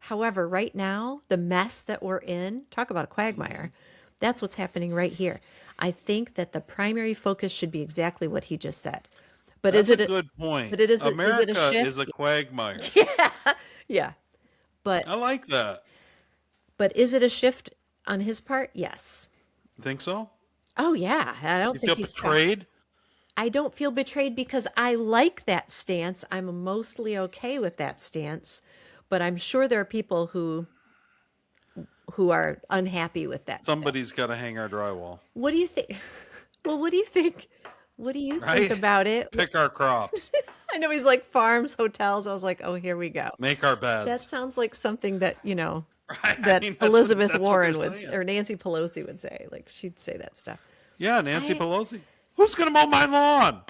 However, right now, the mess that we're in, talk about a quagmire, that's what's happening right here. I think that the primary focus should be exactly what he just said. But That's is it a good point. but is it a America is shift? a quagmire. Yeah. Yeah. But I like that. is it a shift on his part? Yes. Think so? Oh yeah. I don't You think feel he's betrayed? I don't feel betrayed because I like that stance. I'm mostly okay with that stance, but I'm sure there are people who are unhappy with that. Somebody's got to hang our drywall. What do you think? Well, what do you think? What do you think Right? about it? Pick our crops. I know he's like farms, hotels. I was like, oh, here we go. Make our beds. That sounds like something that, Right? that I mean, Elizabeth that's what Warren they're would, saying. or Nancy Pelosi would say. Like, she'd say that stuff. Yeah, Nancy Pelosi. Who's going to mow my lawn?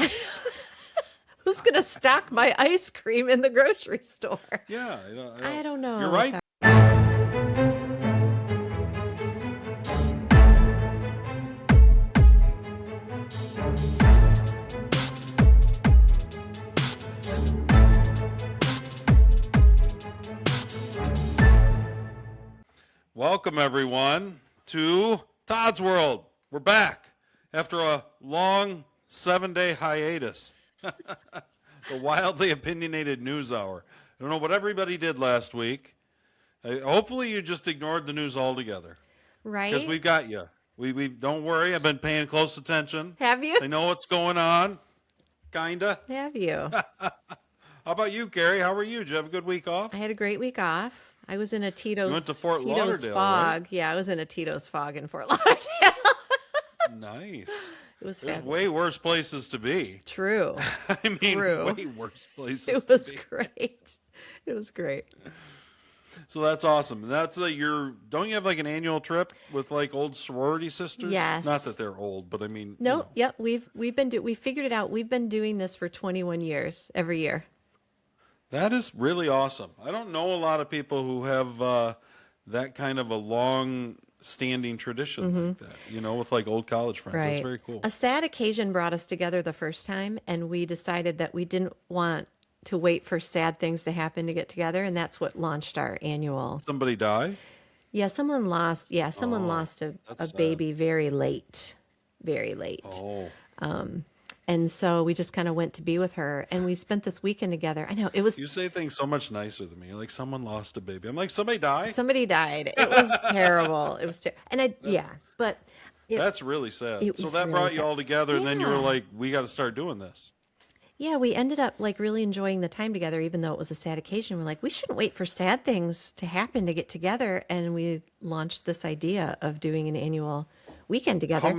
Who's going to stock my ice cream in the grocery store? Yeah. I don't know. You're right. Welcome, everyone, to Todd's World. We're back after a long 7-day hiatus. The wildly opinionated news hour. I don't know what everybody did last week. Hopefully you just ignored the news altogether. Right? Because we've got you. We don't worry. I've been paying close attention. Have you? I know what's going on. Kinda. Have you? How about you, Carrie? How were you? Did you have a good week off? I had a great week off. I was in a Tito's. You went to Fort Tito's Lauderdale, fog. right? Yeah, I was in a Tito's fog in Fort Lauderdale. Nice. It was There's fabulous. way worse places to be. True. I mean, True. way worse places It to was be. great. It was great. So that's awesome. That's don't you have like an annual trip with like old sorority sisters? Yes. Not that they're old, but I mean. No, yep. We figured it out. We've been doing this for 21 years every year. That is really awesome. I don't know a lot of people who have that kind of a long-standing tradition like that, with like old college friends. That's very cool. A sad occasion brought us together the first time, and we decided that we didn't want to wait for sad things to happen to get together, and that's what launched our annual. Somebody die? Yeah, someone lost a that's baby very late. Very late. Oh. And so we just kind of went to be with her, and we spent this weekend together. I know it was. You say things so much nicer than me. Like someone lost a baby. I'm like, somebody died? Somebody died. It was terrible. It was but That's really sad. it So was that really brought you sad. all together, and then you were Yeah. like, we got to start doing this. yeah, we ended up like really enjoying the time together, even though it was a sad occasion. We're like, we shouldn't wait for sad things to happen to get together, and we launched this idea of doing an annual weekend together. How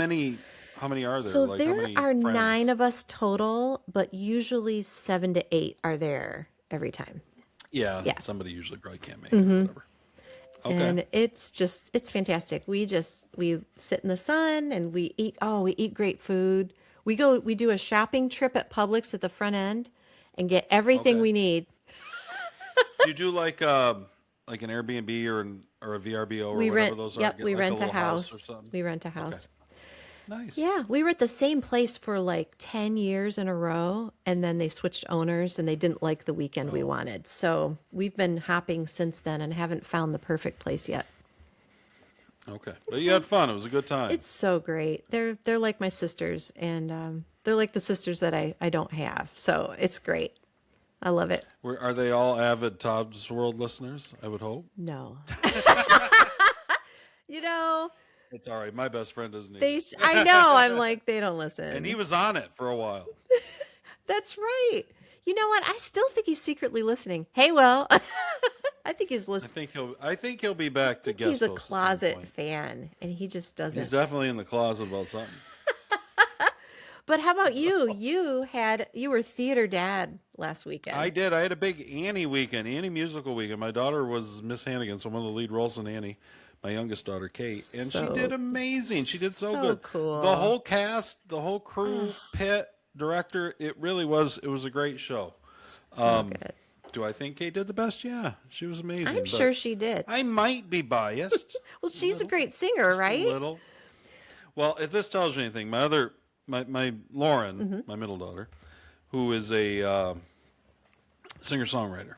many are there? So like, how there many are friends? 9 of us total, but usually 7 to 8 are there every time. Yeah, Yeah. somebody usually probably can't make it or whatever. Okay. And it's fantastic. We sit in the sun and we eat great food. We do a shopping trip at Publix at the front end and get everything Okay. we need. Do you do like an Airbnb or a VRBO or whatever those are? Yep, Get we like rent a little house. or something? We rent a house. Nice. Yeah, we were at the same place for like 10 years in a row, and then they switched owners and they didn't like the weekend we wanted. So we've been hopping since then and haven't found the perfect place yet. Okay. But you had fun. It was a good time. It's so great. They're like my sisters, and they're like the sisters that I don't have. So it's great. I love it. Are they all avid Todd's World listeners, I would hope? No. It's all right. My best friend doesn't either. I know. I'm like, they don't listen. And he was on it for a while. That's right. You know what? I still think he's secretly listening. Hey, Will. I think he's listening. I think he'll be back to guest He's a host at some closet point. fan, and he just doesn't. He's definitely in the closet about something. But how about you? You were theater dad last weekend. I did. I had a big Annie weekend, Annie musical weekend. My daughter was Miss Hannigan, so one of the lead roles in Annie. My youngest daughter, Kate, and she did amazing. She did so good. Cool. The whole cast, the whole crew, Pitt, director, it really was. It was a great show. Good. Do I think Kate did the best? Yeah, she was amazing. I'm but sure she did. I might be biased. Well, she's a great singer, right? A little. Well, if this tells you anything, my Lauren, Mm-hmm. my middle daughter, who is a singer-songwriter.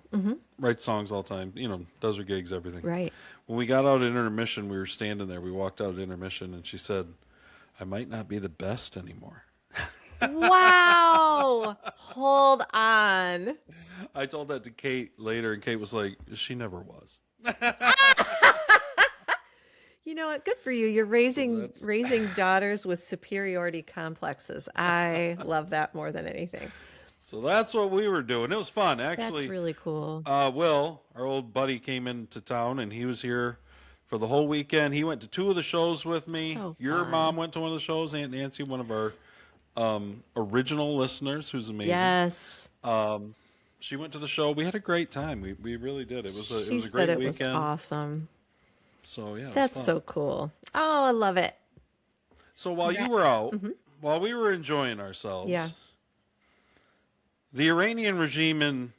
Writes songs all the time. Does her gigs, everything. Right. When we got out at intermission, we were standing there. We walked out at intermission, and she said, "I might not be the best anymore." Wow. Hold on. I told that to Kate later, and Kate was like, "She never was." You know what? Good for you. You're raising daughters with superiority complexes. I love that more than anything. So that's what we were doing. It was fun, actually. That's really cool. Will, our old buddy, came into town, and he was here for the whole weekend. He went to 2 of the shows with me. So Your fun. mom went to one of the shows. Aunt Nancy, one of our original listeners, who's amazing. Yes. She went to the show. We had a great time. We really did. It was a She great said it weekend. was awesome. So yeah, it was That's fun. so cool. Oh, I love it. So while you were out, while we were enjoying ourselves, Yeah. the Iranian regime in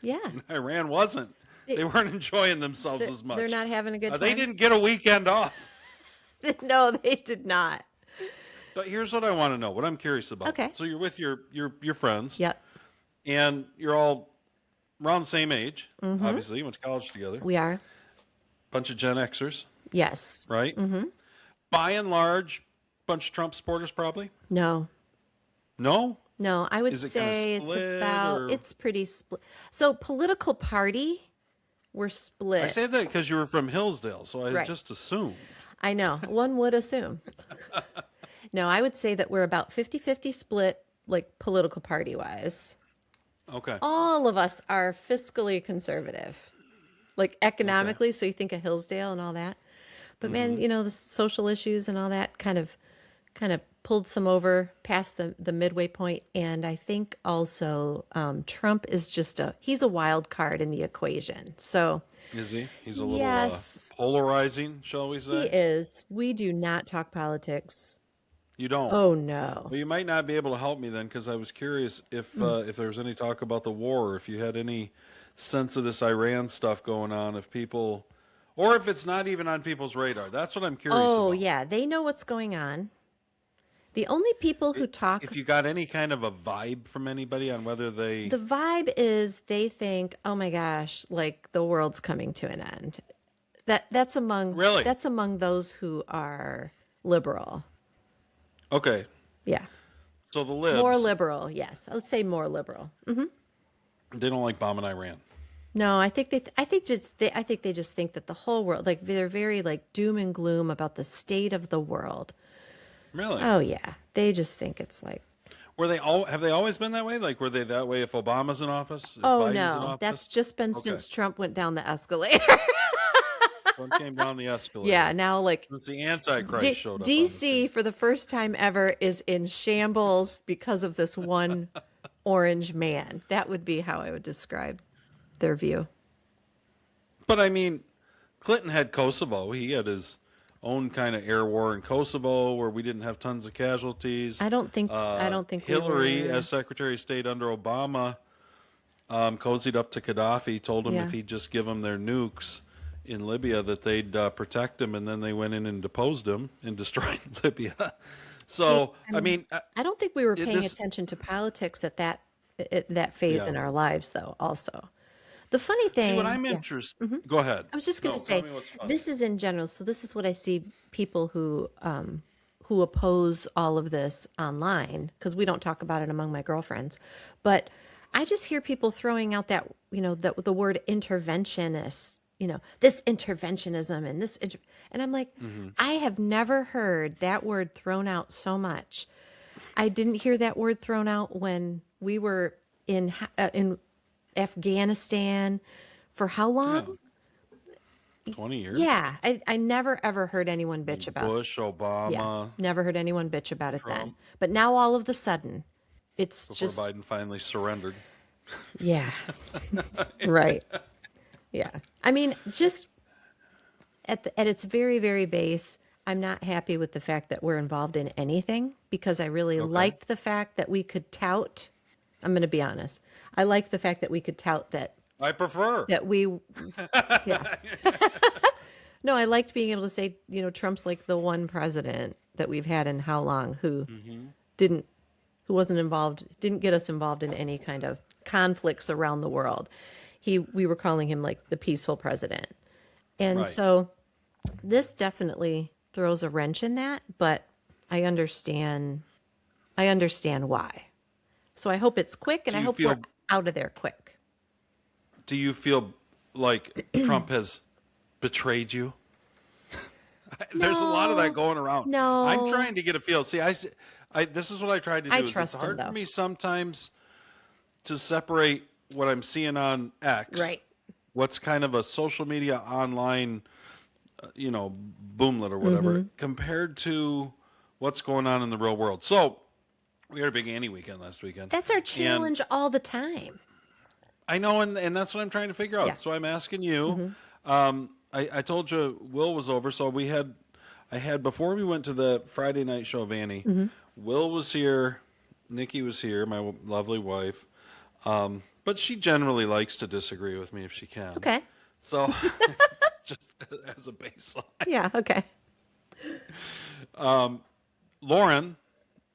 Yeah. Iran wasn't. They weren't enjoying themselves as much. They're not having a good time. They didn't get a weekend off. No, they did not. But here's what I want to know. What I'm curious about. Okay. So you're with your friends. Yep. And you're all around the same age. Obviously, you went to college together. We are. Bunch of Gen Xers, Yes. right? By and large, bunch of Trump supporters, probably. No. No. No, I would Is it kinda say it's split, about, or- it's pretty split. So political party, we're split. I say that because you were from Hillsdale, so I Right. just assumed. I know. One would assume. No, I would say that we're about 50-50 split, like political party wise. Okay. All of us are fiscally conservative, like economically. So you think of Hillsdale and all that. But man, the social issues and all that kind of pulled some over past the midway point. And I think also Trump is he's a wild card in the equation. So Is he? He's a little Yes. polarizing, shall we he say? is. We do not talk politics. You don't. Oh, no. Well, you might not be able to help me then, because I was curious if there was any talk about the war, or if you had any sense of this Iran stuff going on, if people, or if it's not even on people's radar. That's what I'm curious Oh, about. yeah. They know what's going on. The only people who talk, If you got any kind of a vibe from anybody on whether they, the vibe is they think, oh my gosh, like the world's coming to an end. That's among Really? That's among those who are liberal. okay, Yeah. so the libs, More liberal, yes. I would say more liberal. they don't like bombing Iran. No, I think they just think that the whole world, like they're very like doom and gloom about the state of the world. Really? Oh yeah. They just think it's like, Have they always been that way? Like, were they that way if Obama's in office? If oh Biden's in no, office? that's just been Okay. since Trump went down the escalator. Trump came down the escalator. Yeah, now like Since the Antichrist showed up. on the DC scene. for the first time ever is in shambles because of this one orange man. That would be how I would describe their view. But I mean, Clinton had Kosovo. He had his own kind of air war in Kosovo where we didn't have tons of casualties. I don't think Hillary, we were... as Secretary of State under Obama, cozied up to Gaddafi, told him Yeah. if he'd just give him their nukes in Libya that they'd protect him, and then they went in and deposed him and destroyed Libya. So, I mean, I don't think we were paying this- attention to politics at that phase Yeah. in our lives, though. Also, the funny thing. see what I'm yeah. interested. Go ahead. I was just going to No, say, tell me what's fun. this is in general. So this is what I see people who oppose all of this online, because we don't talk about it among my girlfriends. But I just hear people throwing out that, the word interventionist, this interventionism and this, and I'm like, I have never heard that word thrown out so much. I didn't hear that word thrown out when we were in Afghanistan for how long? 20 years? Yeah, I never ever heard anyone bitch about it. Bush, Obama, Yeah, never heard anyone bitch about it then. Trump. But now all of the sudden, it's before just Biden finally surrendered. yeah, right. Yeah, I mean, just at its very very base, I'm not happy with the fact that we're involved in anything, because I really liked the fact that we could tout. I'm going to be honest. I liked the fact that we could tout that I prefer. yeah. No, I liked being able to say, Trump's like the one president that we've had in how long who wasn't involved, didn't get us involved in any kind of conflicts around the world. We were calling him like the peaceful president. And Right. so this definitely throws a wrench in that, but I understand why. So I hope it's quick, and Do I you hope feel we're out of there quick. do you feel like Trump has betrayed you? There's a lot of that going around. No. I'm trying to get a feel. See, this is what I tried to do. I is trust it's him, hard though. for me sometimes to separate what I'm seeing on X, Right. what's kind of a social media online, boomlet or whatever, compared to what's going on in the real world. So we had a big Annie weekend last weekend. That's our challenge all the time. I know, and that's what I'm trying to figure out. Yeah. So I'm asking you. I told you Will was over, so I had before we went to the Friday night show of Annie. Will was here, Nikki was here, my lovely wife, but she generally likes to disagree with me if she can. Okay. So just as a baseline. Yeah, okay. Lauren,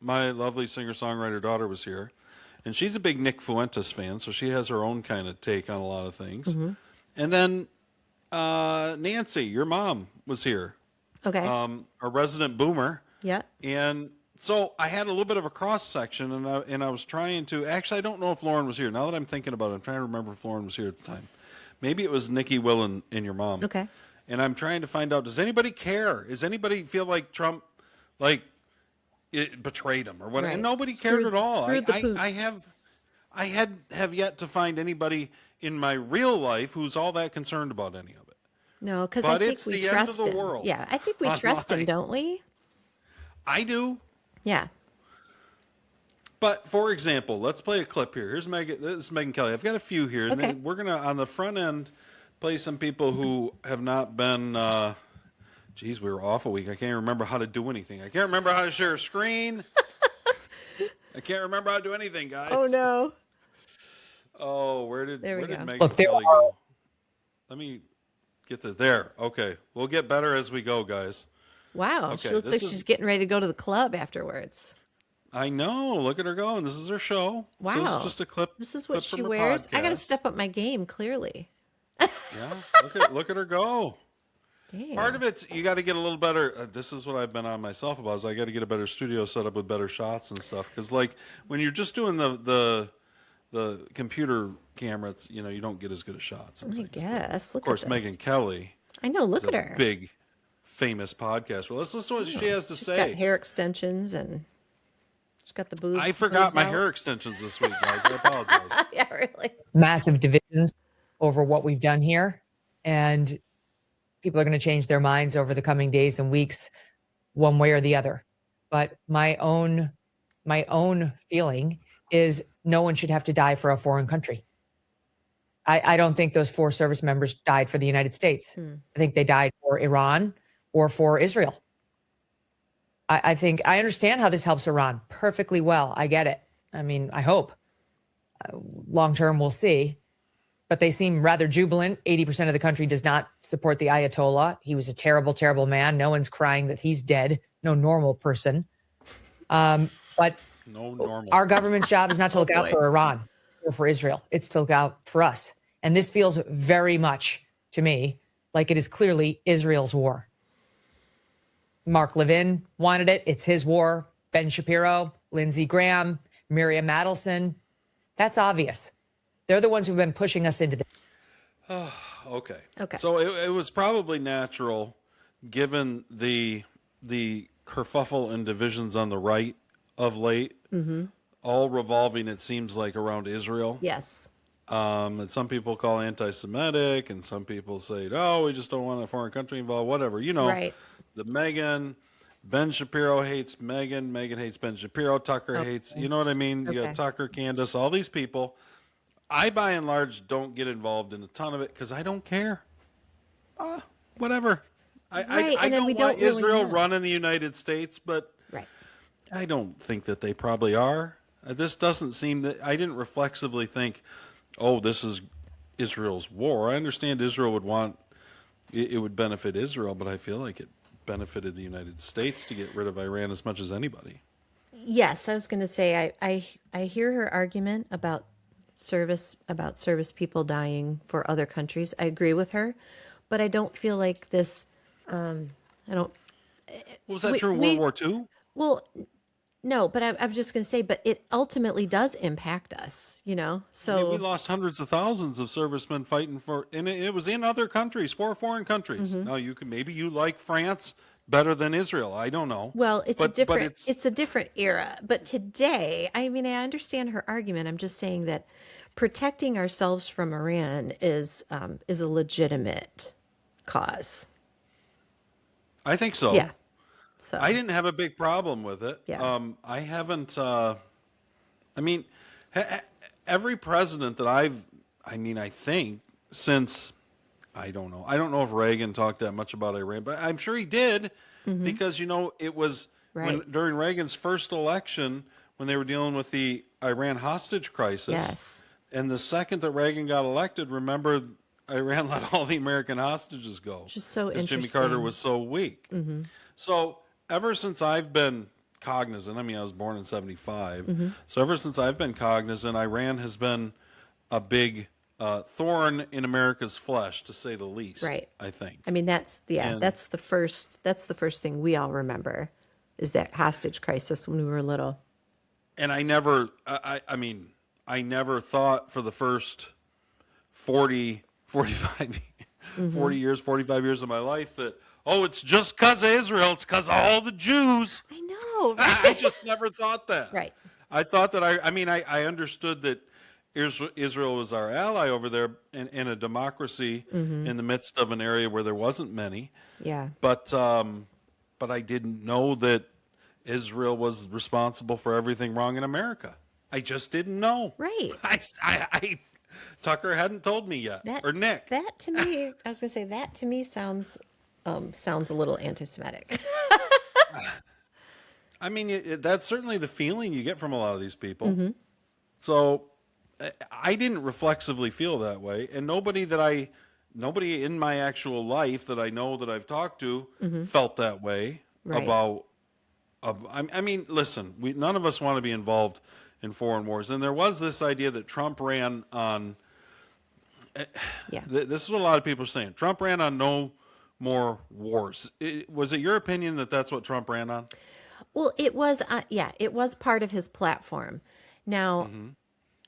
my lovely singer-songwriter daughter, was here, and she's a big Nick Fuentes fan, so she has her own kind of take on a lot of things. And then Nancy, your mom, was here, Okay. a resident boomer. Yeah. And so I had a little bit of a cross section, and I was trying to. Actually, I don't know if Lauren was here. Now that I'm thinking about it, I'm trying to remember if Lauren was here at the time. Maybe it was Nikki, Will, and your mom. Okay. And I'm trying to find out: does anybody care? Does anybody feel like Trump, it betrayed him or what? Right. And nobody cared at all. Screwed the pooch. I have yet to find anybody in my real life who's all that concerned about any of it. No, because I But think it's we the end of trust the him. world Yeah, I think we trust him, online. don't we? I do. Yeah. But for example, let's play a clip here. Here's Megyn. This is Megyn Kelly. I've got a few here. And Okay. then we're gonna on the front end play some people who have not been. Geez, we were off a week. I can't remember how to do anything. I can't remember how to share a screen. I can't remember how to do anything, guys. Oh no. Oh, where did There we Megyn go. Look, there Kelly are- go? Let me get this. There. Okay, we'll get better as we go, guys. Wow. She Okay, looks this like is- she's getting ready to go to the club afterwards. I know. Look at her going. This is her show. So this Wow. is just a clip. This is clip what she from her wears. I got to podcast. step up my game, clearly. Yeah. Look at her go. Damn. Part of it's you got to get a little better. This is what I've been on myself about. Is I got to get a better studio set up with better shots and stuff. Because like when you're just doing the computer camera, it's, you don't get as good a shots. And I things. But guess. Look of course, at this. Megyn Kelly I know. Look is at a her. big, famous podcaster. Well, let's listen to what she has to She's say. got hair extensions and she's got the boobs. I forgot boobs my out. hair extensions this week, guys. I apologize. Yeah, really. massive divisions over what we've done here. And people are going to change their minds over the coming days and weeks, one way or the other. But my own feeling is no one should have to die for a foreign country. I don't think those 4 service members died for the United States. I think they died for Iran or for Israel. I think I understand how this helps Iran perfectly well. I get it. I mean, I hope. Long term, we'll see. But they seem rather jubilant. 80% of the country does not support the Ayatollah. He was a terrible, terrible man. No one's crying that he's dead. No normal person. But No normal. our government's job is not to look out for Iran or for Israel. It's to look out for us. And this feels very much to me like it is clearly Israel's war. Mark Levin wanted it. It's his war. Ben Shapiro, Lindsey Graham, Miriam Adelson. That's obvious. They're the ones who've been pushing us into this. Okay. Okay. So it was probably natural, given the kerfuffle and divisions on the right of late, all revolving, it seems like, around Israel. Yes. And some people call anti-Semitic, and some people say, "No, we just don't want a foreign country involved." Whatever, Right. The Megyn, Ben Shapiro hates Megyn. Megyn hates Ben Shapiro. Tucker hates. You know what I mean? You Okay. got Tucker, Candace, all these people. I, by and large, don't get involved in a ton of it because I don't care. Whatever. Right, I and then don't we want don't really Israel know. running the United States, but Right. I don't think that they probably are. This doesn't seem that I didn't reflexively think, oh, this is Israel's war. I understand Israel would want it would benefit Israel, but I feel like it benefited the United States to get rid of Iran as much as anybody. Yes, I was going to say I hear her argument about service people dying for other countries. I agree with her, but I don't feel like this. I don't. Was that we, true in we World War II? well, no, but I'm just going to say, but it ultimately does impact us, you know? I mean, we So, lost hundreds of thousands of servicemen fighting for, and it was in other countries, foreign countries. Mm-hmm. Now maybe you like France better than Israel. I don't know. well, it's But it's a different era. But today, I mean, I understand her argument. I'm just saying that protecting ourselves from Iran is a legitimate cause. I think so. Yeah. So, I didn't have a big problem with it. Yeah. I haven't. I mean, every president that I think since, I don't know. I don't know if Reagan talked that much about Iran, but I'm sure he did because it was Right. during Reagan's first election when they were dealing with the Iran hostage crisis. yes. And the second that Reagan got elected, remember, Iran let all the American hostages go. Which is so because Jimmy interesting. Carter was so weak. So ever since I've been cognizant, I mean, I was born in 75. So ever since I've been cognizant, Iran has been a big thorn in America's flesh, to say the least. Right. I think. I mean, that's And- that's the first thing we all remember is that hostage crisis when we were little. And I never, I mean, I never thought for the first 40, 45, 40 years, 45 years of my life that, oh, it's just because of Israel. It's because of all the Jews. I know. I just never thought that. Right. I thought that I understood that Israel was our ally over there in a democracy in the midst of an area where there wasn't many. Yeah. But I didn't know that Israel was responsible for everything wrong in America. I just didn't know. Right. Tucker hadn't told me yet, or Nick. That to me, I was going to say that to me sounds a little anti-Semitic. I mean, that's certainly the feeling you get from a lot of these people. So I didn't reflexively feel that way, and nobody in my actual life that I know that I've talked to felt that way Right. about. I mean, listen, none of us want to be involved in foreign wars, and there was this idea that Trump ran on. Yeah. This is what a lot of people are saying. Trump ran on no more wars. Was it your opinion that that's what Trump ran on? Well, it was it was part of his platform. Now,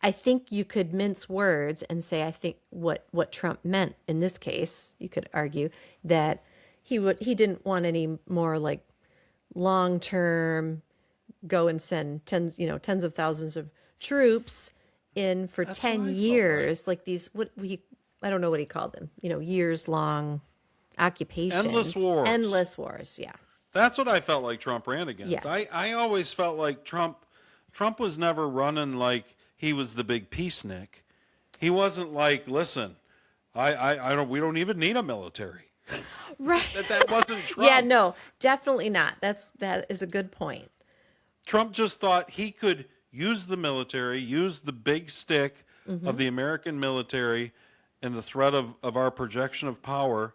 I think you could mince words and say I think what Trump meant in this case, you could argue that he didn't want any more like long-term go and send tens of thousands of troops in for That's what I 10 felt years, like these I don't know what he called them, years long occupations. Endless wars, yeah. That's what I felt like Trump ran against. Yes. I always felt like Trump was never running like he was the big peacenik. He wasn't like, listen, we don't even need a military. Right. That wasn't Trump. Yeah, no, definitely not. That is a good point. Trump just thought he could use the military, use the big stick of the American military and the threat of our projection of power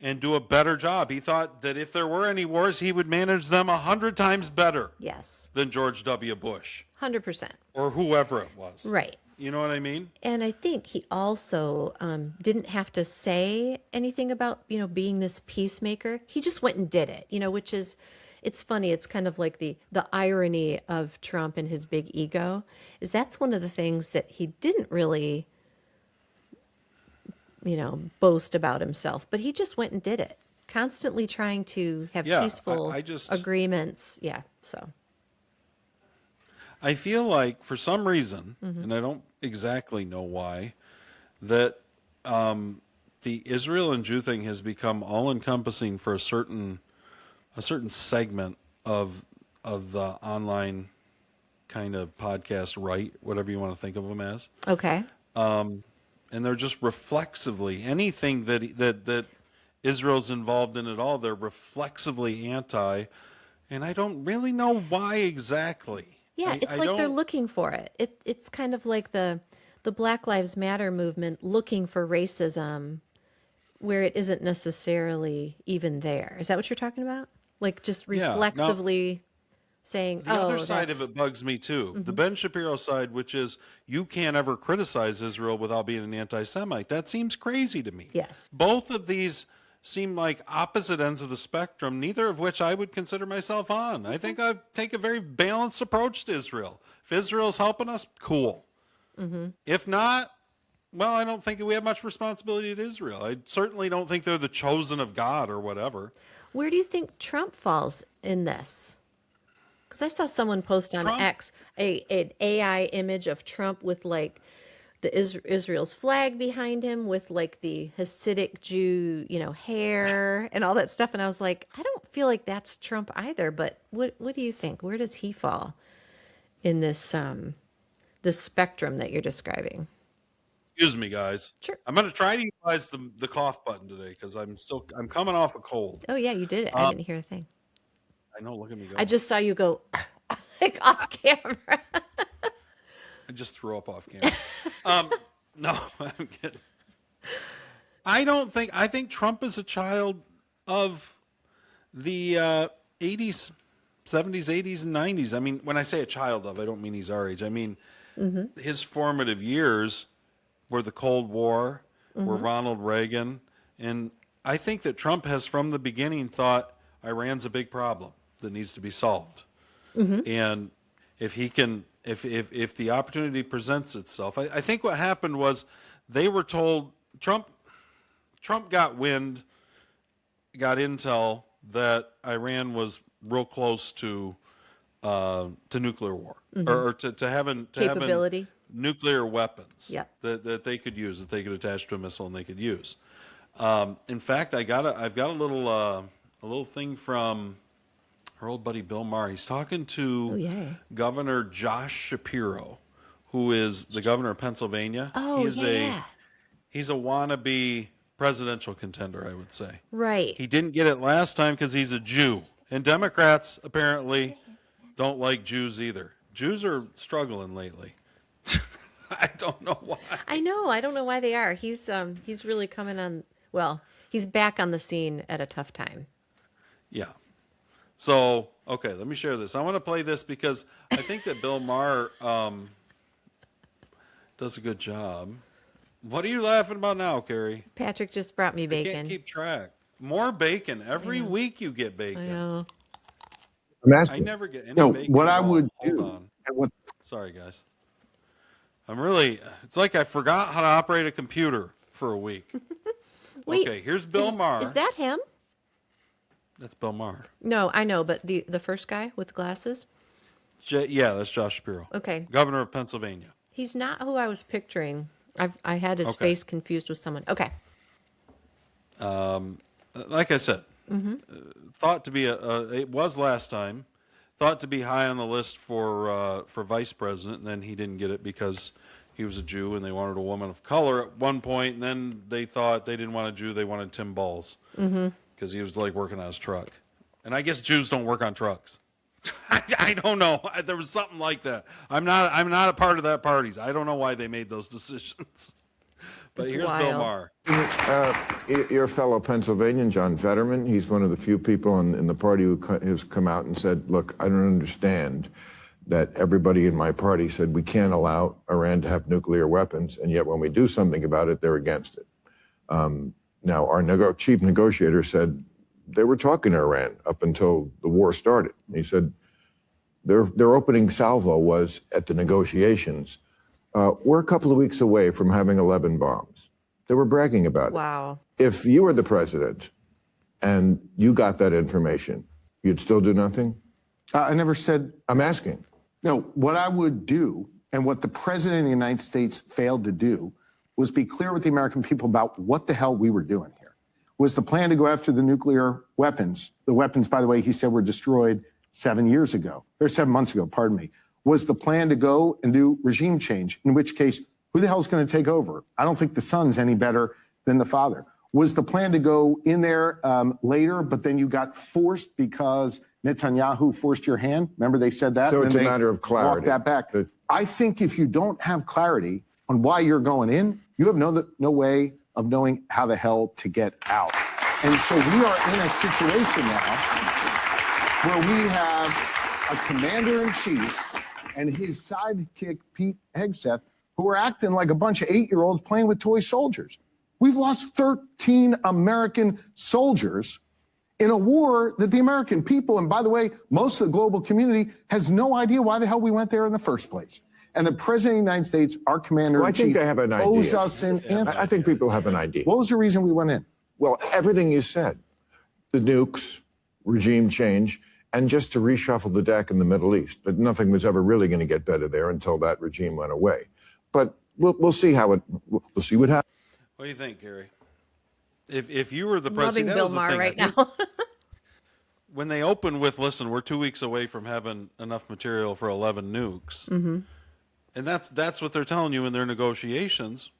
and do a better job. He thought that if there were any wars, he would manage them 100 times better Yes. than George W. Bush 100%. or whoever it was. Right. You know what I mean? And I think he also didn't have to say anything about, being this peacemaker. He just went and did it, which is, it's funny. It's kind of like the irony of Trump and his big ego is that's one of the things that he didn't really, boast about himself, but he just went and did it, constantly trying to have peaceful agreements. Yeah. So. I feel like for some reason, and I don't exactly know why, that the Israel and Jew thing has become all-encompassing for a certain segment of the online kind of podcast, right? Whatever you want to think of them as. Okay. And they're just reflexively anything that Israel's involved in at all. They're reflexively anti, and I don't really know why exactly. Yeah, it's like they're looking for it. It's kind of like the Black Lives Matter movement looking for racism where it isn't necessarily even there. Is that what you're talking about? Like just reflexively saying, The other side of it bugs me too. The Ben Shapiro side, which is you can't ever criticize Israel without being an anti-Semite. That seems crazy to me. Yes. Both of these seem like opposite ends of the spectrum, neither of which I would consider myself on. I think I take a very balanced approach to Israel. If Israel's helping us, cool. If not, well, I don't think we have much responsibility to Israel. I certainly don't think they're the chosen of God or whatever. Where do you think Trump falls in this? Because I saw someone post on Trump? X an AI image of Trump with like the Israel's flag behind him with like the Hasidic Jew, hair and all that stuff. And I was like, I don't feel like that's Trump either. But what do you think? Where does he fall in this this spectrum that you're describing? Excuse me, guys. Sure. I'm going to try to utilize the cough button today because I'm coming off a cold. Oh yeah, you did it. I didn't hear a thing. I know. Look at me go. I just saw you go like off camera. I just threw up off camera. No, I'm kidding. I think Trump is a child of the 80s, 70s, 80s, and 90s. I mean, when I say a child of, I don't mean he's our age. I mean, his formative years were the Cold War, were Ronald Reagan. And I think that Trump has from the beginning thought Iran's a big problem that needs to be solved. And if he can, if the opportunity presents itself, I think what happened was they were told Trump got wind, got intel that Iran was real close to nuclear war or to having Capability. Nuclear weapons Yeah. that they could use, that they could attach to a missile and they could use. In fact, I've got a little thing from our old buddy Bill Maher. He's talking to Governor Josh Shapiro, who is the governor of Pennsylvania. Oh, He's a wannabe presidential contender, I would say. Right. He didn't get it last time because he's a Jew. And Democrats apparently don't like Jews either. Jews are struggling lately. I don't know why. I know. I don't know why they are. He's really coming on. Well, he's back on the scene at a tough time. Yeah. So, okay, let me share this. I want to play this because I think that Bill Maher does a good job. What are you laughing about now, Carrie? Patrick just brought me I bacon. can't keep track. More bacon. Every week you get bacon. I know. I'm asking. I never get any No, bacon. what at I all. would Hold do. on. And what, Sorry, guys. It's like I forgot how to operate a computer for a week. Wait, Okay, here's Bill Maher. Is that him? That's Bill Maher. No, I know, but the first guy with glasses? Yeah, that's Josh Shapiro. Okay. Governor of Pennsylvania. He's not who I was picturing. I had his Okay. face confused with someone. Okay. Like I said, thought to be it was last time, thought to be high on the list for vice president, and then he didn't get it because he was a Jew and they wanted a woman of color at one point, and then they thought they didn't want a Jew, they wanted Tim Balls because he was like working on his truck. And I guess Jews don't work on trucks. I don't know. There was something like that. I'm not a part of that party. I don't know why they made those decisions. But It's here's wild. Bill Maher. your fellow Pennsylvanian, John Fetterman, he's one of the few people in the party who has come out and said, look, I don't understand that everybody in my party said we can't allow Iran to have nuclear weapons, and yet when we do something about it, they're against it. Now, our chief negotiator said they were talking to Iran up until the war started. He said their opening salvo was at the negotiations. We're a couple of weeks away from having 11 bombs. They were bragging about it. Wow. If you were the president and you got that information, you'd still do nothing? I never said, I'm asking. no, what I would do and what the president of the United States failed to do was be clear with the American people about what the hell we were doing here. Was the plan to go after the nuclear weapons? The weapons, by the way, he said were destroyed 7 years ago, or 7 months ago, pardon me. Was the plan to go and do regime change, in which case, who the hell is going to take over? I don't think the son's any better than the father. Was the plan to go in there later, but then you got forced because Netanyahu forced your hand? Remember they said that? So and it's a they matter of clarity. walked that back. But- I think if you don't have clarity on why you're going in, you have no way of knowing how the hell to get out. And so we are in a situation now where we have a commander-in-chief and his sidekick, Pete Hegseth, who are acting like a bunch of 8-year-olds playing with toy soldiers. We've lost 13 American soldiers in a war that the American people, and by the way, most of the global community, has no idea why the hell we went there in the first place. And the President of the United States, our commander-in-chief, Well, I think they have an idea. owes us an answer. I think people have an idea. What was the reason we went in? Well, everything you said, the nukes, regime change, and just to reshuffle the deck in the Middle East. But nothing was ever really going to get better there until that regime went away. But we'll see we'll see what happens. What do you think, Carrie? If you were the Loving president, Bill Maher right now. when they open with, listen, we're 2 weeks away from having enough material for 11 nukes, Mm-hmm. and that's what they're telling you in their negotiations.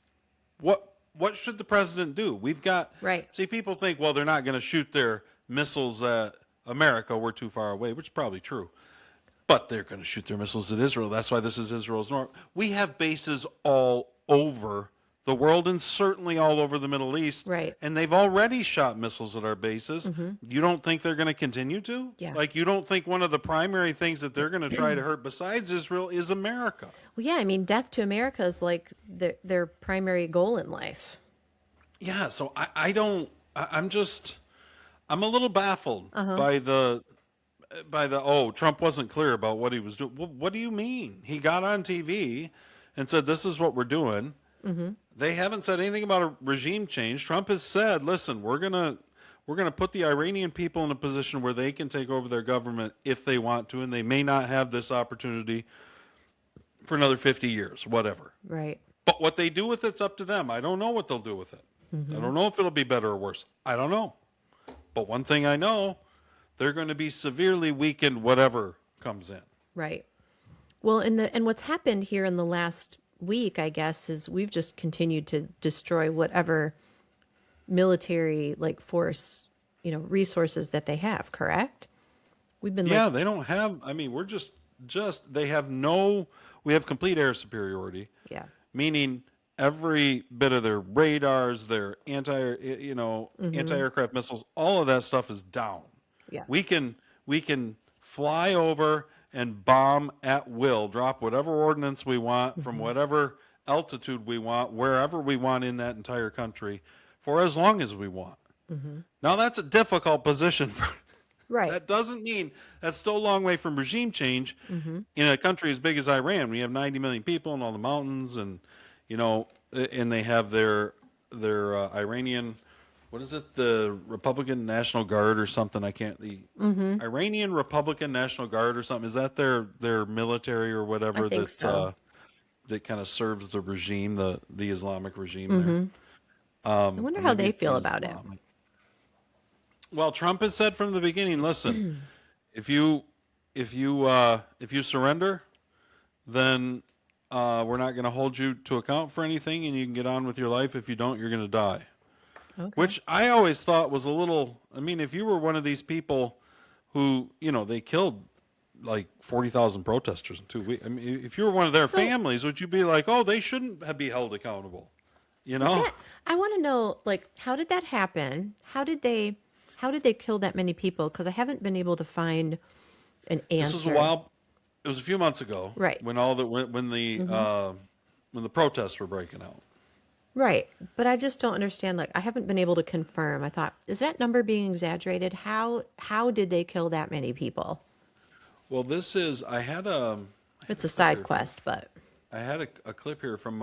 What should the president do? We've got Right. See, people think, well, they're not going to shoot their missiles at America. We're too far away, which is probably true. But they're going to shoot their missiles at Israel. That's why this is Israel's north. We have bases all over the world and certainly all over the Middle East. Right. And they've already shot missiles at our bases. Mm-hmm. You don't think they're going to continue to? Yeah. Like, you don't think one of the primary things that they're going to try to hurt besides Israel is America? Well, yeah, I mean, death to America is like their primary goal in life. Yeah, so I'm a little baffled Uh-huh. by the Trump wasn't clear about what he was doing. Well, what do you mean? He got on TV and said, this is what we're doing. Mm-hmm. They haven't said anything about a regime change. Trump has said, listen, we're gonna put the Iranian people in a position where they can take over their government if they want to, and they may not have this opportunity for another 50 years, whatever. Right. But what they do with it's up to them. I don't know what they'll do with it. Mm-hmm. I don't know if it'll be better or worse. I don't know. But one thing I know, they're going to be severely weakened whatever comes in. Right. Well, and what's happened here in the last week, I guess, is we've just continued to destroy whatever military force, resources that they have, correct? We've been Yeah, they don't have, we're just we have complete air superiority. yeah. Meaning every bit of their radars, their anti-aircraft missiles, all of that stuff is down. Yeah. We can fly over and bomb at will, drop whatever ordnance we want from whatever altitude we want, wherever we want in that entire country, for as long as we want. Now that's a difficult position. Right. That doesn't mean that's still a long way from regime change in a country as big as Iran. We have 90 million people in all the mountains, and and they have their Iranian, what is it, the Republican National Guard or something? Iranian Republican National Guard or something. Is that their military or whatever I think so. That kind of serves the regime, the Islamic regime there? I wonder how Maybe they it's feel about it. Islamic. Well, Trump has said from the beginning, listen, if you surrender, then we're not going to hold you to account for anything, and you can get on with your life. If you don't, you're going to die. Okay. Which I always thought was a little, if you were one of these people who, they killed like 40,000 protesters in 2 weeks. If you were one of their families, would you be like, oh, they shouldn't be held accountable? I want to know, how did that happen? How did they kill that many people? Because I haven't been able to find an answer. This was it was a few months ago. Right. When the protests were breaking out. Right. But I just don't understand. I haven't been able to confirm. I thought, is that number being exaggerated? How did they kill that many people? Well, this is, It's a side quest, but. I had a clip here from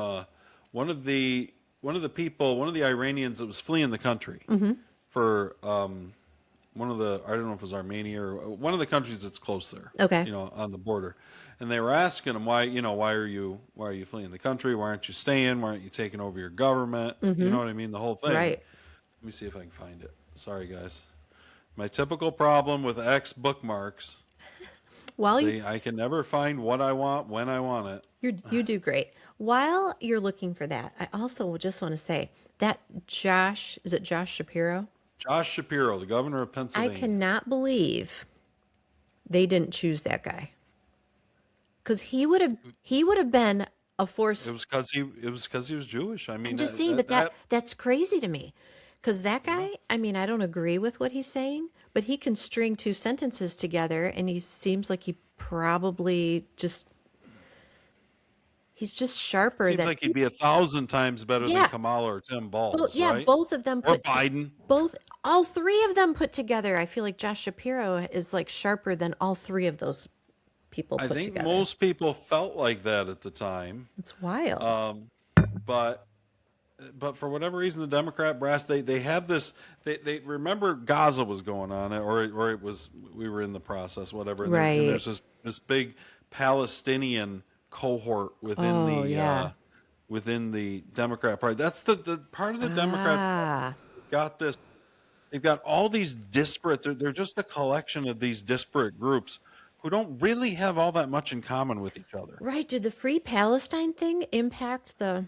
one of the Iranians that was fleeing the country for one of the, I don't know if it was Armenia or one of the countries that's close there. Okay. On the border. And they were asking him, why are you fleeing the country? Why aren't you staying? Why aren't you taking over your government? You know what I mean? The whole thing. Right. Let me see if I can find it. Sorry, guys. My typical problem with X bookmarks. I can never find what I want when I want it. You do great. While you're looking for that, I also just want to say that is it Josh Shapiro? Josh Shapiro, the governor of I Pennsylvania. cannot believe they didn't choose that guy. Because he would have been a force. It was because he was Jewish. I'm just saying, that's crazy to me. Because that guy, I don't agree with what he's saying, but he can string two sentences together, and he seems like he probably just he's just sharper Seems than like he'd be 1,000 times better Yeah. than Kamala or Tim Balls, yeah, right? both of them Or put Biden. all three of them put together. I feel like Josh Shapiro is like sharper than all three of those people I put think together. most people felt like that at the time, It's wild. but for whatever reason, the Democrat brass they have this. They remember Gaza was going on, or it was we were in the process, whatever. And Right. and there's this big Palestinian cohort within the Democrat Party. That's the part of the Democrats got this. They've got all these disparate. They're just a collection of these disparate groups who don't really have all that much in common with each other. Right. Did the Free Palestine thing impact the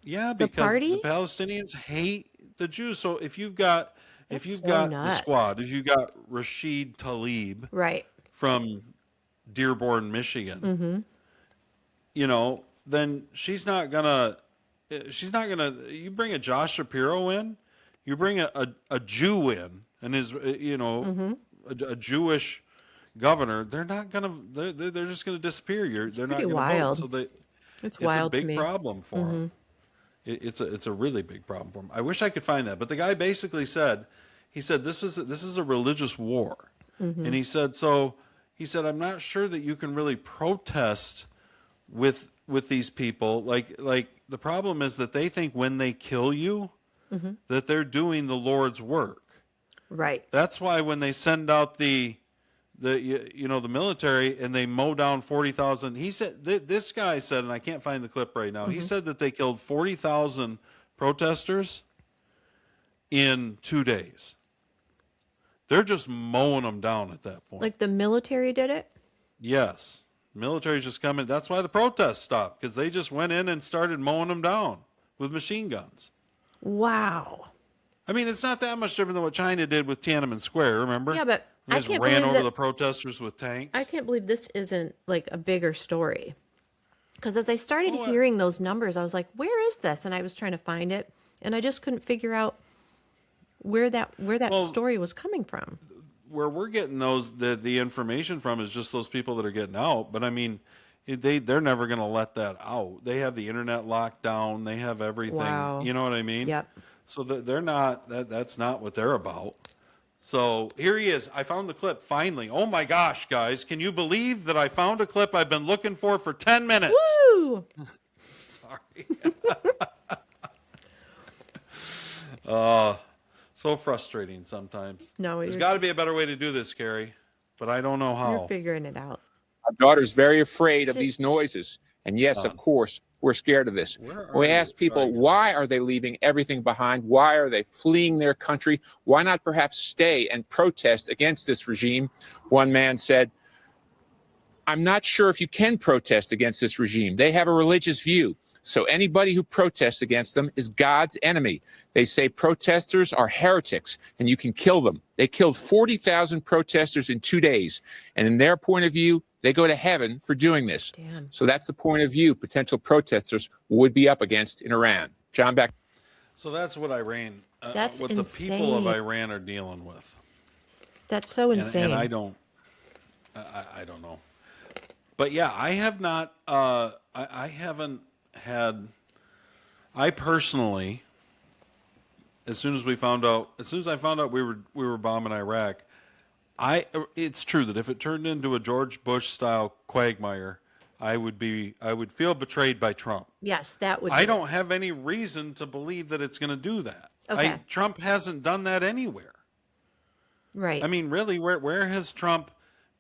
Yeah, because party? the Palestinians hate the Jews. So if you've got That's the nuts. squad, if you've got Rashid Tlaib Right. from Dearborn, Michigan, then she's not gonna. You bring a Josh Shapiro in, you bring a Jew in, and his a Jewish governor. They're not gonna. They're just gonna disappear. They're not pretty gonna wild. vote. So It's it's wild a to big me. problem for them. It's a really big problem for him. I wish I could find that, but the guy basically said, this is a religious war, and he said I'm not sure that you can really protest with these people. Like the problem is that they think when they kill you, that they're doing the Lord's work. Right. That's why when they send out the military and they mow down 40,000. He said this guy said, and I can't find the clip right now. He said that they killed 40,000 protesters in 2 days. They're just mowing them down at that point. Like the military did it? Yes, military's just coming. That's why the protests stopped, because they just went in and started mowing them down with machine guns. Wow. I mean, it's not that much different than what China did with Tiananmen Square. Remember? Yeah, but they I just can't ran believe over that the protesters with tanks. I can't believe this isn't like a bigger story. Because as I started hearing those numbers, I was like, where is this? And I was trying to find it, and I just couldn't figure out where that story was coming from. Where we're getting the information from is just those people that are getting out. But I mean, they're never going to let that out. They have the internet locked down. They have everything. Wow. You know what I mean? Yep. So they're not. That's not what they're about. So here he is. I found the clip finally. Oh my gosh, guys! Can you believe that I found a clip I've been looking for 10 minutes? Woo! Sorry. So frustrating sometimes. No, There's you're- got to be a better way to do this, Carrie, but I don't know how. You're figuring it out. Our daughter's very afraid of these noises. And yes, of course, we're scared of this. Where are We you? ask people, Sorry, guys. why are they leaving everything behind? Why are they fleeing their country? Why not perhaps stay and protest against this regime? One man said, I'm not sure if you can protest against this regime. They have a religious view. So anybody who protests against them is God's enemy. They say protesters are heretics and you can kill them. They killed 40,000 protesters in 2 days. And in their point of view, they go to heaven for doing this. Damn. So that's the point of view potential protesters would be up against in Iran. John, back. So that's what Iran, That's what the people of insane. Iran are dealing with. That's so insane. And I don't know. But yeah, I have not, I haven't had, I personally, as soon as I found out we were bombing Iraq, it's true that if it turned into a George Bush style quagmire, I would feel betrayed by Trump. Yes, that would. I don't have any reason to believe that it's going to do that. Okay. Trump hasn't done that anywhere. Right. I mean, really, where has Trump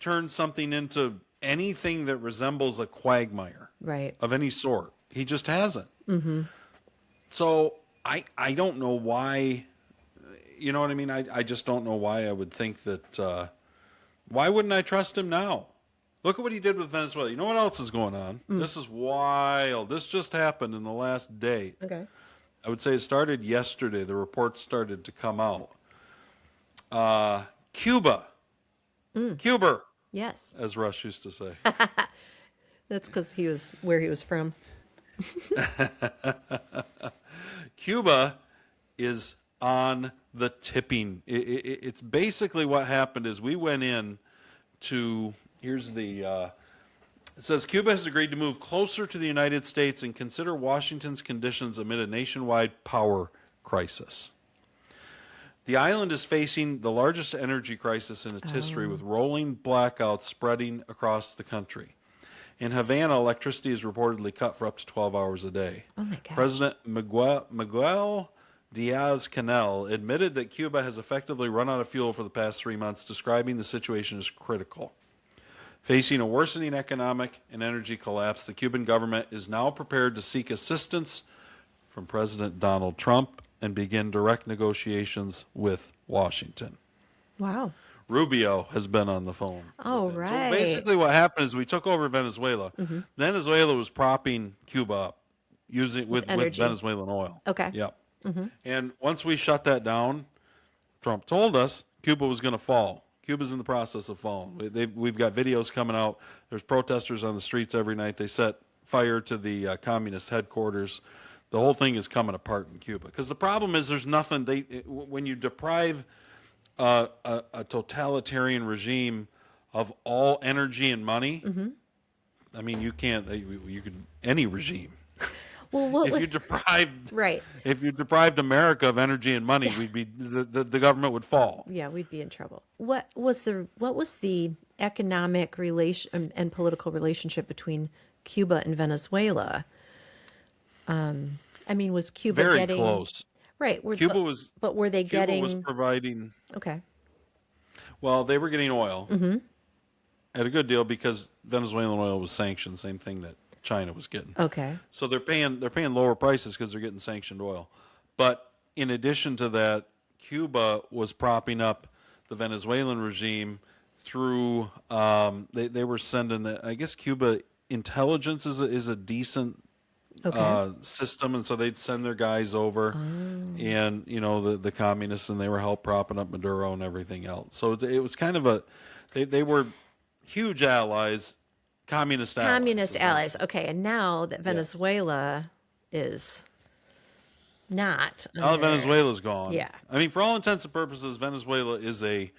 turned something into anything that resembles a quagmire right. of any sort? He just hasn't. Mm-hmm. So I don't know why. You know what I mean? I just don't know why I would think that. Why wouldn't I trust him now? Look at what he did with Venezuela. You know what else is going on? This is wild. This just happened in the last day. Okay. I would say it started yesterday. The reports started to come out. Cuba. Cuba, Yes. as Rush used to say. That's because he was where he was from. Cuba is on the tipping. It's basically what happened is we went in to Here's the. It says Cuba has agreed to move closer to the United States and consider Washington's conditions amid a nationwide power crisis. The island is facing the largest energy crisis in its history, with rolling blackouts spreading across the country. In Havana, electricity is reportedly cut for up to 12 hours a day. Oh my gosh. President Miguel Diaz-Canel admitted that Cuba has effectively run out of fuel for the past 3 months, describing the situation as critical. Facing a worsening economic and energy collapse, the Cuban government is now prepared to seek assistance from President Donald Trump and begin direct negotiations with Washington. Wow. Rubio has been on the phone. Oh, with him. right. So basically what happened is we took over Venezuela. Venezuela was propping Cuba up with energy. Venezuelan oil. Okay. Yep. And once we shut that down, Trump told us Cuba was going to fall. Cuba's in the process of falling. We've got videos coming out. There's protesters on the streets every night. They set fire to the communist headquarters. The whole thing is coming apart in Cuba. Because the problem is there's nothing. When you deprive a totalitarian regime of all energy and money, I mean, you can't. You could any regime. Well, If you deprived right. If you deprived America of energy and money, we'd be the government would fall. Yeah, we'd be in trouble. What was the economic relation and political relationship between Cuba and Venezuela? I mean, was Cuba Very getting close. right? Cuba was, but were they Cuba getting? was providing. Okay. Well, they were getting oil at a good deal because Venezuelan oil was sanctioned. Same thing that China was getting. Okay. So they're paying lower prices because they're getting sanctioned oil. But in addition to that, Cuba was propping up the Venezuelan regime through. They were sending I guess Cuba intelligence is a decent system, and so they'd send their guys over, and the communists, and they were help propping up Maduro and everything else. So it was kind of they were huge allies. Communist allies. Okay, and now that Venezuela is not. Now that Venezuela's gone. Yeah. I mean, for all intents and purposes, Venezuela is it's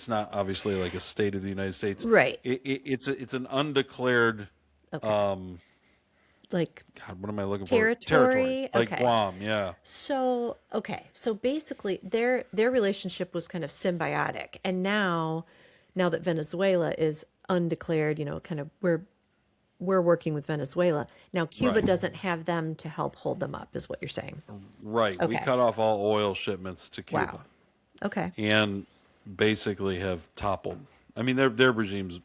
not obviously like a state of the United States. Right. It's an undeclared. Like God, what am I looking territory? for? Territory, like Okay. Guam. Yeah. So basically their relationship was kind of symbiotic, and now that Venezuela is undeclared, kind of we're working with Venezuela. Now Cuba Right. doesn't have them to help hold them up, is what you're saying. Right. We Okay. cut off all oil shipments to Cuba. Wow. Okay. And basically have toppled. I mean, their regimes.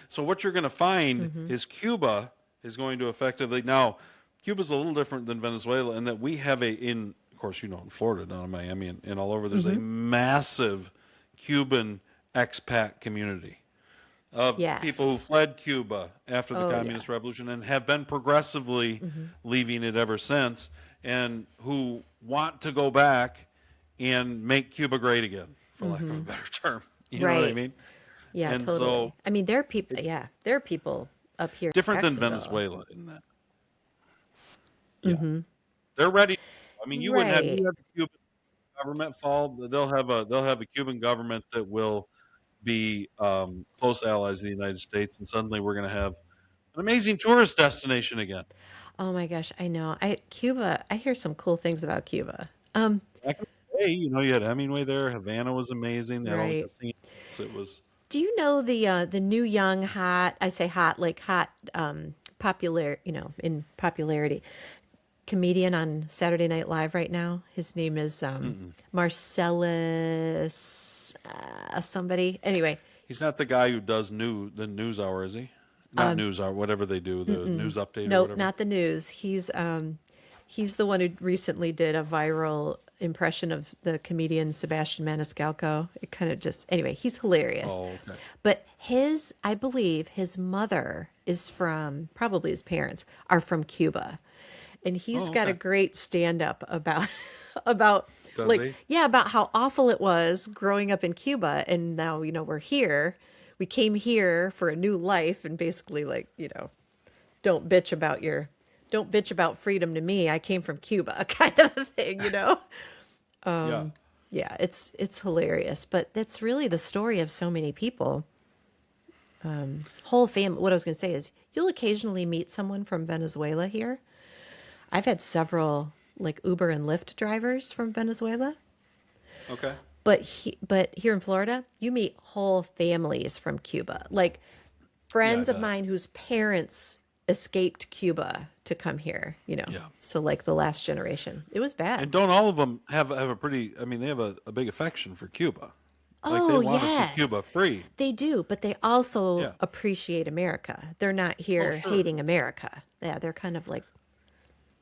So what you're going to find is Cuba is going to effectively now. Cuba's a little different than Venezuela in that we have of course, in Florida, down in Miami, and all over. There's a massive Cuban expat community of people who fled Cuba after the Communist Revolution and have been progressively leaving it ever since, and who want to go back and make Cuba great again, for lack of a better term. You know what I mean? Yeah, And totally. so I mean, there are people. Yeah, there are people up here. in different than Mexico. Venezuela in that. Yeah. They're ready. I mean, you wouldn't have Right. the Cuban government fall. They'll have a Cuban government that will be close allies of the United States, and suddenly we're going to have an amazing tourist destination again. Oh my gosh, I know. Cuba. I hear some cool things about Cuba. Back in the day, you had Hemingway there. Havana was amazing. They had all the Right. casinos. It was. Do you know the new young hot? I say hot, like hot, popular. In popularity, comedian on Saturday Night Live right now. His name is Marcellus somebody. Anyway, He's not the guy who does the news hour, is he? Not news hour, whatever they do, the news update. Or nope, whatever. not the news. He's the one who recently did a viral impression of the comedian Sebastian Maniscalco. It kind of anyway, he's hilarious. Oh, okay. But I believe his mother is probably his parents are from Cuba. And he's got a great stand up about Does like he? yeah, about how awful it was growing up in Cuba, and now we're here. We came here for a new life, and basically don't bitch about freedom to me. I came from Cuba, kind of a thing, Yeah. Yeah, it's hilarious, but that's really the story of so many people. Whole family. What I was going to say is, you'll occasionally meet someone from Venezuela here. I've had several like Uber and Lyft drivers from Venezuela, Okay. but here in Florida, you meet whole families from Cuba, like friends of bet. mine whose parents escaped Cuba to come here. Yeah. So like the last generation, it was bad. And don't all of them have a pretty? I mean, they have a big affection for Cuba. Like Oh, they want to yes. see Cuba free. They do, but they also Yeah. appreciate America. They're not here sure. hating America. Yeah, they're kind of like,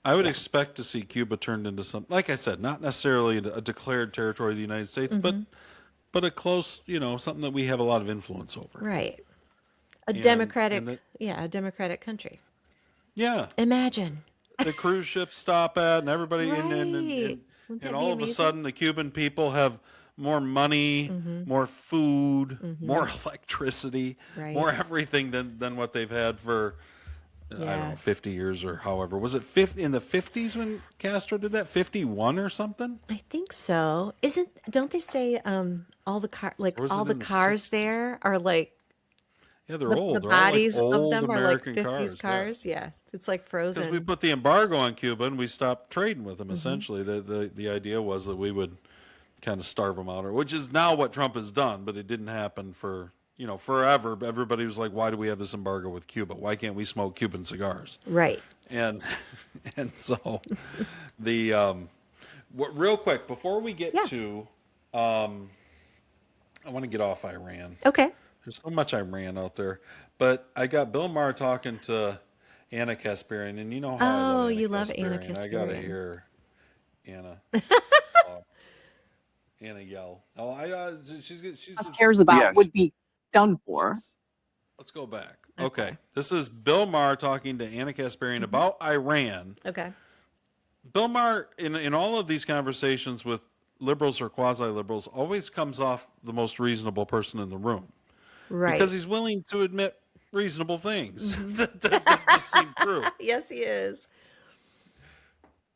I would expect to see Cuba turned into something, like I said, not necessarily a declared territory of the United States, but a close, something that we have a lot of influence over. right. A And- democratic, and a democratic country. Yeah. Imagine. The cruise ships stop at, and everybody, Right. and Wouldn't that all be of a amazing? sudden, the Cuban people have more money, more food, more electricity, Right. more everything than what they've had for, I don't Yeah. know, 50 years or however. Was it in the 50s when Castro did that? 51 or something? I think so. Don't they say all the Or was all it the in the cars 60s? there are like Yeah, they're the old. They're bodies all like of old them American are like 50s cars. Yeah. It's like Because we frozen. put the embargo on Cuba and we stopped trading with them. Mm-hmm. Essentially, the idea was that we would kind of starve them out, which is now what Trump has done. But it didn't happen for forever. Everybody was like, "Why do we have this embargo with Cuba? Why can't we smoke Cuban cigars?" Right. And and so real quick before we get Yeah. to, I want to get off Iran. Okay. There's so much Iran out there. But I got Bill Maher talking to Anna Kasparian, and you know how I Oh, love Anna you love Anna I got to Kasparian. hear Anna Anna yell. Oh, she's Us cares about Yes. would be done for. Let's go back. Okay. This is Bill Maher talking to Anna Kasparian about Iran. Okay. Bill Maher, in all of these conversations with liberals or quasi-liberals, always comes off the most reasonable person in the room. Right. Because he's willing to admit reasonable things that just seem true. Yes, he is.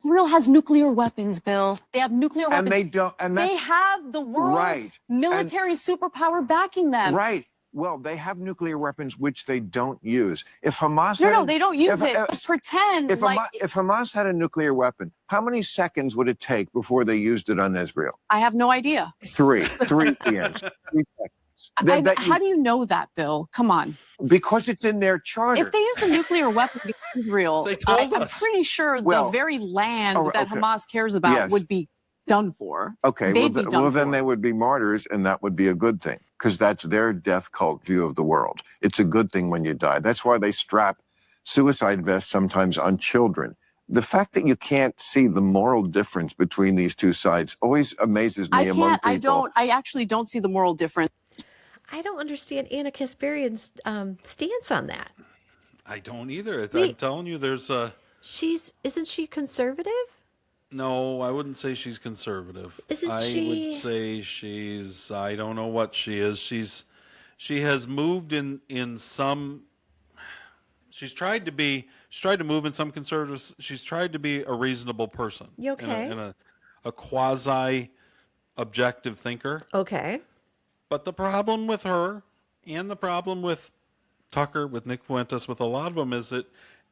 Israel has nuclear weapons, Bill. They have nuclear And weapons. they don't, and that's They have the world's Right. military superpower backing them. right. Well, they have nuclear weapons which they don't use. If Hamas No, had no, a- they don't use if- it. if- Just pretend if, like if Hamas had a nuclear weapon, how many seconds would it take before they used it on Israel? I have no idea. Three years. 3 seconds. How do you know that, Bill? Come on. Because it's in their charter. If they used a nuclear weapon against Israel, They told I'm us. pretty sure Well, the very land oh, that okay. Hamas cares about Yes. would be done for. Okay, They'd be done then for. they would be martyrs, and that would be a good thing, because that's their death cult view of the world. It's a good thing when you die. That's why they strap suicide vests sometimes on children. The fact that you can't see the moral difference between these two sides always amazes me among people. I actually don't see the moral difference. I don't understand Anna Kasparian's stance on that. I don't either. I'm Wait. telling you, there's a... Isn't she conservative? No, I wouldn't say she's conservative. Isn't I she- would say I don't know what she is. She has moved in some... She's tried to move in some conservatives. She's tried to be a reasonable person. You okay? And a quasi-objective thinker. Okay. But the problem with her and the problem with Tucker, with Nick Fuentes, with a lot of them is that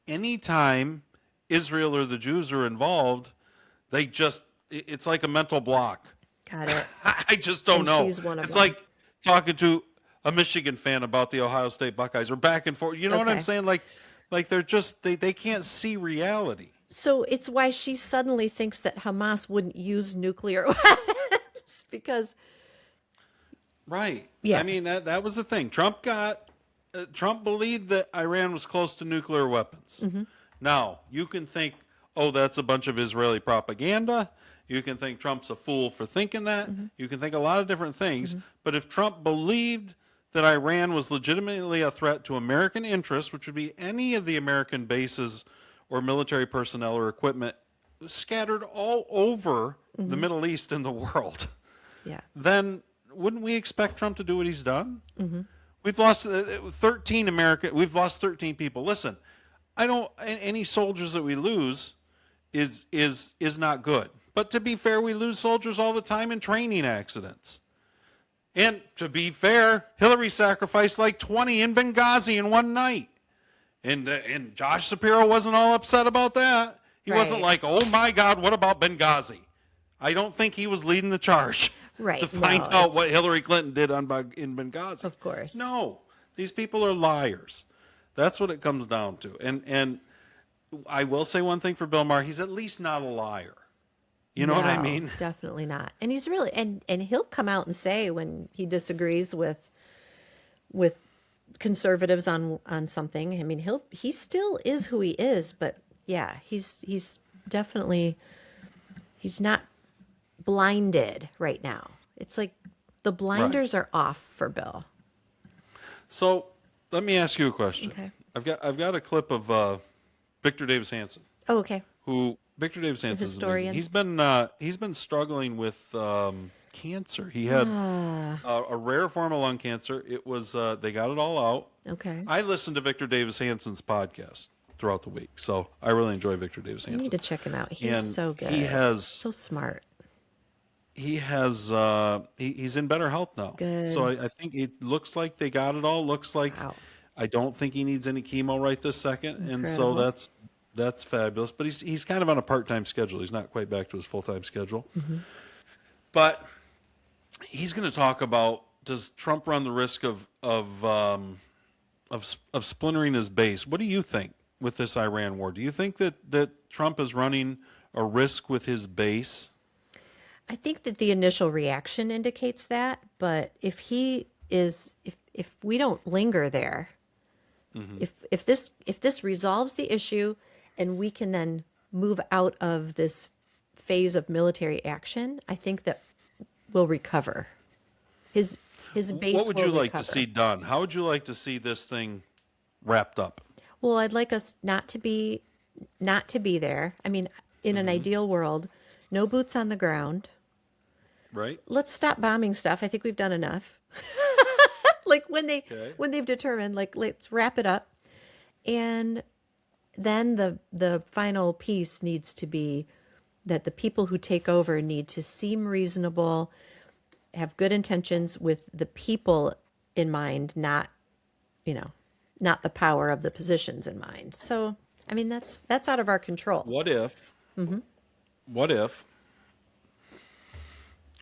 anytime Israel or the Jews are involved, it's like a mental block. Got it. I just don't And know. she's one of It's them. like talking to a Michigan fan about the Ohio State Buckeyes or back and forth. You know what I'm Okay. saying? Like they're just, they can't see reality. So it's why she suddenly thinks that Hamas wouldn't use nuclear weapons because Right. Yeah. I mean, that was the thing. Trump believed that Iran was close to nuclear weapons. Mm-hmm. Now, you can think, oh, that's a bunch of Israeli propaganda. You can think Trump's a fool for thinking that. Mm-hmm. You can think a lot of different things. But if Trump believed that Iran was legitimately a threat to American interests, which would be any of the American bases or military personnel or equipment scattered all over Mm-hmm. the Middle East and the world, yeah. then wouldn't we expect Trump to do what he's done? Mm-hmm. We've lost 13 We've lost 13 people. Listen, any soldiers that we lose is not good. But to be fair, we lose soldiers all the time in training accidents. And to be fair, Hillary sacrificed like 20 in Benghazi in one night. And Josh Shapiro wasn't all upset about that. He wasn't like, oh my God, what about Benghazi? I don't think he was leading the charge to find out what Hillary Clinton did in Benghazi. Of course. No, these people are liars. That's what it comes down to. And I will say one thing for Bill Maher, he's at least not a liar. You know what I mean? Definitely not. And he's really and he'll come out and say when he disagrees with conservatives on something. I mean, he still is who he is, but yeah, he's definitely he's not blinded right now. It's like the blinders are off for Bill. So let me ask you a question. Okay. I've got a clip of Victor Davis Hanson. Oh, okay. Who Victor Davis Hanson is amazing. He's been struggling with cancer. He had a rare form of lung cancer. It was they got it all out. Okay. I listened to Victor Davis Hanson's podcast throughout the week, so I really enjoy Victor Davis Hanson. I need to check him out. He's so good. So smart. He has he's in better health now. Good. So I think it looks like they got it all. Looks like I don't think he needs any chemo right this second, and so that's fabulous. But he's kind of on a part-time schedule. He's not quite back to his full-time schedule. Mm-hmm. But he's going to talk about, does Trump run the risk of splintering his base? What do you think with this Iran war? Do you think that Trump is running a risk with his base? I think that the initial reaction indicates that, but if we don't linger there, if this resolves the issue and we can then move out of this phase of military action, I think that we'll recover. His base. What would you like recover. to see done? How would you like to see this thing wrapped up? Well, I'd like us not to be there. I mean, in an ideal world, no boots on the ground. Right. Let's stop bombing stuff. I think we've done enough. Like when they've determined, like, let's wrap it up. And then the final piece needs to be that the people who take over need to seem reasonable, have good intentions with the people in mind, not the power of the positions in mind. So, I mean, that's out of our control. What if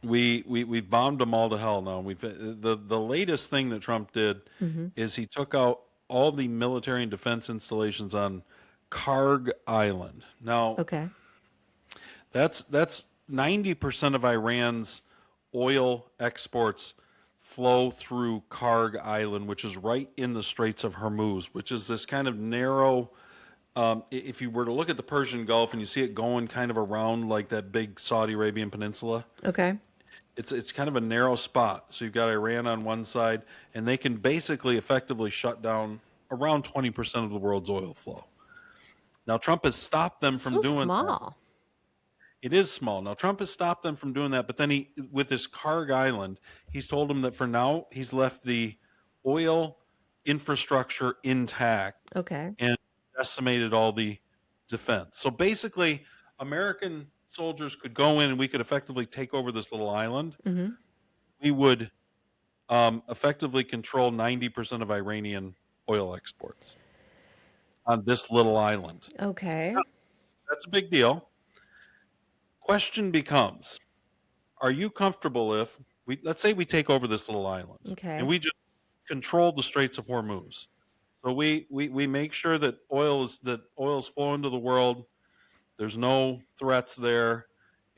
we've bombed them all to hell now? The latest thing that Trump did is he took out all the military and defense installations on Karg Island. Now, okay, that's 90% of Iran's oil exports flow through Karg Island, which is right in the Straits of Hormuz, which is this kind of narrow. If you were to look at the Persian Gulf and you see it going kind of around like that big Saudi Arabian peninsula, okay, it's kind of a narrow spot. So you've got Iran on one side, and they can basically effectively shut down around 20% of the world's oil flow. Now, Trump has stopped them from doing that. It is small. Now, Trump has stopped them from doing that, but then with this Karg Island, he's told them that for now, he's left the oil infrastructure intact. Okay. And decimated all the defense. So basically, American soldiers could go in and we could effectively take over this little island. Mm-hmm. We would effectively control 90% of Iranian oil exports on this little island. Okay. That's a big deal. Question becomes, are you comfortable if let's say we take over this little island, okay, and we just control the Straits of Hormuz? So we make sure that oil's flowing to the world. There's no threats there,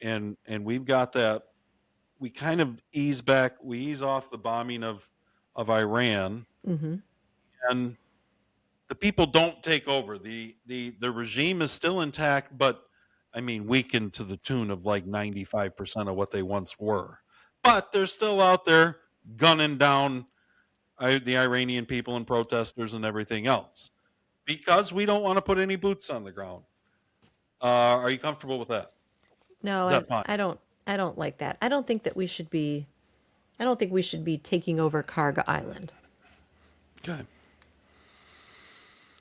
and we've got that. We kind of ease off the bombing of Iran, and the people don't take over. The regime is still intact, but I mean, weakened to the tune of like 95% of what they once were. But they're still out there gunning down the Iranian people and protesters and everything else because we don't want to put any boots on the ground. Are you comfortable with that? No, I don't like that. I don't think that we should be taking over Karg Island. Okay.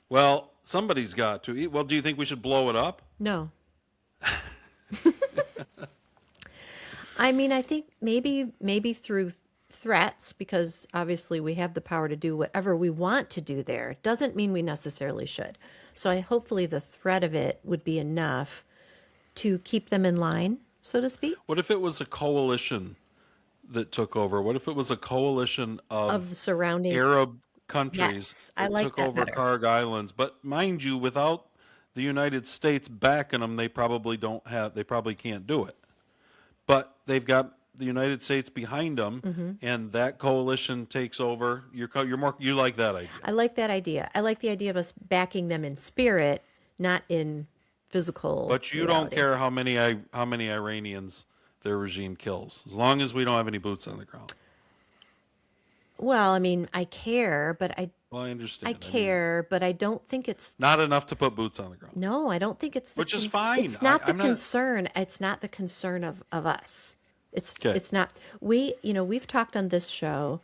Well, somebody's got to. Well, do you think we should blow it up? No. I mean, I think maybe through threats, because obviously we have the power to do whatever we want to do there. Doesn't mean we necessarily should. So hopefully the threat of it would be enough to keep them in line, so to speak. What if it was a coalition that took over? What if it was a coalition Of the surrounding Arab countries Yes, I that like took that over better. Karg Islands? But mind you, without the United States backing them, they probably can't do it. But they've got the United States behind them, and that coalition takes over. You like that idea? I like that idea. I like the idea of us backing them in spirit, not in physical. But you reality. don't care how many Iranians their regime kills, as long as we don't have any boots on the ground. Well, I mean, I care, but Well, I understand. I care, but I don't think it's. Not enough to put boots on the ground. No, I don't think it's. Which is fine. It's not the I'm not- concern. It's not the concern of us. It's Okay. it's not. We've talked on this show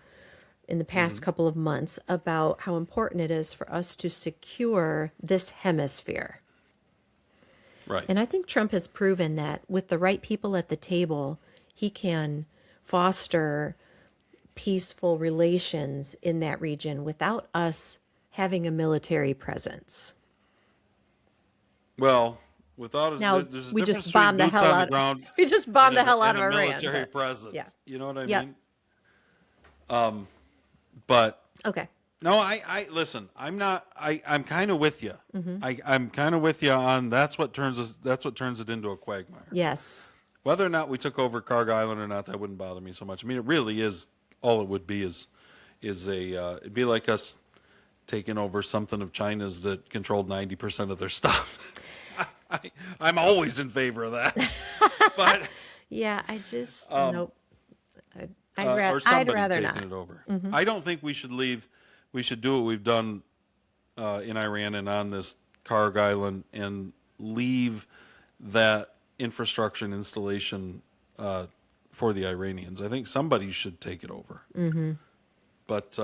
in the past couple of months about how important it is for us to secure this hemisphere. Right. And I think Trump has proven that with the right people at the table, he can foster peaceful relations in that region without us having a military presence. Well, without Now, there's a we difference just bombed the between hell boots on out the ground we just bombed the and a- hell out and of a Iran. military but- presence. yeah. You know what I Yep. mean? But Okay. no, I listen. I'm kind of with you. Mm-hmm. I'm kind of with you on that's what turns it into a quagmire. Yes. Whether or not we took over Karg Island or not, that wouldn't bother me so much. I mean, it really is all it would be is it'd be like us taking over something of China's that controlled 90% of their stuff. I'm always in favor of that. But Yeah, I just nope. I'd or rather somebody not. taking it over. I don't think we should leave. We should do what we've done in Iran and on this Karg Island and leave that infrastructure and installation for the Iranians. I think somebody should take it over. But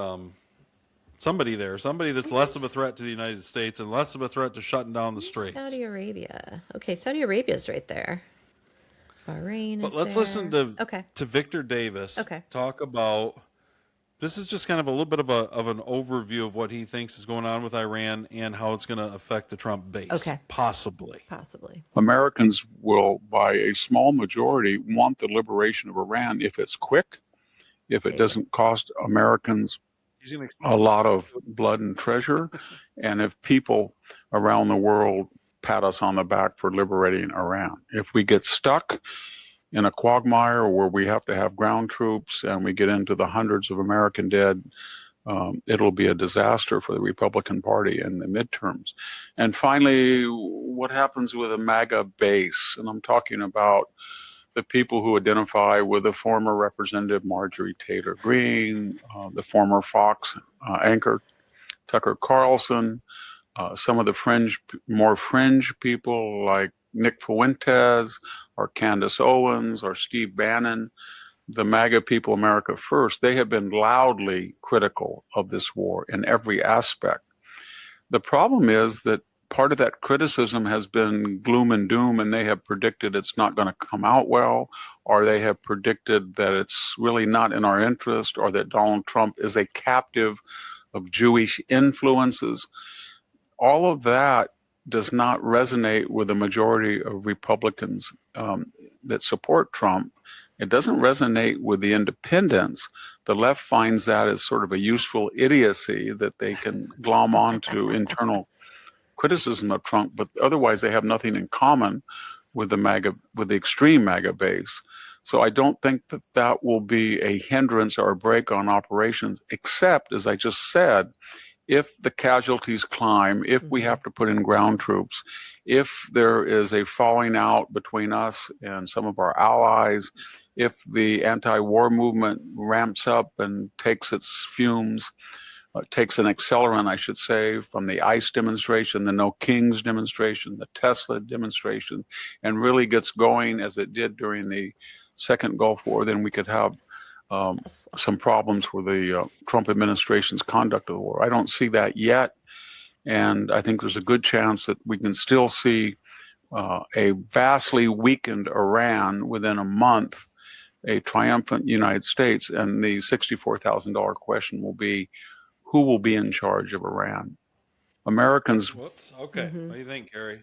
somebody that's less of a threat to the United States and less of a threat to shutting down the straits. Saudi Arabia. Okay, Saudi Arabia's right there. Bahrain But is let's there. listen to Okay. Victor Davis Okay. talk about. This is just kind of a little bit of an overview of what he thinks is going on with Iran and how it's going to affect the Trump base. Okay. Possibly. Americans will, by a small majority, want the liberation of Iran if it's quick, if it doesn't cost Americans He's going to. a lot of blood and treasure, and if people around the world pat us on the back for liberating Iran. If we get stuck in a quagmire where we have to have ground troops and we get into the hundreds of American dead, it'll be a disaster for the Republican Party in the midterms. And finally, what happens with a MAGA base? And I'm talking about the people who identify with the former Representative Marjorie Taylor Greene, the former Fox anchor Tucker Carlson, some of the more fringe people like Nick Fuentes or Candace Owens or Steve Bannon, the MAGA people, America First. They have been loudly critical of this war in every aspect. The problem is that part of that criticism has been gloom and doom, and they have predicted it's not going to come out well, or they have predicted that it's really not in our interest, or that Donald Trump is a captive of Jewish influences. All of that does not resonate with the majority of Republicans that support Trump. It doesn't resonate with the independents. The left finds that as sort of a useful idiocy that they can glom onto internal criticism of Trump, but otherwise they have nothing in common with the extreme MAGA base. So I don't think that will be a hindrance or a break on operations, except, as I just said, if the casualties climb, if we have to put in ground troops, if there is a falling out between us and some of our allies, if the anti-war movement ramps up and takes its fumes, takes an accelerant, I should say, from the ICE demonstration, the No Kings demonstration, the Tesla demonstration, and really gets going as it did during the second Gulf War, then we could have some problems with the Trump administration's conduct of the war. I don't see that yet, and I think there's a good chance that we can still see a vastly weakened Iran within a month a triumphant United States. And the $64,000 question will be, who will be in charge of Iran? Americans. Whoops. Okay. What do you think, Carrie?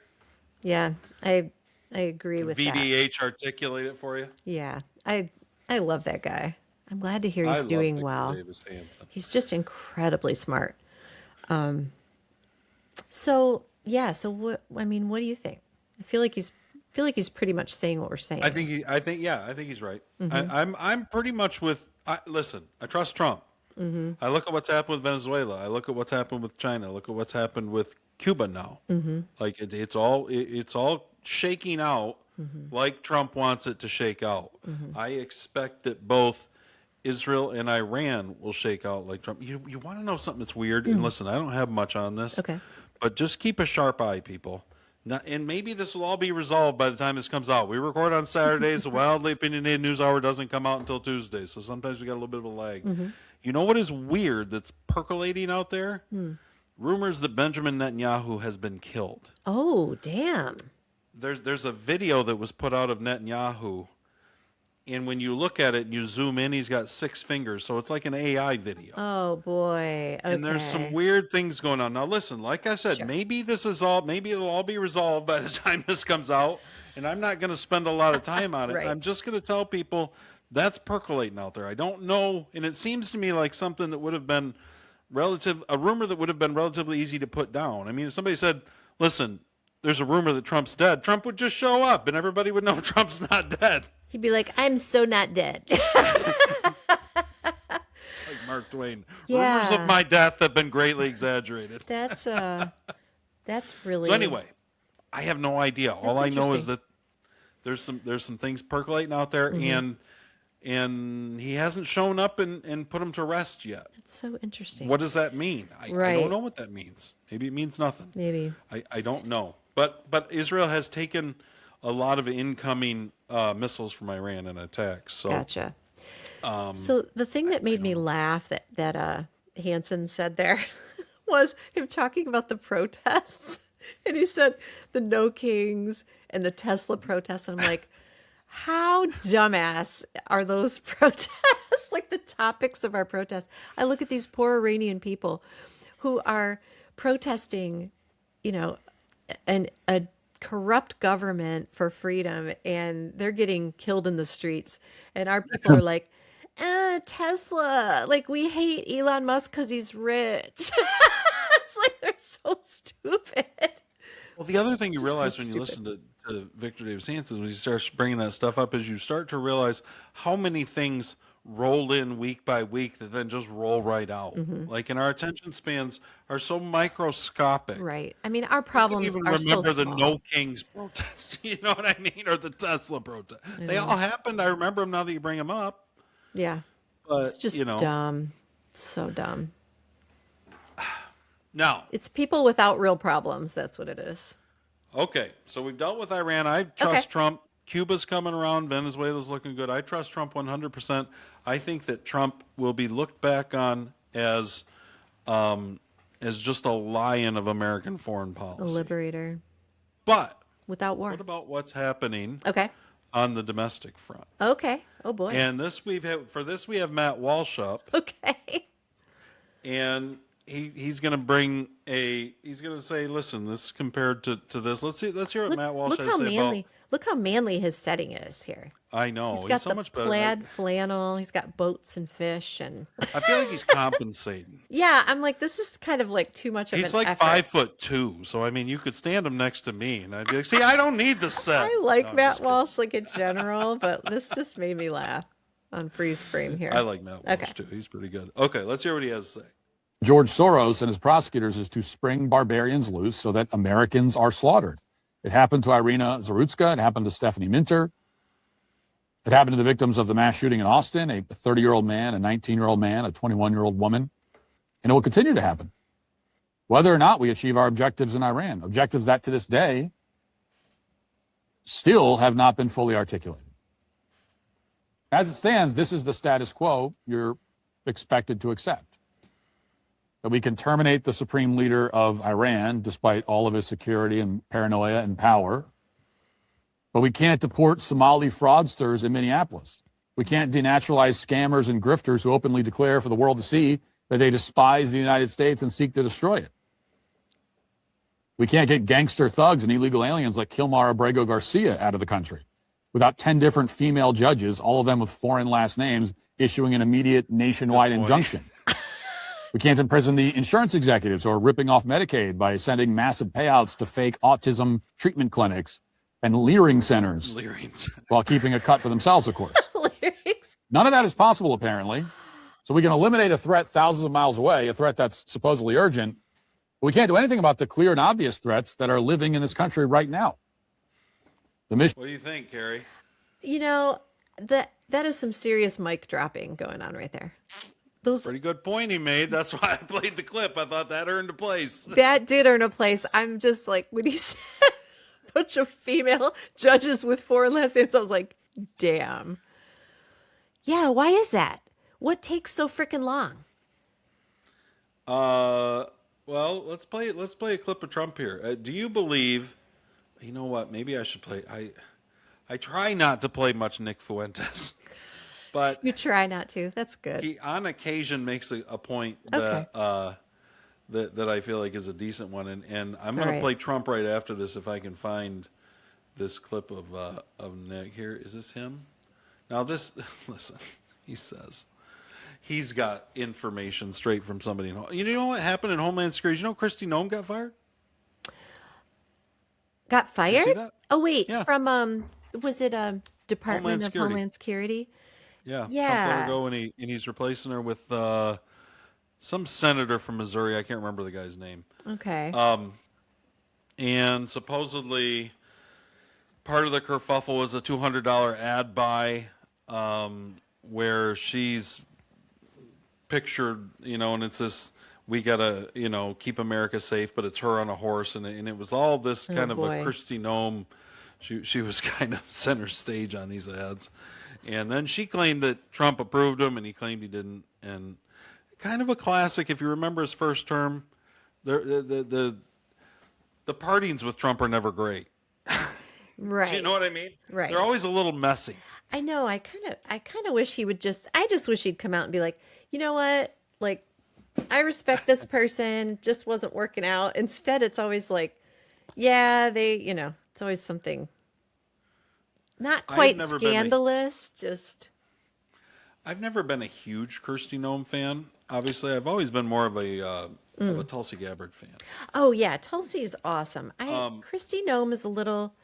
Yeah, I agree with that. VDH articulate it for you? Yeah, I love that guy. I'm glad to hear I he's love doing Victor well. Davis Hanson. He's just incredibly smart. So what? I mean, what do you think? I feel like he's pretty much saying what we're saying. I think he's right. I'm pretty much with. Listen, I trust Trump. I look at what's happened with Venezuela. I look at what's happened with China. I look at what's happened with Cuba now. Like it's all shaking out like Trump wants it to shake out. I expect that both Israel and Iran will shake out like Trump. You want to know something that's weird? And listen, I don't have much on this. Okay. But just keep a sharp eye, people. And maybe this will all be resolved by the time this comes out. We record on Saturdays. The Wildly Opinionated News Hour doesn't come out until Tuesday, so sometimes we got a little bit of a lag. You know what is weird that's percolating out there? Rumors that Benjamin Netanyahu has been killed. Oh, damn. There's a video that was put out of Netanyahu, and when you look at it and you zoom in, he's got 6 fingers, so it's like an AI video. Oh boy. Okay. And there's some weird things going on. Now listen, like I said, maybe it'll all be resolved by the time this comes out, and I'm not going to spend a lot of time on it. Right. I'm just going to tell people that's percolating out there. I don't know, and it seems to me like something that would have been a rumor that would have been relatively easy to put down. I mean, if somebody said, listen, there's a rumor that Trump's dead, Trump would just show up and everybody would know Trump's not dead. He'd be like, I'm so not dead. It's like Mark Twain. Yeah. Rumors of my death have been greatly exaggerated. That's really. So anyway, I have no idea. All I know is that there's some things percolating out there, and he hasn't shown up and put him to rest yet. That's so interesting. What does that mean? I don't know what that means. Maybe it means nothing. Maybe. I don't know. But Israel has taken a lot of incoming missiles from Iran and attacks. So Gotcha. So the thing that made me laugh that Hanson said there was him talking about the protests. And he said the No Kings and the Tesla protests. And I'm like, how dumbass are those protests? Like the topics of our protests. I look at these poor Iranian people who are protesting, a corrupt government for freedom, and they're getting killed in the streets. And our people are like, Tesla, like we hate Elon Musk because he's rich. It's like they're so stupid. Well, the other thing you realize when you listen to Victor Davis Hanson, when he starts bringing that stuff up, is you start to realize how many things roll in week by week that then just roll right out. Like, and our attention spans are so microscopic. Right. I mean, our problems are so remember the small. No Kings protest, you know what I mean? Or the Tesla protest. They all happened. I remember them now that you bring them up. Yeah. But, It's just dumb. So dumb. Now, It's people without real problems. That's what it is. okay, so we've dealt with Iran. I trust Trump. Cuba's coming around. Venezuela's looking good. I trust Trump 100%. I think that Trump will be looked back on as just a lion of American foreign policy. A liberator But without war. what about what's happening Okay. on the domestic front? Okay. Oh boy. And we have Matt Walsh up, Okay. and he's going to he's going to say, listen, this compared to this. Let's hear what Matt Walsh has to say about. Look how manly his setting is here. I know. He's got so the much better. plaid flannel. He's got boats and fish, and I feel like he's compensating. yeah, I'm like, this is kind of like too much of He's an like effort. 5'2", so I mean, you could stand him next to me, and I'd be like, see, I don't need the set. I like Matt Walsh like in general, but this just made me laugh on freeze frame here. I like Matt Walsh too. He's pretty good. Okay, let's hear what he has to say. George Soros and his prosecutors is to spring barbarians loose so that Americans are slaughtered. It happened to Irina Zarutska. It happened to Stephanie Minter. It happened to the victims of the mass shooting in Austin, a 30-year-old man, a 19-year-old man, a 21-year-old woman. And it will continue to happen, whether or not we achieve our objectives in Iran, objectives that to this day still have not been fully articulated. As it stands, this is the status quo you're expected to accept. That we can terminate the supreme leader of Iran, despite all of his security and paranoia and power. But we can't deport Somali fraudsters in Minneapolis. We can't denaturalize scammers and grifters who openly declare for the world to see that they despise the United States and seek to destroy it. We can't get gangster thugs and illegal aliens like Kilmar Abrego Garcia out of the country without 10 different female judges, all of them with foreign last names, issuing an immediate nationwide injunction. We can't imprison the insurance executives who are ripping off Medicaid by sending massive payouts to fake autism treatment clinics and leering centers while keeping a cut for themselves, of course. None of that is possible, apparently. So we can eliminate a threat thousands of miles away, a threat that's supposedly urgent. But we can't do anything about the clear and obvious threats that are living in this country right now. The mission. What do you think, Carrie? You know, that is some serious mic dropping going on right there. Pretty good point he made. That's why I played the clip. I thought that earned a place. That did earn a place. I'm just like, when he said a bunch of female judges with foreign last names, I was like, damn. Yeah, why is that? What takes so freaking long? Well, let's play a clip of Trump here. Do you believe? You know what? Maybe I should play. I try not to play much Nick Fuentes, but You try not to. That's good. he on occasion makes a point that that I feel like is a decent one, and I'm going to play Trump right after this if I can find this clip of Nick. Here is this him? Now this, listen, he says he's got information straight from somebody. You know what happened in Homeland Security? You know Kristi Noem got fired? Got fired? see that? Oh wait, Yeah. from was it Department of Security. Homeland Security? Yeah. Yeah. Trump let her go, and he's replacing her with some senator from Missouri. I can't remember the guy's name. Okay. And supposedly part of the kerfuffle was a $200 ad buy where she's pictured, and it's this, we got to, keep America safe, but it's her on a horse. And it was all this kind of boy. a Kristi Noem. She was kind of center stage on these ads. And then she claimed that Trump approved him, and he claimed he didn't. And kind of a classic, if you remember his first term, the partings with Trump are never great. Right. Do you know what I mean? Right. They're always a little messy. I know. I kind of wish he would I just wish he'd come out and be like, you know what? Like, I respect this person, just wasn't working out. Instead, it's always like, yeah, it's always something not quite scandalous, just. I've never been a huge Kristi Noem fan. Obviously, I've always been more of a Tulsi Gabbard fan. Oh yeah, Tulsi's awesome. Kristi Noem is a little.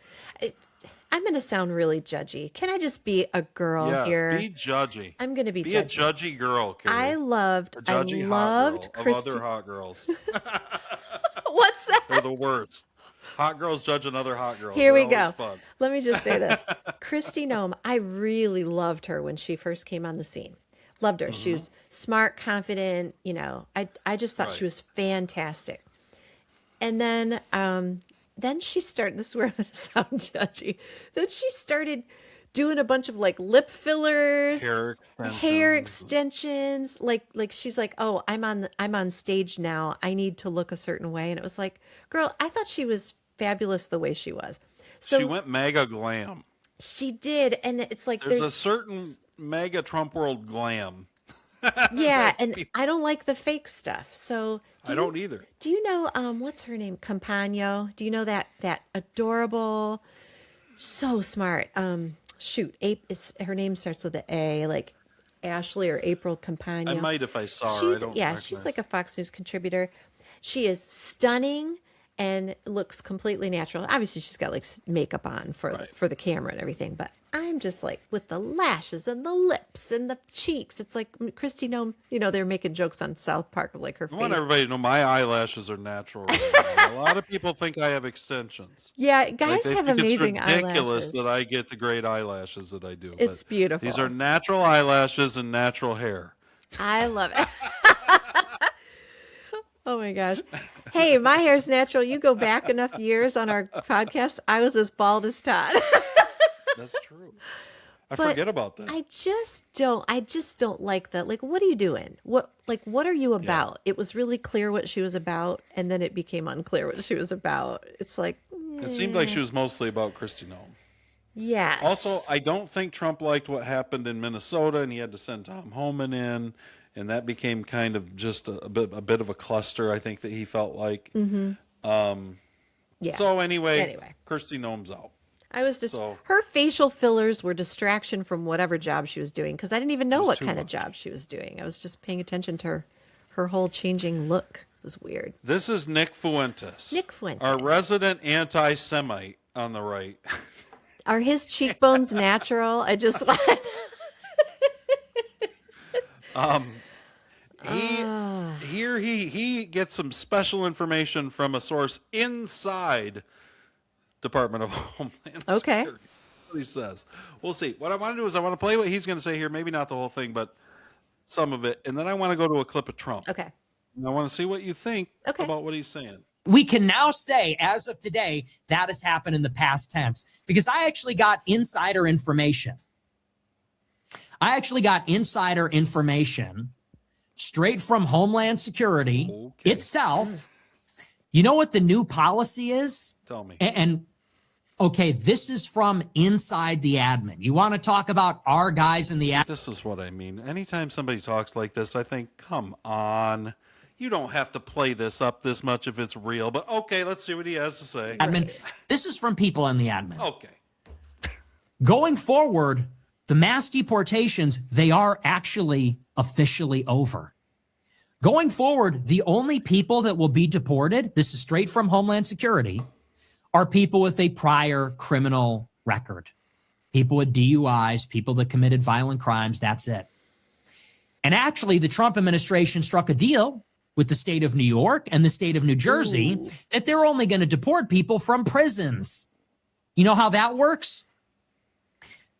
I'm going to sound really judgy. Can I just be a girl here? Be judgy. I'm going to be a judgy. judgy girl, Carrie. I loved hot girl Kristi. of other hot girls. What's that? They're the words. Hot girls judging other hot girls. Here They're we go. always fun. Let me just say this. Kristi Noem, I really loved her when she first came on the scene. Loved her. Mm-hmm. She was smart, confident, I just thought she was fantastic. And then she started, this is where I'm going to sound judgy. Then she started doing a bunch of like lip fillers, hair extensions. Like she's like, oh, I'm on stage now. I need to look a certain way. And it was like, girl, I thought she was fabulous the way she was. So she went mega glam. She did. And it's like, there's a certain mega Trump world glam. Yeah. And I don't like the fake stuff. So I don't either. Do you know, what's her name? Campagno. Do you know that adorable, so smart. Her name starts with an A, like Ashley or April Campagno. I might if I saw her. She's like a Fox News contributor. She is stunning and looks completely natural. Obviously, she's got like makeup on for the camera and everything. But I'm just like, with the lashes and the lips and the cheeks, it's like Kristi Noem. They're making jokes on South Park of like her face. I want everybody to know my eyelashes are natural. Right a lot of people think I have extensions. Yeah, guys they have think amazing it's ridiculous eyelashes. that I get the great eyelashes that I do. It's beautiful. These are natural eyelashes and natural hair. I love it. Oh my gosh. Hey, my hair's natural. You go back enough years on our podcast, I was as bald as Todd. That's true. I forget about that. I just don't like that. Like, what are you doing? What are you about? Yeah. It was really clear what she was about, and then it became unclear what she was about. It's like it seemed like she was mostly about Kristi Noem. Yes. Also, I don't think Trump liked what happened in Minnesota, and he had to send Tom Homan in, and that became kind of just a bit of a cluster. I think that he felt like. Yeah. So anyway, Anyway. Kirsty Noem's out. I was just So- her facial fillers were distraction from whatever job she was doing because I didn't even know was what too kind of much. job she was doing. I was just paying attention to her whole changing look. It was weird. This is Nick Fuentes. Nick Fuentes. Our resident anti-Semite on the right. Are his cheekbones natural? I just want. He gets some special information from a source inside Department of Homeland Okay. Security. That's what he says. We'll see. What I want to do is I want to play what he's going to say here. Maybe not the whole thing, but some of it. And then I want to go to a clip of Trump. Okay. And I want to see what you think Okay. about what he's saying. We can now say, as of today, that has happened in the past tense because I actually got insider information. Straight from Homeland Security itself. You know what the new policy is? Tell me. And okay, this is from inside the admin. You want to talk about our guys in the admin? This is what I mean. Anytime somebody talks like this, I think, come on. You don't have to play this up this much if it's real. But okay, let's see what he has to say. Admin. This is from people in the admin. Okay. Going forward, the mass deportations, they are actually officially over. Going forward, the only people that will be deported, this is straight from Homeland Security, are people with a prior criminal record. People with DUIs, people that committed violent crimes, that's it. And actually, the Trump administration struck a deal with the state of New York and the state of New Jersey that they're only going to deport people from prisons. You know how that works?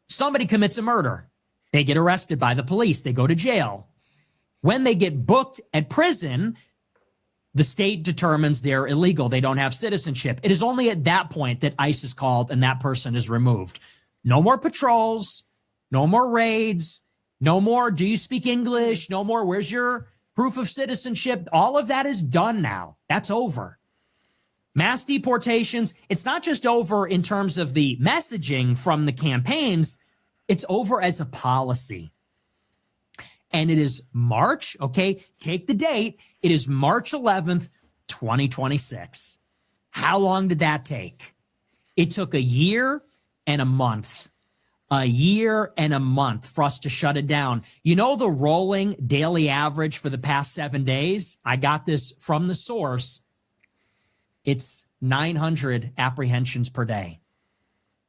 Somebody commits a murder. They get arrested by the police. They go to jail. When they get booked at prison, the state determines they're illegal. They don't have citizenship. It is only at that point that ICE is called and that person is removed. No more patrols, no more raids, no more do you speak English, no more where's your proof of citizenship. All of that is done now. That's over. Mass deportations, it's not just over in terms of the messaging from the campaigns, it's over as a policy. And it is March, okay, take the date. It is March 11th, 2026. How long did that take? It took a year and a month. A year and a month for us to shut it down. You know the rolling daily average for the past 7 days? I got this from the source. It's 900 apprehensions per day.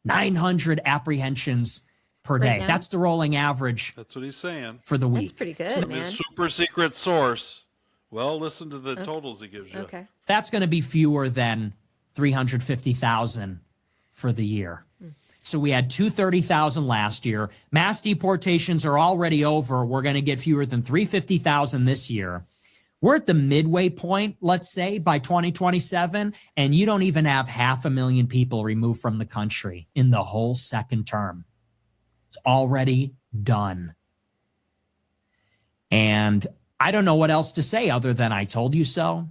900 apprehensions per day. now? That's the rolling average That's what he's saying. for the week. That's pretty good, From man. his super secret source. Well, listen to the totals he gives you. Okay. That's going to be fewer than 350,000 for the year. So we had 230,000 last year. Mass deportations are already over. We're going to get fewer than 350,000 this year. We're at the midway point, let's say, by 2027, and you don't even have 500,000 people removed from the country in the whole second term. It's already done. And I don't know what else to say other than I told you so.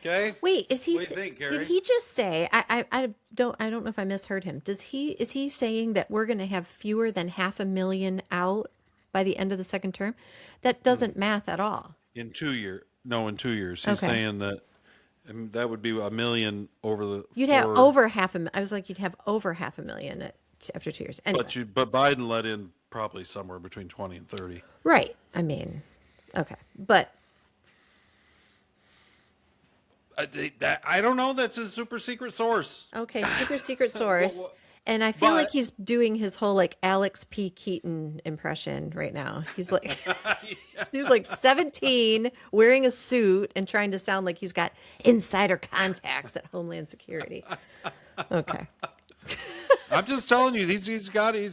Okay. Wait, is he? What do you think, Carrie? Did he just say? I don't know if I misheard him. Is he saying that we're going to have fewer than 500,000 out by the end of the second term? That doesn't math at all. In 2 years. No, in 2 years. He's Okay. saying that that would be 1 million over the. You'd have over half a. I was like, you'd have over 500,000 after 2 years. Anyway, But Biden let in probably somewhere between 20 and 30. right? I mean, okay, but I don't know. That's his super secret source. okay, super secret source. And I feel like he's doing his whole like Alex P. Keaton impression right now. He's like, he was like 17, wearing a suit and trying to sound like he's got insider contacts at Homeland Security. Okay. I'm just telling you, he's got a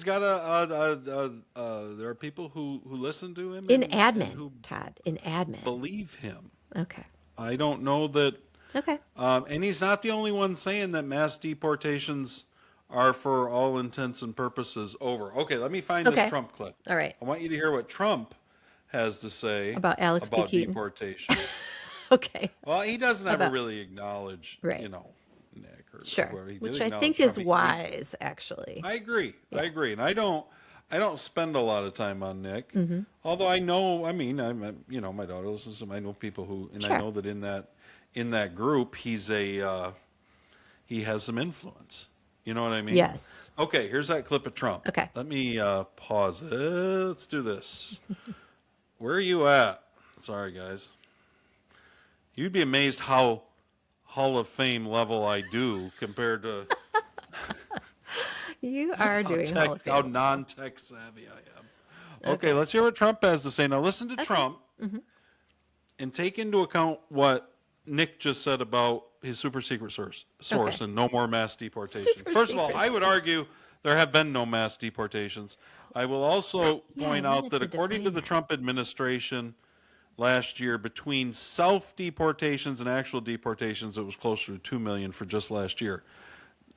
there are people who listen to him In and admin, who Todd, in admin. believe him. Okay. I don't know that. Okay. And he's not the only one saying that mass deportations are, for all intents and purposes, over. Okay, let me find Okay. this Trump clip. All right. I want you to hear what Trump has to say About Alex P. about Keaton. deportation. Okay. Well, he doesn't ever About- really acknowledge, Right. Nick or Sure. whoever, he did Which I acknowledge think is Trump. wise, actually. I agree. I agree, and I don't spend a lot of time on Nick. Mm-hmm. Although I know, I mean, my daughter listens to him. I know people who, and Sure. I know that in that group, he has some influence. You know what I mean? Yes. Okay, here's that clip of Trump. Okay. Let me pause it. Let's do this. Where are you at? Sorry, guys. You'd be amazed how Hall of Fame level I do compared to You are doing Hall of how Fame. non-tech savvy I am. Okay, let's hear what Trump has to say. Now listen to Trump and take into account what Nick just said about his super secret source Okay. and no more mass deportations. Super First of all, secret I would source. argue there have been no mass deportations. I will also Yeah, point I out wanted that to according to define the that. Trump administration last year, between self-deportations and actual deportations, it was closer to 2 million for just last year,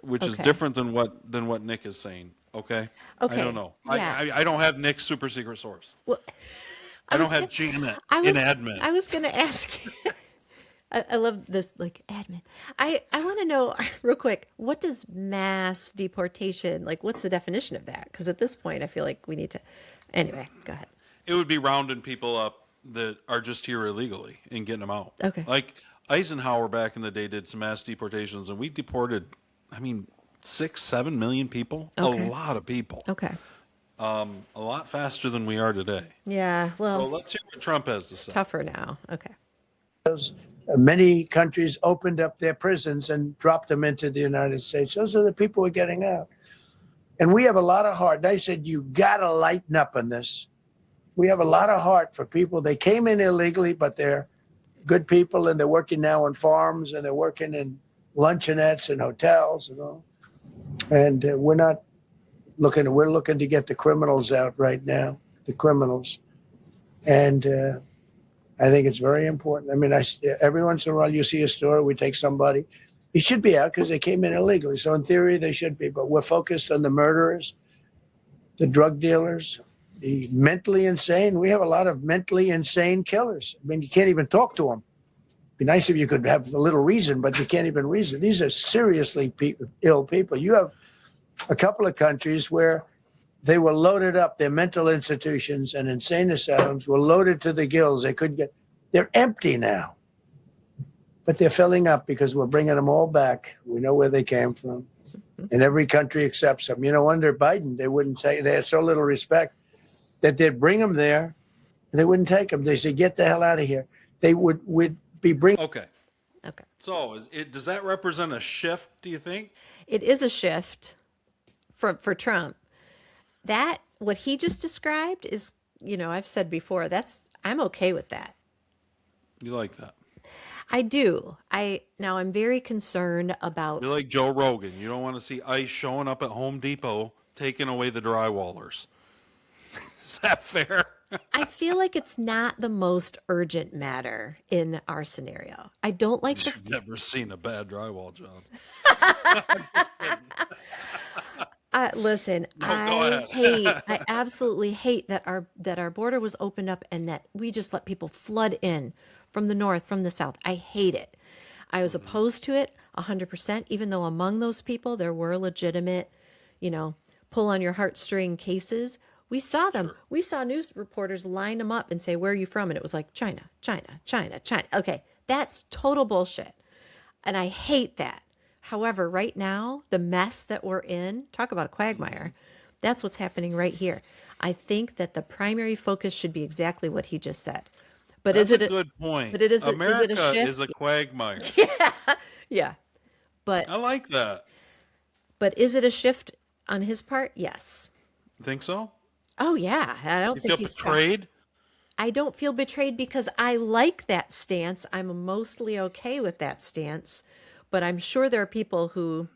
which is Okay. different than what Nick is saying. Okay. Okay, I don't know. yeah. I don't have Nick's super secret source. Well, I don't was have gonna- Janet I in was, admin. I was going to ask you. I love this, like, admin. I want to know real quick, what does mass deportation, like, what's the definition of that? Because at this point, I feel like we need to. Anyway, go ahead. It would be rounding people up that are just here illegally and getting them out. Okay. Like Eisenhower back in the day did some mass deportations, and we deported, 6-7 million people. Okay. A lot of people. Okay. A lot faster than we are today. Yeah, well, So let's hear what Trump has to say. tougher now. Okay. Many countries opened up their prisons and dropped them into the United States. Those are the people who are getting out. And we have a lot of heart. They said, you got to lighten up on this. We have a lot of heart for people. They came in illegally, but they're good people, and they're working now on farms, and they're working in luncheonettes and hotels and all. And we're looking to get the criminals out right now, the criminals. And I think it's very important. I mean, every once in a while you see a story, we take somebody. He should be out because they came in illegally. So in theory, they should be. But we're focused on the murderers, the drug dealers, the mentally insane. We have a lot of mentally insane killers. I mean, you can't even talk to them. It'd be nice if you could have a little reason, but you can't even reason. These are seriously ill people. You have a couple of countries where they were loaded up. Their mental institutions and insane asylums were loaded to the gills. They're empty now. But they're filling up because we're bringing them all back. We know where they came from. And every country accepts them. You know, under Biden, they wouldn't say, they had so little respect that they'd bring them there and they wouldn't take them. They said, get the hell out of here. They would be bringing. Okay. Okay. So does that represent a shift, do you think? It is a shift for Trump. That, what he just described is, I've said before, I'm okay with that. You like that? I do. I'm very concerned about. You're like Joe Rogan. You don't want to see ICE showing up at Home Depot taking away the drywallers. Is that fair? I feel like it's not the most urgent matter in our scenario. I don't like the. You've never seen a bad drywall job. Listen, No, go I absolutely hate that our border was opened up and that we just let people flood in from the north, from the south. I hate it. I was opposed to it 100%, even though among those people there were legitimate, pull on your heartstring cases. We saw them. Sure. We saw news reporters line them up and say, where are you from? And it was like, China, China, China, China. Okay, that's total bullshit. And I hate that. However, right now, the mess that we're in, talk about a quagmire, that's what's happening right here. I think that the primary focus should be exactly what he just said. But that's is it a good point? But is America it a shift? is a quagmire. Yeah. But I like that. But is it a shift on his part? Yes. You think so? Oh yeah. I don't think feel he's betrayed. I don't feel betrayed because I like that stance. I'm mostly okay with that stance, but I'm sure there are people who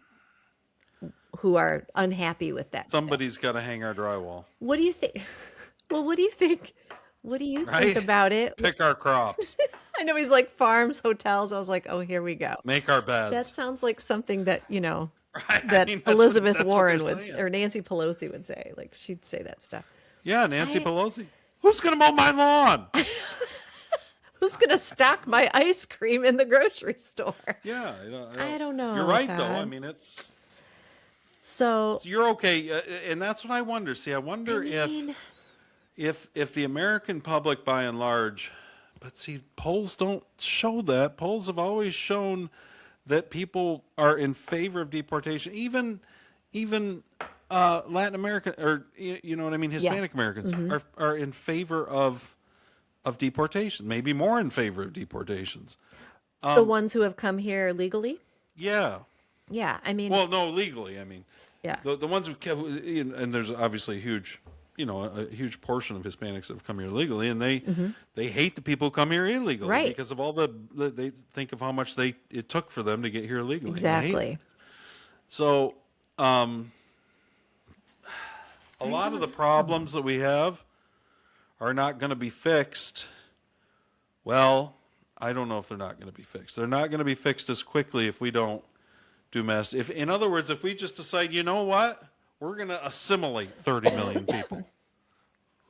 are unhappy with that. Somebody's got to hang our drywall. What do you think? Well, what do you think? What do you Right? think about it? Pick our crops. I know he's like farms, hotels. I was like, oh, here we go. Make our beds. That sounds like something that, Right? that that's Elizabeth what Warren they're would, saying. or Nancy Pelosi would say. Like, she'd say that stuff. Yeah, Nancy Pelosi. Who's going to mow my lawn? Who's going to stock my ice cream in the grocery store? Yeah, I don't know. You're right, though. Todd. I mean, it's So you're okay, and that's what I wonder. See, I wonder if the American public, by and large, but see, polls don't show that. Polls have always shown that people are in favor of deportation, even Latin American, or you know what I mean, Hispanic Americans are in favor of deportation, maybe more in favor of deportations. the ones who have come here legally? Yeah. Yeah, I mean, Well, no, legally. I mean, yeah. the ones and there's obviously a huge portion of Hispanics that have come here legally, and they hate the people who come here illegally, Right. because of all they think of how much it took for them to get here legally. They hate it. Exactly. So, a lot of the problems that we have are not going to be fixed. Well, I don't know if they're not going to be fixed. They're not going to be fixed as quickly if we don't do mass. In other words, if we just decide, you know what, we're going to assimilate 30 million people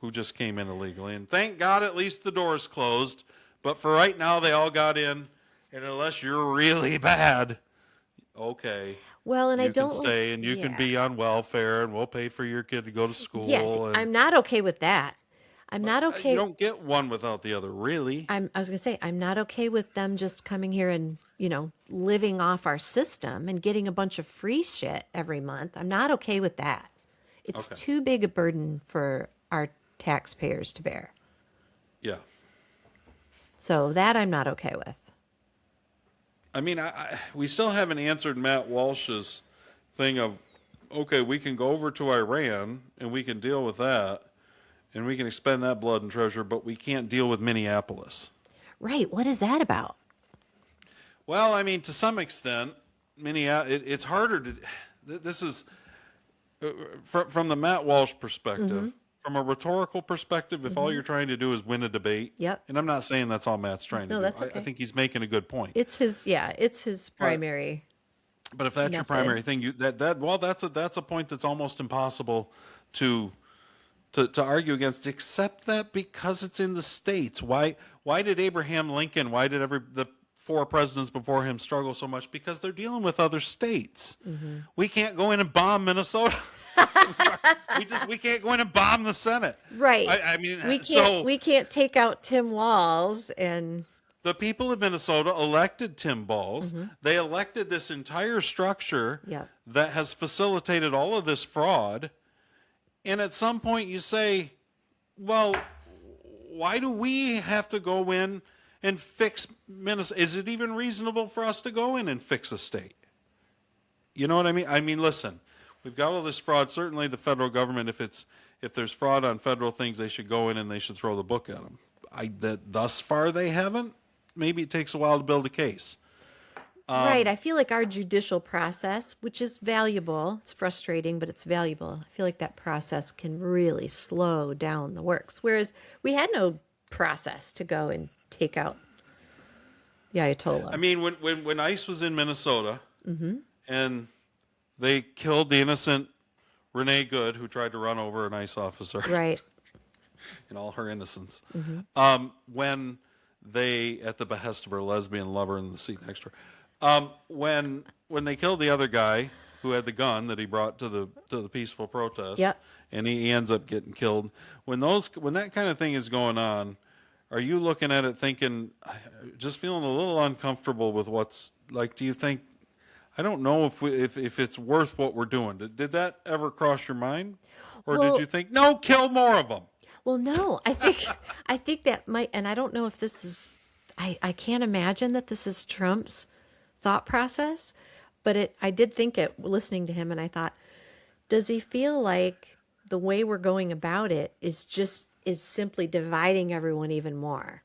who just came in illegally, and thank God at least the door's closed. But for right now, they all got in, and unless you're really bad, okay. Well, and you I don't can stay, and you can be on welfare, and we'll pay for your kid to go to school. Yes, and I'm not okay with that. I'm not okay. You don't get one without the other, really. I was going to say, I'm not okay with them just coming here and, living off our system and getting a bunch of free shit every month. I'm not okay with that. It's too big a burden for our taxpayers to bear. Yeah. So that I'm not okay with. I mean, we still haven't answered Matt Walsh's thing of, okay, we can go over to Iran and we can deal with that and we can expend that blood and treasure, but we can't deal with Minneapolis. Right. What is that about? Well, I mean, to some extent, it's harder to. This is from the Matt Walsh perspective. From a rhetorical perspective, if all you're trying to do is win a debate, and I'm not saying that's all Matt's trying to do. That's okay. I think he's making a good point. It's his primary. But if that's your primary thing, that's a point that's almost impossible to argue against, except that because it's in the states. Why did Abraham Lincoln? Why did the 4 presidents before him struggle so much? Because they're dealing with other states. We can't go in and bomb Minnesota. we can't go in and bomb the Senate. Right. I mean, we can't take out Tim Walz and. The people of Minnesota elected Tim Walz. They elected this entire structure that has facilitated all of this fraud. And at some point you say, well, why do we have to go in and fix Minnesota? Is it even reasonable for us to go in and fix a state? You know what I mean? I mean, listen, we've got all this fraud. Certainly the federal government, if there's fraud on federal things, they should go in and they should throw the book at them. Thus far they haven't. Maybe it takes a while to build a case. Right. I feel like our judicial process, which is valuable, it's frustrating, but it's valuable. I feel like that process can really slow down the works. Whereas we had no process to go and take out the Ayatollah. I mean, when ICE was in Minnesota and they killed the innocent Renee Good, who tried to run over an ICE officer. Right. In all her innocence. When they, at the behest of her lesbian lover in the seat next to her, when they killed the other guy who had the gun that he brought to the peaceful protest, and he ends up getting killed. When that kind of thing is going on, are you looking at it thinking, just feeling a little uncomfortable with what's like? Do you think, I don't know if it's worth what we're doing? Did that ever cross your mind, or did you think, no, kill more of them? Well, no, I think that might, and I don't know if this is, I can't imagine that this is Trump's thought process, but I did think it listening to him, and I thought, does he feel like the way we're going about it is simply dividing everyone even more?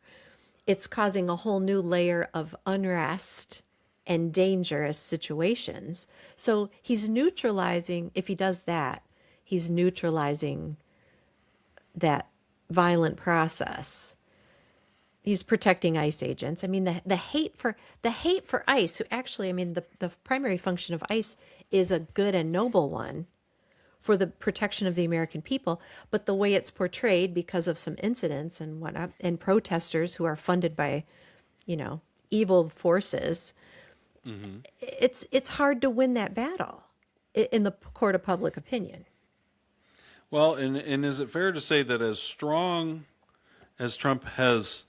It's causing a whole new layer of unrest and dangerous situations. So he's neutralizing, if he does that, he's neutralizing that violent process. He's protecting ICE agents. I mean, the hate for ICE, who actually, I mean, the primary function of ICE is a good and noble one for the protection of the American people. But the way it's portrayed, because of some incidents and whatnot, and protesters who are funded by, evil forces, it's hard to win that battle in the court of public opinion. Well, and is it fair to say that as strong as Trump has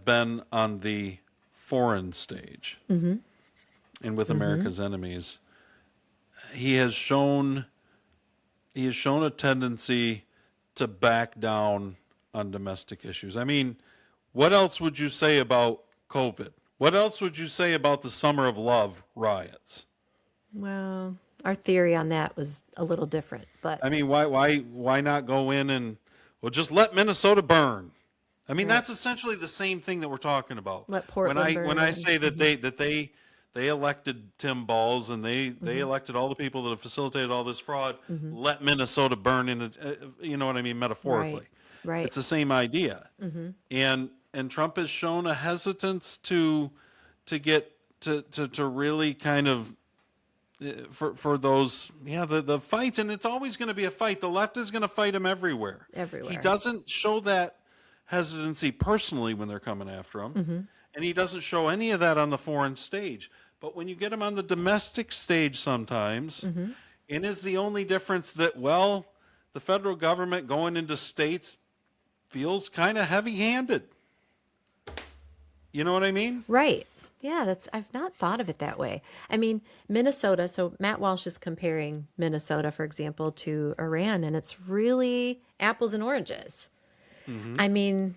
been on the foreign stage and with America's enemies, he has shown a tendency to back down on domestic issues? I mean, what else would you say about COVID? What else would you say about the Summer of Love riots? Well, our theory on that was a little different, but I mean, why not go in and just let Minnesota burn? I mean, that's essentially the same thing that we're talking about. Let Portland burn. When I say that they elected Tim Balls and they elected all the people that have facilitated all this fraud, let Minnesota burn you know what I mean, metaphorically. Right. It's the same idea. And Trump has shown a hesitance to get to really kind of for those the fights, and it's always going to be a fight. The left is going to fight him everywhere. He doesn't show that hesitancy personally when they're coming after him, and he doesn't show any of that on the foreign stage. But when you get him on the domestic stage sometimes, and is the only difference that, well, the federal government going into states feels kind of heavy-handed. You know what I mean? Right. Yeah, I've not thought of it that way. I mean, Minnesota, so Matt Walsh is comparing Minnesota, for example, to Iran, and it's really apples and oranges. I mean,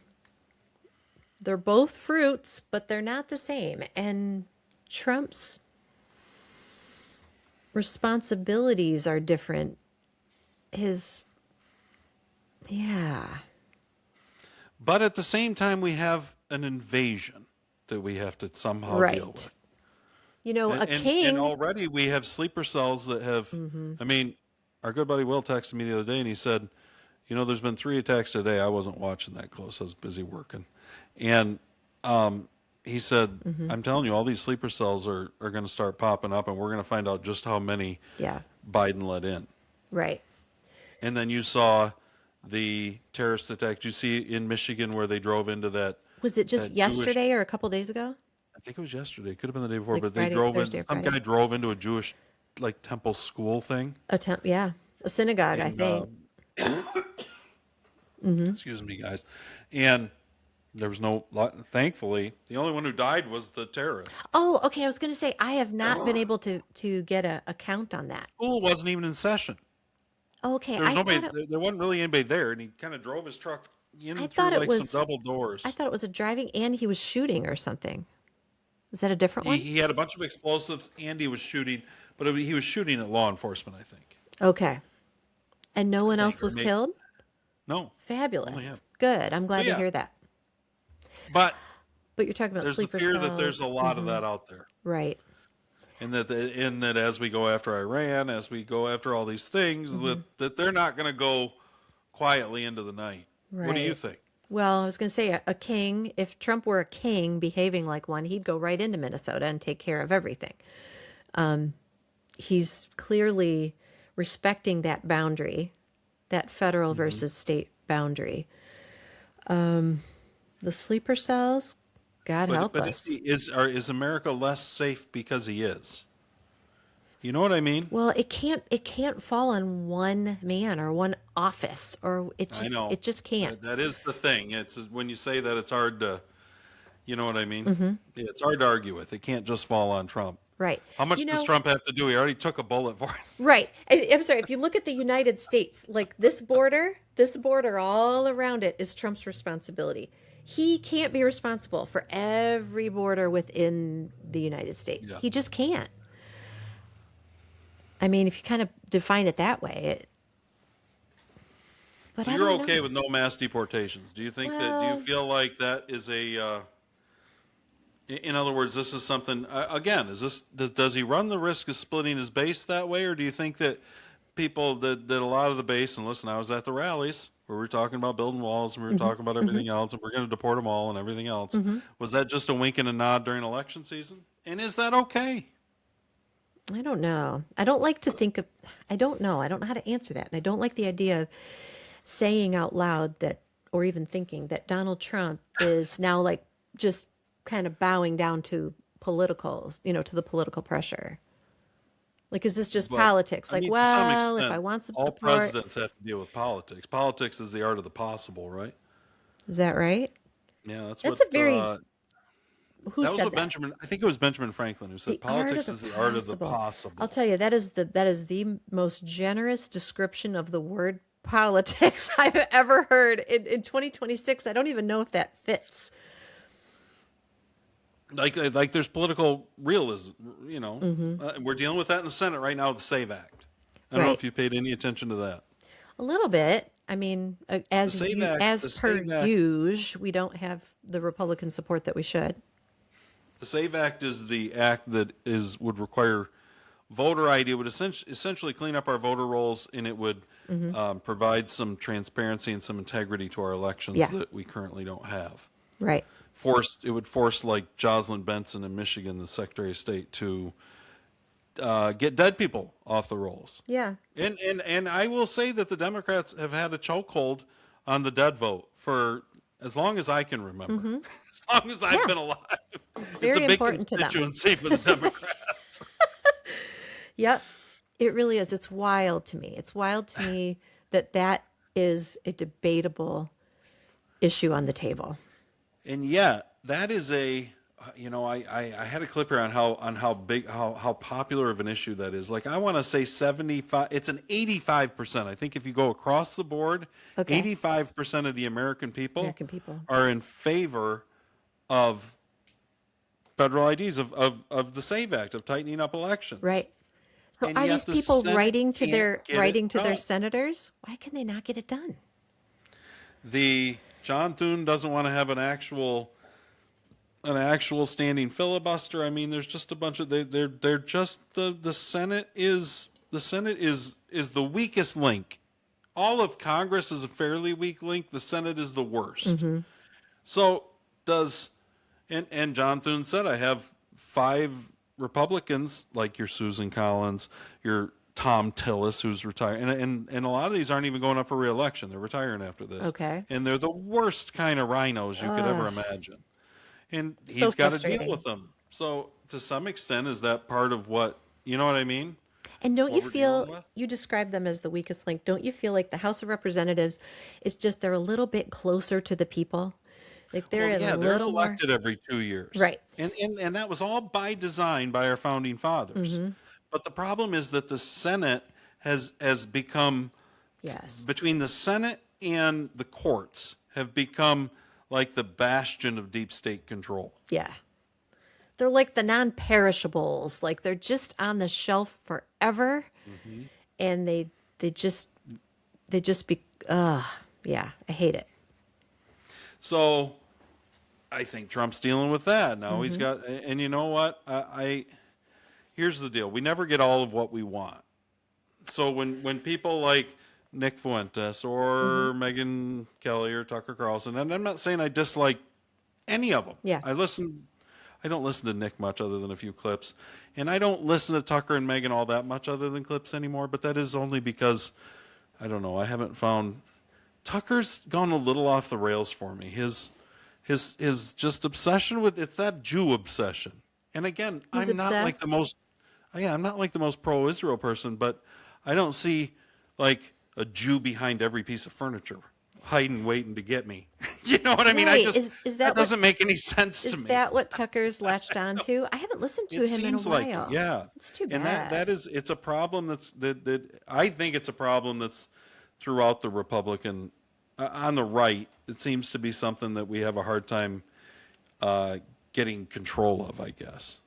they're both fruits, but they're not the same. And Trump's responsibilities are different. But at the same time, we have an invasion that we have to somehow deal with. A king. And already we have sleeper cells that have, I mean, our good buddy Will texted me the other day and he said, there's been 3 attacks today. I wasn't watching that close. I was busy working. And he said, I'm telling you, all these sleeper cells are going to start popping up, and we're going to find out just how many Biden let in. Right. And then you saw the terrorist attack. Did you see in Michigan where they drove into that? Was it just yesterday or a couple days ago? I think it was yesterday. It could have been the day before, Like but Friday, they drove Thursday in. or Some Friday. guy drove into a Jewish, temple school thing. A synagogue, I think. Excuse me, guys. And there was thankfully, the only one who died was the terrorist. Oh, okay. I was going to say, I have not been able to get a count on that. School wasn't even in session. Okay. There was nobody. There wasn't really anybody there, and he kind of drove his truck in through some double doors. I thought it was a driving, and he was shooting or something. Is that a different one? He had a bunch of explosives, and he was shooting, but he was shooting at law enforcement, I think. Okay. And no one else was killed? No. Fabulous. Good. I'm glad to hear that. But you're talking about there's sleeper a fear cells. that there's a lot of that out there. Right. And that as we go after Iran, as we go after all these things, that they're not going to go quietly into the night. Right. What do you think? Well, I was going to say a king, if Trump were a king behaving like one, he'd go right into Minnesota and take care of everything. He's clearly respecting that boundary, that federal versus state boundary. The sleeper cells, God help us. Is America less safe because he is? You know what I mean? Well, it can't fall on one man or one office, or it just can't. That is the thing. It's when you say that, it's hard to, you know what I mean? Yeah, it's hard to argue with. It can't just fall on Trump. Right. How much does Trump have to do? He already took a bullet for it. Right. And I'm sorry, if you look at the United States, like this border all around it is Trump's responsibility. He can't be responsible for every border within the United States. Yeah. He just can't. I mean, if you kind of define it that way, so you're okay with no mass deportations? Do you think that? Do you feel like that is a? In other words, this is something. Again, does he run the risk of splitting his base that way, or do you think that people that a lot of the base, and listen, I was at the rallies where we were talking about building walls and we were talking about everything else, and we're going to deport them all and everything else. Was that just a wink and a nod during election season? And is that okay? I don't know. I don't like to think of, I don't know. I don't know how to answer that. And I don't like the idea of saying out loud that, or even thinking that Donald Trump is now like just kind of bowing down to politicals, to the political pressure. Like, is this just But, politics? I Like, mean, to some well, if extent, I want some all support, presidents have to deal with politics. Politics is the art of the possible, right? is that right? Yeah, that's That's what. a very, who That was said what that? Benjamin. I think it was Benjamin Franklin who said, The art of "Politics the is the art of the possible. possible." I'll tell you, that is the most generous description of the word politics I've ever heard in 2026. I don't even know if that fits. Like there's political realism. Mm-hmm. We're dealing with that in the Senate right now with the SAVE Act. I don't know Right. if you paid any attention to that. A little bit. I mean, as SAVE Act- as the per SAVE Act- usual, we don't have the Republican support that we should. The SAVE Act is the act that would require voter ID. It would essentially clean up our voter rolls, and it would provide some transparency and some integrity to our elections Yeah. that we currently don't have. Right. It would force like Jocelyn Benson in Michigan, the Secretary of State, to get dead people off the rolls. Yeah. And I will say that the Democrats have had a chokehold on the dead vote for as long as I can remember. As long as I've been alive. It's very a big important to them. constituency for the Democrats. Yep. It really is. It's wild to me. It's wild to me that is a debatable issue on the table. And yet, that is I had a clip here on how popular of an issue that is. Like, I want to say 75, it's an 85%. I think if you go across the board, Okay. 85% of the American people people. are in favor of federal IDs, of the SAVE Act, of tightening up elections. Right. So And are yet these the people Senate writing to their can't get it done. senators? Why can they not get it done? The John Thune doesn't want to have an actual standing filibuster. I mean, there's just a bunch of they're just the Senate is the weakest link. All of Congress is a fairly weak link. The Senate is the worst. So and John Thune said, I have 5 Republicans like your Susan Collins, your Tom Tillis, who's retired, and a lot of these aren't even going up for re-election. They're retiring after this. Okay. And they're the worst kind of rhinos you could ever imagine. And So he's got to frustrating. deal with them. So to some extent, is that part of what, you know what I mean? And don't you What we're dealing feel, with? you describe them as the weakest link, don't you feel like the House of Representatives is just, they're a little bit closer to the people? Like they're Well, a they're little more, elected every 2 years. Right. And that was all by design by our founding fathers. But the problem is that the Senate has become, yes. between the Senate and the courts, have become like the bastion of deep state control. Yeah. They're like the non-perishables. Like they're just on the shelf forever. And they just yeah, I hate it. So I think Trump's dealing with that. Now he's got, and you know what? Here's the deal. We never get all of what we want. So when people like Nick Fuentes or Megyn Kelly or Tucker Carlson, and I'm not saying I dislike any of them. Yeah. I don't listen to Nick much other than a few clips. And I don't listen to Tucker and Megyn all that much other than clips anymore, but that is only because, I don't know, I haven't found, Tucker's gone a little off the rails for me. His just obsession with, it's that Jew obsession. And again, He's I'm not like obsessed. the most, I'm not like the most pro-Israel person, but I don't see like a Jew behind every piece of furniture, hiding, waiting to get me. You know what I mean? Right. I just, Is that that what- doesn't make any sense to Is me. that what Tucker's latched on to? I haven't listened to It him in a seems like while. it, yeah. It's too bad. And that is, it's a problem that I think it's a problem that's throughout the Republican, on the right. It seems to be something that we have a hard time getting control of, I guess.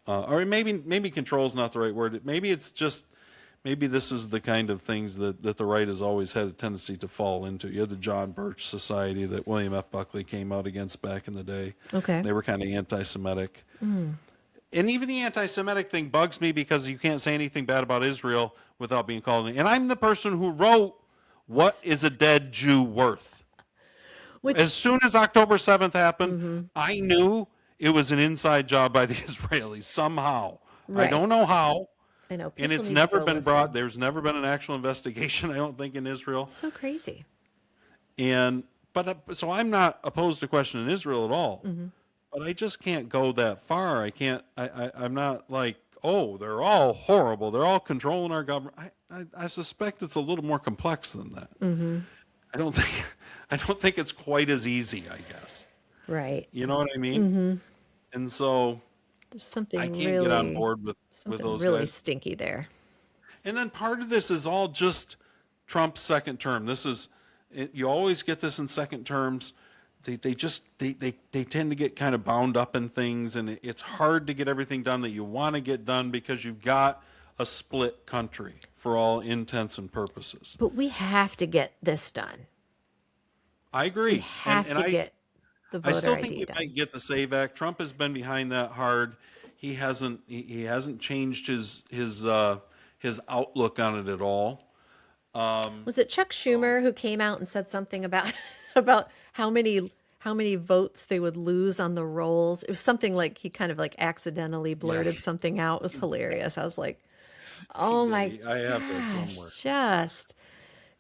Or maybe control is not the right word. Maybe it's just, maybe this is the kind of things that the right has always had a tendency to fall into. You had the John Birch Society that William F. Buckley came out against back in the day. Okay. They were kind of anti-Semitic. And even the anti-Semitic thing bugs me because you can't say anything bad about Israel without being called. And I'm the person who wrote, "What is a dead Jew worth?" Which, As soon as October 7th happened, I knew it was an inside job by the Israelis somehow. I Right. don't know how. I know. And People it's need to never go been listen. brought, there's never been an actual investigation, I don't think, in Israel. So crazy. So I'm not opposed to questioning Israel at all, Mm-hmm. but I just can't go that far. I'm not like, oh, they're all horrible. They're all controlling our government. I suspect it's a little more complex than that. Mm-hmm. I don't think it's quite as easy, I guess. Right. You know what I mean? Mm-hmm. And so There's something I can't really get on board with something those really guys. stinky there. And then part of this is all just Trump's second term. You always get this in second terms. They tend to get kind of bound up in things, and it's hard to get everything done that you want to get done because you've got a split country for all intents and purposes. But we have to get this done. I agree. We have to get the voter I still ID think we done. might get the SAVE Act. Trump has been behind that hard. He hasn't changed his outlook on it at all. Was it Chuck Schumer who came out and said something about about how many votes they would lose on the rolls? It was something like he kind of like accidentally blurted something out. It was hilarious. I was like, oh my I have that gosh, somewhere. just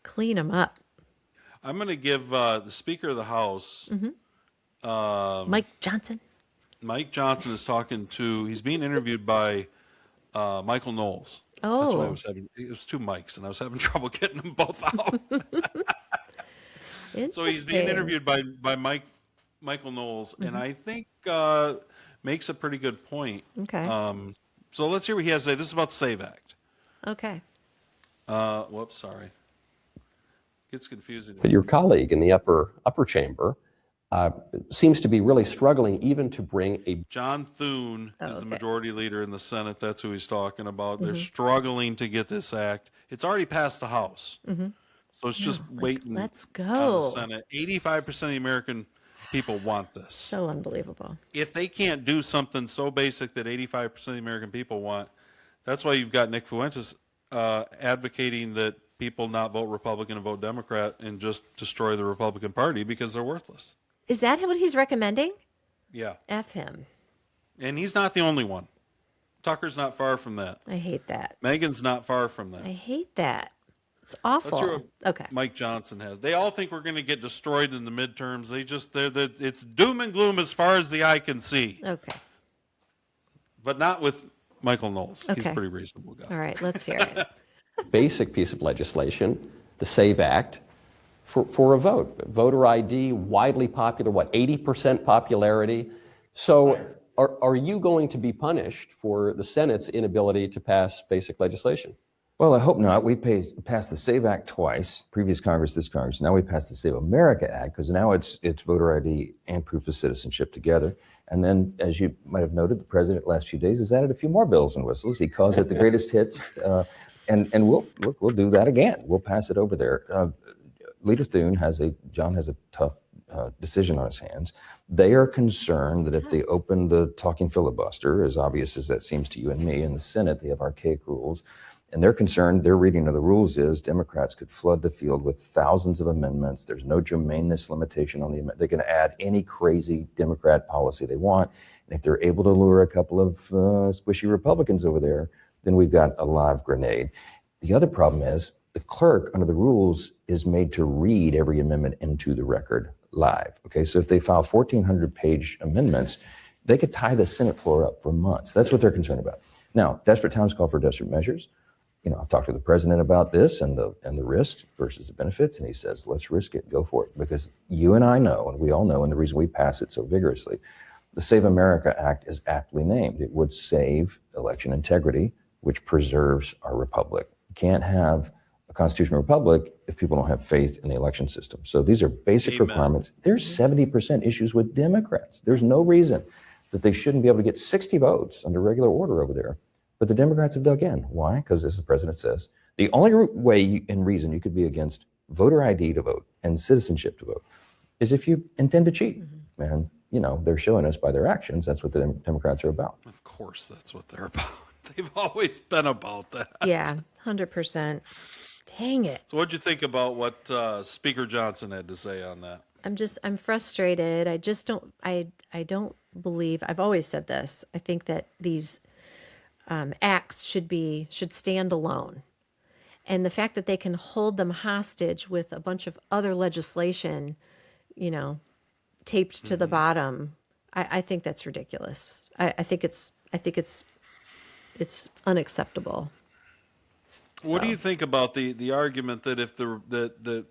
clean them up. I'm going to give the Speaker of the House, Mike Johnson. Mike Johnson is he's being interviewed by Michael Knowles. Oh. That's why it was two mics, and I was having trouble getting them both out. So he's being interviewed by Michael Knowles, and I think makes a pretty good point. Okay. So let's hear what he has to say. This is about the SAVE Act. Okay. Whoops, sorry. Gets confusing. But your colleague in the upper chamber seems to be really struggling even to bring a... John Thune is the majority leader in the Senate. That's who he's talking about. They're struggling to get this act. It's already passed the House. So it's just waiting let's on go. the Senate. 85% of the American people want this. So unbelievable. If they can't do something so basic that 85% of the American people want, that's why you've got Nick Fuentes advocating that people not vote Republican and vote Democrat and just destroy the Republican Party because they're worthless. Is that what he's recommending? Yeah. F him. And he's not the only one. Tucker's not far from that. I hate that. Megan's not far from that. I hate that. It's Let's hear awful. what Okay. Mike Johnson has. They all think we're going to get destroyed in the midterms. It's doom and gloom as far as the eye can see. Okay. But not with Michael Knowles. He's Okay. a pretty reasonable guy. All right. Let's hear it. basic piece of legislation, the SAVE Act, for a vote. Voter ID, widely popular, 80% popularity. So are you going to be punished for the Senate's inability to pass basic legislation? Well, I hope not. We passed the SAVE Act twice, previous Congress, this Congress. Now we passed the Save America Act because now it's voter ID and proof of citizenship together. And then, as you might have noted, the president last few days has added a few more bells and whistles. He calls it the greatest hits, and we'll do that again. We'll pass it over there. Leader Thune John has a tough decision on his hands. They are concerned that if they open the talking filibuster, as obvious as that seems to you and me, in the Senate, they have archaic rules. And they're concerned, their reading of the rules is Democrats could flood the field with thousands of amendments. There's no germaneness limitation on the amendment. They can add any crazy Democrat policy they want. And if they're able to lure a couple of squishy Republicans over there, then we've got a live grenade. The other problem is the clerk under the rules is made to read every amendment into the record live. Okay, so if they file 1,400-page amendments, they could tie the Senate floor up for months. That's what they're concerned about. Now, desperate times call for desperate measures. I've talked to the president about this and the risks versus the benefits, and he says, let's risk it, go for it. Because you and I know, and we all know, and the reason we pass it so vigorously, the Save America Act is aptly named. It would save election integrity, which preserves our republic. You can't have a constitutional republic if people don't have faith in the election system. So these are basic requirements. There's 70% issues with Democrats. There's no reason that they shouldn't be able to get 60 votes under regular order over there. But the Democrats have dug in. Why? Because as the president says, the only way and reason you could be against voter ID to vote and citizenship to vote is if you intend to cheat. And, they're showing us by their actions, that's what the Democrats are about. Of course, that's what they're about. They've always been about that. Yeah, 100%. Dang it. So what'd you think about what Speaker Johnson had to say on that? I'm frustrated. I don't believe, I've always said this. I think that these acts should stand alone. And the fact that they can hold them hostage with a bunch of other legislation, taped to the bottom, I think that's ridiculous. I think it's unacceptable. What do So. you think about the argument that if the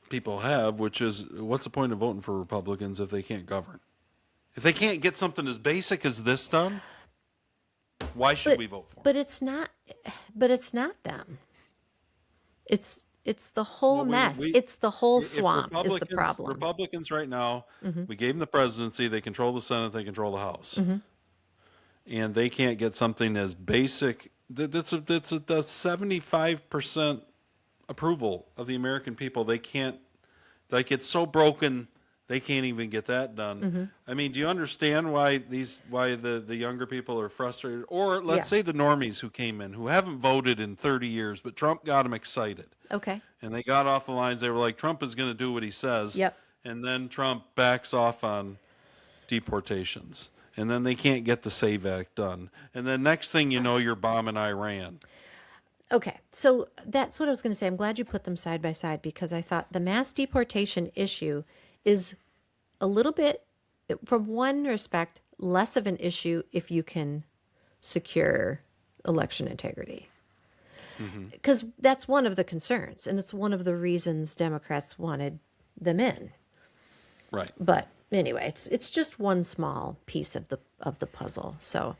people have, which is, what's the point of voting for Republicans if they can't govern? If they can't get something as basic as this done, why should we vote for them? But it's not them. It's the whole mess. It's the whole swamp is the problem. Republicans right now, we gave them the presidency, they control the Senate, they control the House. And they can't get something as basic. That's a 75% approval of the American people. They can't, it's so broken, they can't even get that done. I mean, do you understand why the younger people are frustrated? Or let's say the normies who came in, who haven't voted in 30 years, but Trump got them excited. Okay. And they got off the lines. They were like, Trump is going to do what he says. Yep. And then Trump backs off on deportations. And then they can't get the SAVE Act done. And then next thing you know, you're bombing Iran. Okay, so that's what I was going to say. I'm glad you put them side by side, because I thought the mass deportation issue is a little bit, from one respect, less of an issue if you can secure election integrity. Because that's one of the concerns, and it's one of the reasons Democrats wanted them in. Right. But anyway, it's just one small piece of the puzzle. So,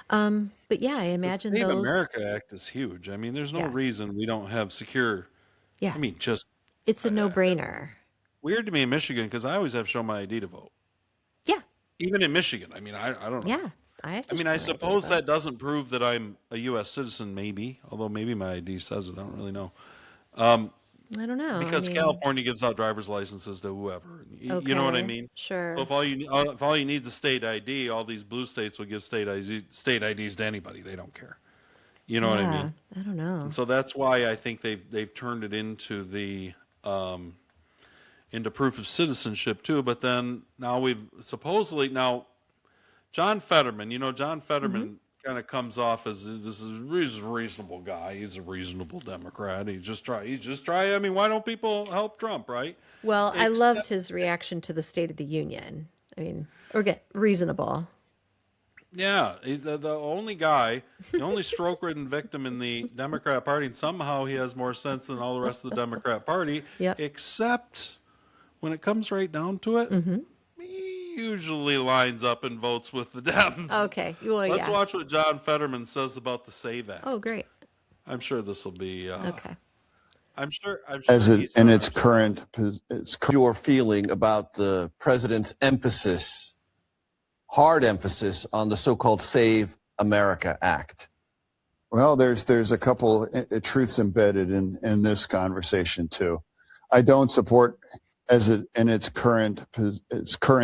but yeah, I imagine the Save those. America Act is huge. I mean, there's no reason we don't have secure. Yeah. I mean, just it's a no-brainer. Weird to me in Michigan, because I always have to show my ID to vote. Yeah. Even in Michigan. I mean, I don't know. Yeah. I suppose that doesn't prove that I'm a U.S. citizen, maybe. Although maybe my ID says it. I don't really know. I don't know. Because California gives out driver's licenses to whoever. You know what I mean? Sure. So if all you need is a state ID, all these blue states will give state IDs to anybody. They don't care. You know what I mean? I don't know. And so that's why I think they've turned it into the into proof of citizenship too. But then now John Fetterman. John Fetterman kind of comes off as he's a reasonable guy. He's a reasonable Democrat. He's just trying. I mean, why don't people help Trump, right? Well, I loved his reaction to the State of the Union. I mean, or get reasonable. Yeah, he's the only guy, the only stroke-ridden victim in the Democrat Party, and somehow he has more sense than all the rest of the Democrat Party. Yep. Except when it comes right down to it, he usually lines up and votes with the Dems. Okay, well, Let's watch what John Fetterman says about the SAVE Act. Oh, great. I'm sure this will be. Okay. I'm sure. As it in its current, your feeling about the president's hard emphasis on the so-called Save America Act? Well, there's a couple truths embedded in this conversation too. I don't support, as it in its current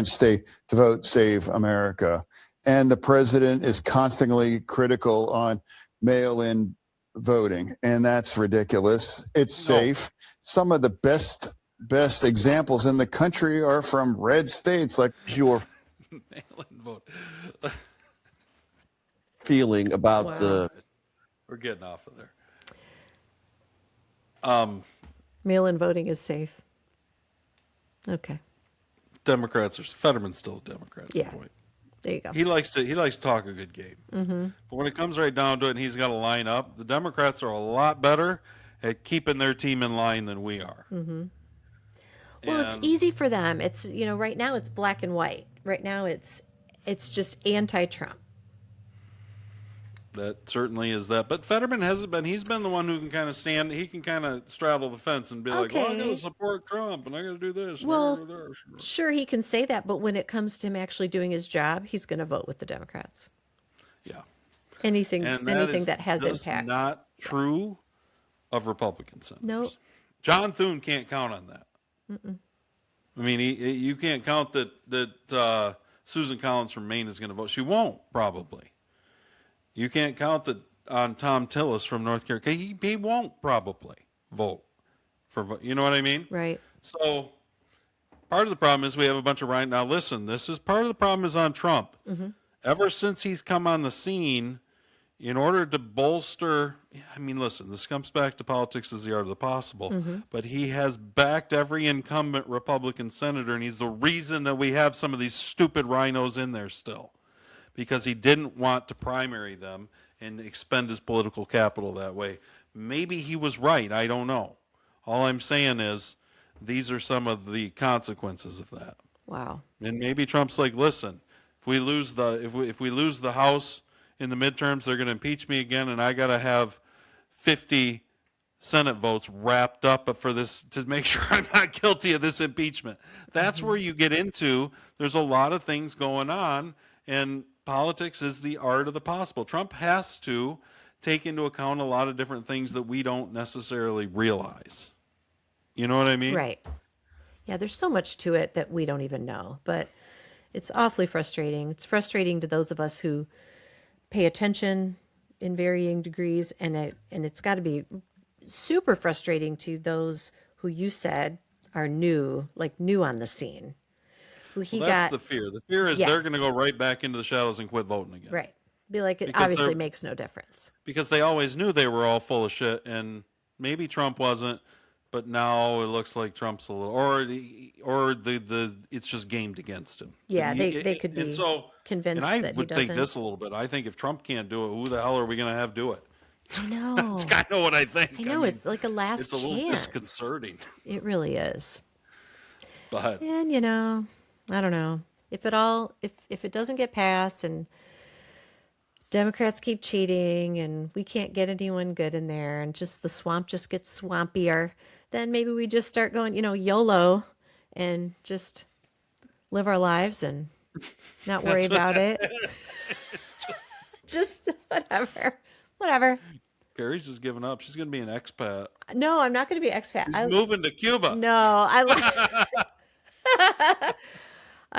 state, to vote Save America, and the president is constantly critical on mail-in voting, and that's ridiculous. It's safe. Some of the best examples in the country are from red states, like your mail-in vote. Feeling about the. We're getting off of there. Mail-in voting is safe. Okay. Fetterman's still a Democrat at some point. There you go. He likes to talk a good game. But when it comes right down to it and he's got to line up, the Democrats are a lot better at keeping their team in line than we are. Well, it's easy for them. It's, right now it's black and white. Right now it's just anti-Trump. That certainly is that. But Fetterman hasn't been. He's been the one who can kind of straddle the fence and be like, well, I got to support Trump and I got to do this. Well, sure, he can say that. But when it comes to him actually doing his job, he's going to vote with the Democrats. Yeah. Anything that has impact. Not true of Republican senators. Nope. John Thune can't count on that. I mean, you can't count that Susan Collins from Maine is going to vote. She won't, probably. You can't count on Tom Tillis from North Carolina. He won't probably vote for. You know what I mean? Right. So part of the problem is we have a bunch of Now listen, this is part of the problem is on Trump. Ever since he's come on the scene, in order to bolster, I mean, listen, this comes back to politics is the art of the possible, but he has backed every incumbent Republican senator, and he's the reason that we have some of these stupid rhinos in there still, because he didn't want to primary them and expend his political capital that way. Maybe he was right. I don't know. All I'm saying is these are some of the consequences of that. Wow. And maybe Trump's like, listen, if we lose the House in the midterms, they're going to impeach me again, and I got to have 50 Senate votes wrapped up for this to make sure I'm not guilty of this impeachment. That's where you get into, there's a lot of things going on, and politics is the art of the possible. Trump has to take into account a lot of different things that we don't necessarily realize. You know what I mean? Right. Yeah, there's so much to it that we don't even know, but it's awfully frustrating. It's frustrating to those of us who pay attention in varying degrees, and it's got to be super frustrating to those who you said are new on the scene. That's the fear. The fear is they're going to go right back into the shadows and quit voting again. Right. Be like, it Because obviously makes no difference. Because they always knew they were all full of shit, and maybe Trump wasn't, but now it looks like Trump's a little, or the it's just gamed against him. Yeah, they could be convinced that he doesn't. And I would think this a little bit. I think if Trump can't do it, who the hell are we going to have do it? I know. That's kind of what I think. I know, it's like a last It's a little chance. disconcerting. It really is. But And I don't know. If it doesn't get passed and Democrats keep cheating and we can't get anyone good in there and just the swamp just gets swampier, then maybe we just start going, YOLO and just live our lives and not worry about it. Just whatever. Carrie's just giving up. She's going to be an expat. No, I'm not going to be expat. She's moving to Cuba. No, I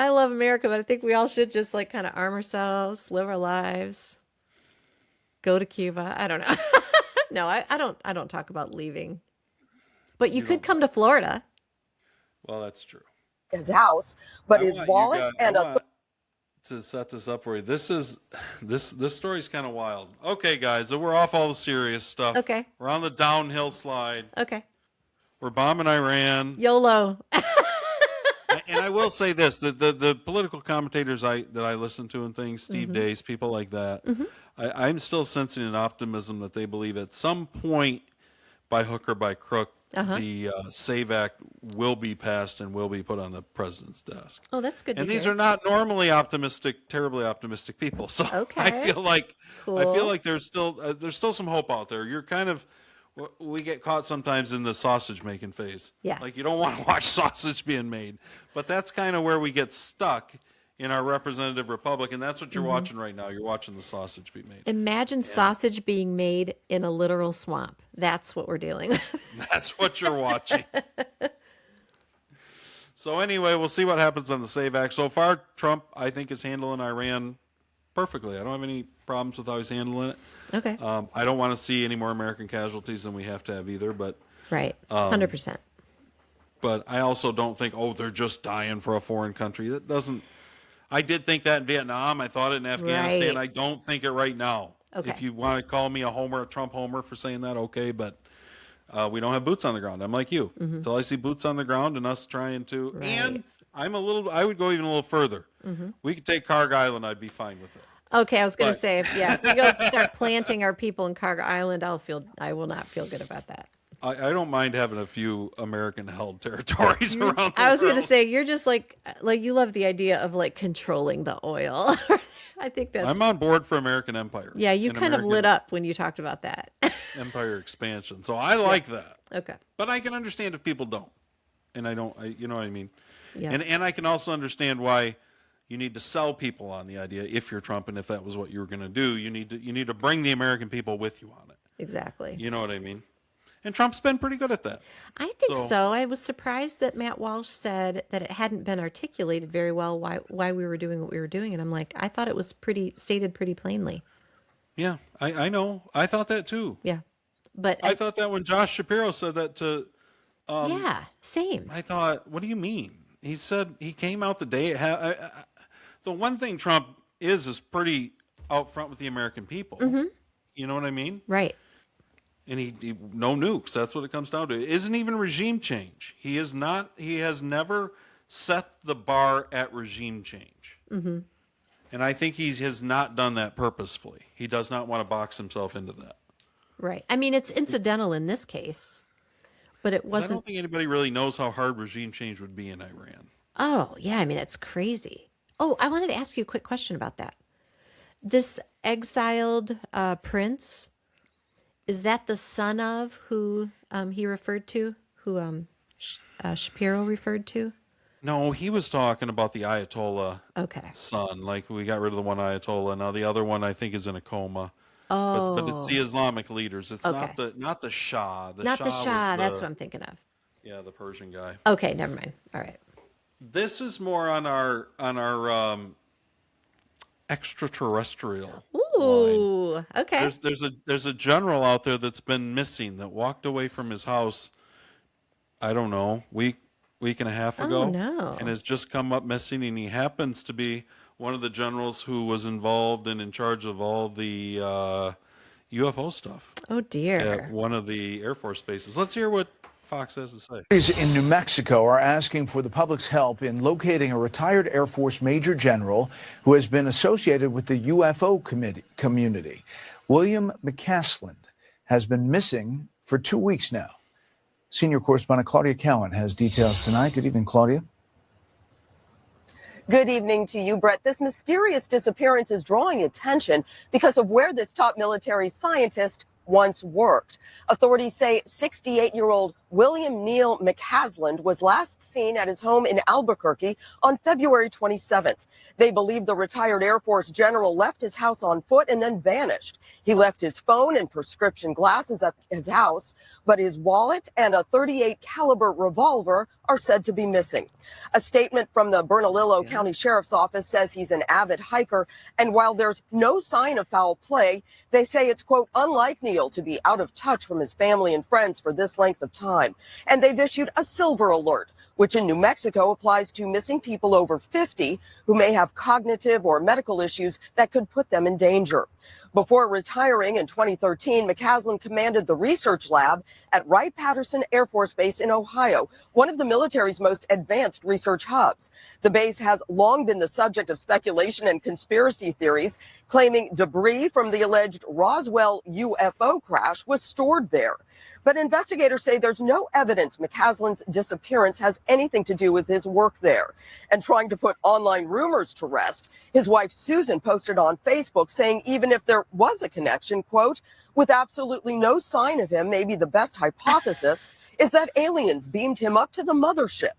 love America, but I think we all should just kind of arm ourselves, live our lives, go to Cuba. I don't know. No, I don't talk about leaving. But you could come to Florida. Well, that's true. His house, but his wallet and to set this up for you. This story's kind of wild. Okay, guys, so we're off all the serious stuff. Okay. We're on the downhill slide. Okay. We're bombing Iran. YOLO. And I will say this: the political commentators that I listen to and things, Steve Dace, people like that, I'm still sensing an optimism that they believe at some point, by hook or by crook, the SAVE Act will be passed and will be put on the president's desk. Oh, that's good. And these are not normally terribly optimistic people. So I feel like there's still some hope out there. You're kind of, we get caught sometimes in the sausage making phase. Yeah. Like you don't want to watch sausage being made, but that's kind of where we get stuck in our representative republic, and that's what you're watching right now. You're watching the sausage be made. Imagine sausage being made in a literal swamp. That's what we're dealing with. That's what you're watching. So anyway, we'll see what happens on the SAVE Act. So far, Trump, I think, is handling Iran perfectly. I don't have any problems with how he's handling it. Okay. I don't want to see any more American casualties than we have to have either, but right, 100%. But I also don't think, they're just dying for a foreign country. That doesn't. I did think that in Vietnam. I thought it in Afghanistan. Right. I don't think it right now. Okay. If you want to call me a Trump homer for saying that, okay, but we don't have boots on the ground. I'm like you. Until I see boots on the ground and us trying to, and I would go even a little further. We could take Carg Island. I'd be fine with it. Okay, I was going to say, if we go start planting our people in Carg Island, I will not feel good about that. I don't mind having a few American-held territories around the world. I was going to say, you're just like you love the idea of controlling the oil. I think that's. I'm on board for American empire. Yeah, you kind of lit up when you talked about that. Empire expansion. So I like that. Okay. But I can understand if people don't, and I don't. You know what I mean? Yeah. And I can also understand why you need to sell people on the idea. If you're Trump, and if that was what you were going to do, you need to bring the American people with you on it. Exactly. You know what I mean? And Trump's been pretty good at that. I think so. I was surprised that Matt Walsh said that it hadn't been articulated very well why we were doing what we were doing. And I'm like, I thought it was stated pretty plainly. Yeah, I know. I thought that too. Yeah. But I thought that when Josh Shapiro said that to... yeah, same. I thought, what do you mean? He said he came out the day... the one thing Trump is pretty out front with the American people. You know what I mean? Right. And he no nukes. That's what it comes down to. It isn't even regime change. He is not. He has never set the bar at regime change. Mm-hmm. And I think he has not done that purposefully. He does not want to box himself into that. Right. I mean, it's incidental in this case, but it 'Cause I wasn't. don't think anybody really knows how hard regime change would be in Iran. Oh, yeah. I mean, it's crazy. Oh, I wanted to ask you a quick question about that. This exiled prince, is that the son of who he referred to, who Shapiro referred to? No, he was talking about the Ayatollah son. Like, we got rid of the one Ayatollah. Now the other one, I think, is in a coma. But it's the Islamic leaders. It's not the Shah. Not the Shah. Was That's what I'm thinking of. Yeah, the Persian guy. Okay, never mind. All right. This is more on our extraterrestrial. Ooh, line. okay. There's a general out there that's been missing, that walked away from his house, I don't know, week and a half ago. Oh, no. And has just come up missing, and he happens to be one of the generals who was involved and in charge of all the UFO stuff. Oh, dear. At one of the Air Force bases. Let's hear what Fox has to say. Authorities in New Mexico are asking for the public's help in locating a retired Air Force Major General who has been associated with the UFO community. William McCaslin has been missing for 2 weeks now. Senior correspondent Claudia Cowan has details tonight. Good evening, Claudia. Good evening to you, Brett. This mysterious disappearance is drawing attention because of where this top military scientist once worked. Authorities say 68-year-old William Neal McCaslin was last seen at his home in Albuquerque on February 27th. They believe the retired Air Force general left his house on foot and then vanished. He left his phone and prescription glasses at his house, but his wallet and a .38 caliber revolver are said to be missing. A statement from the Bernalillo County Sheriff's Office says he's an avid hiker, and while there's no sign of foul play, they say it's, quote, unlike Neal to be out of touch from his family and friends for this length of time. And they've issued a silver alert, which in New Mexico applies to missing people over 50 who may have cognitive or medical issues that could put them in danger. Before retiring in 2013, McCaslin commanded the research lab at Wright-Patterson Air Force Base in Ohio, one of the military's most advanced research hubs. The base has long been the subject of speculation and conspiracy theories, claiming debris from the alleged Roswell UFO crash was stored there. But investigators say there's no evidence McCaslin's disappearance has anything to do with his work there. And trying to put online rumors to rest, his wife Susan posted on Facebook saying even if there was a connection, quote, with absolutely no sign of him, maybe the best hypothesis is that aliens beamed him up to the mothership.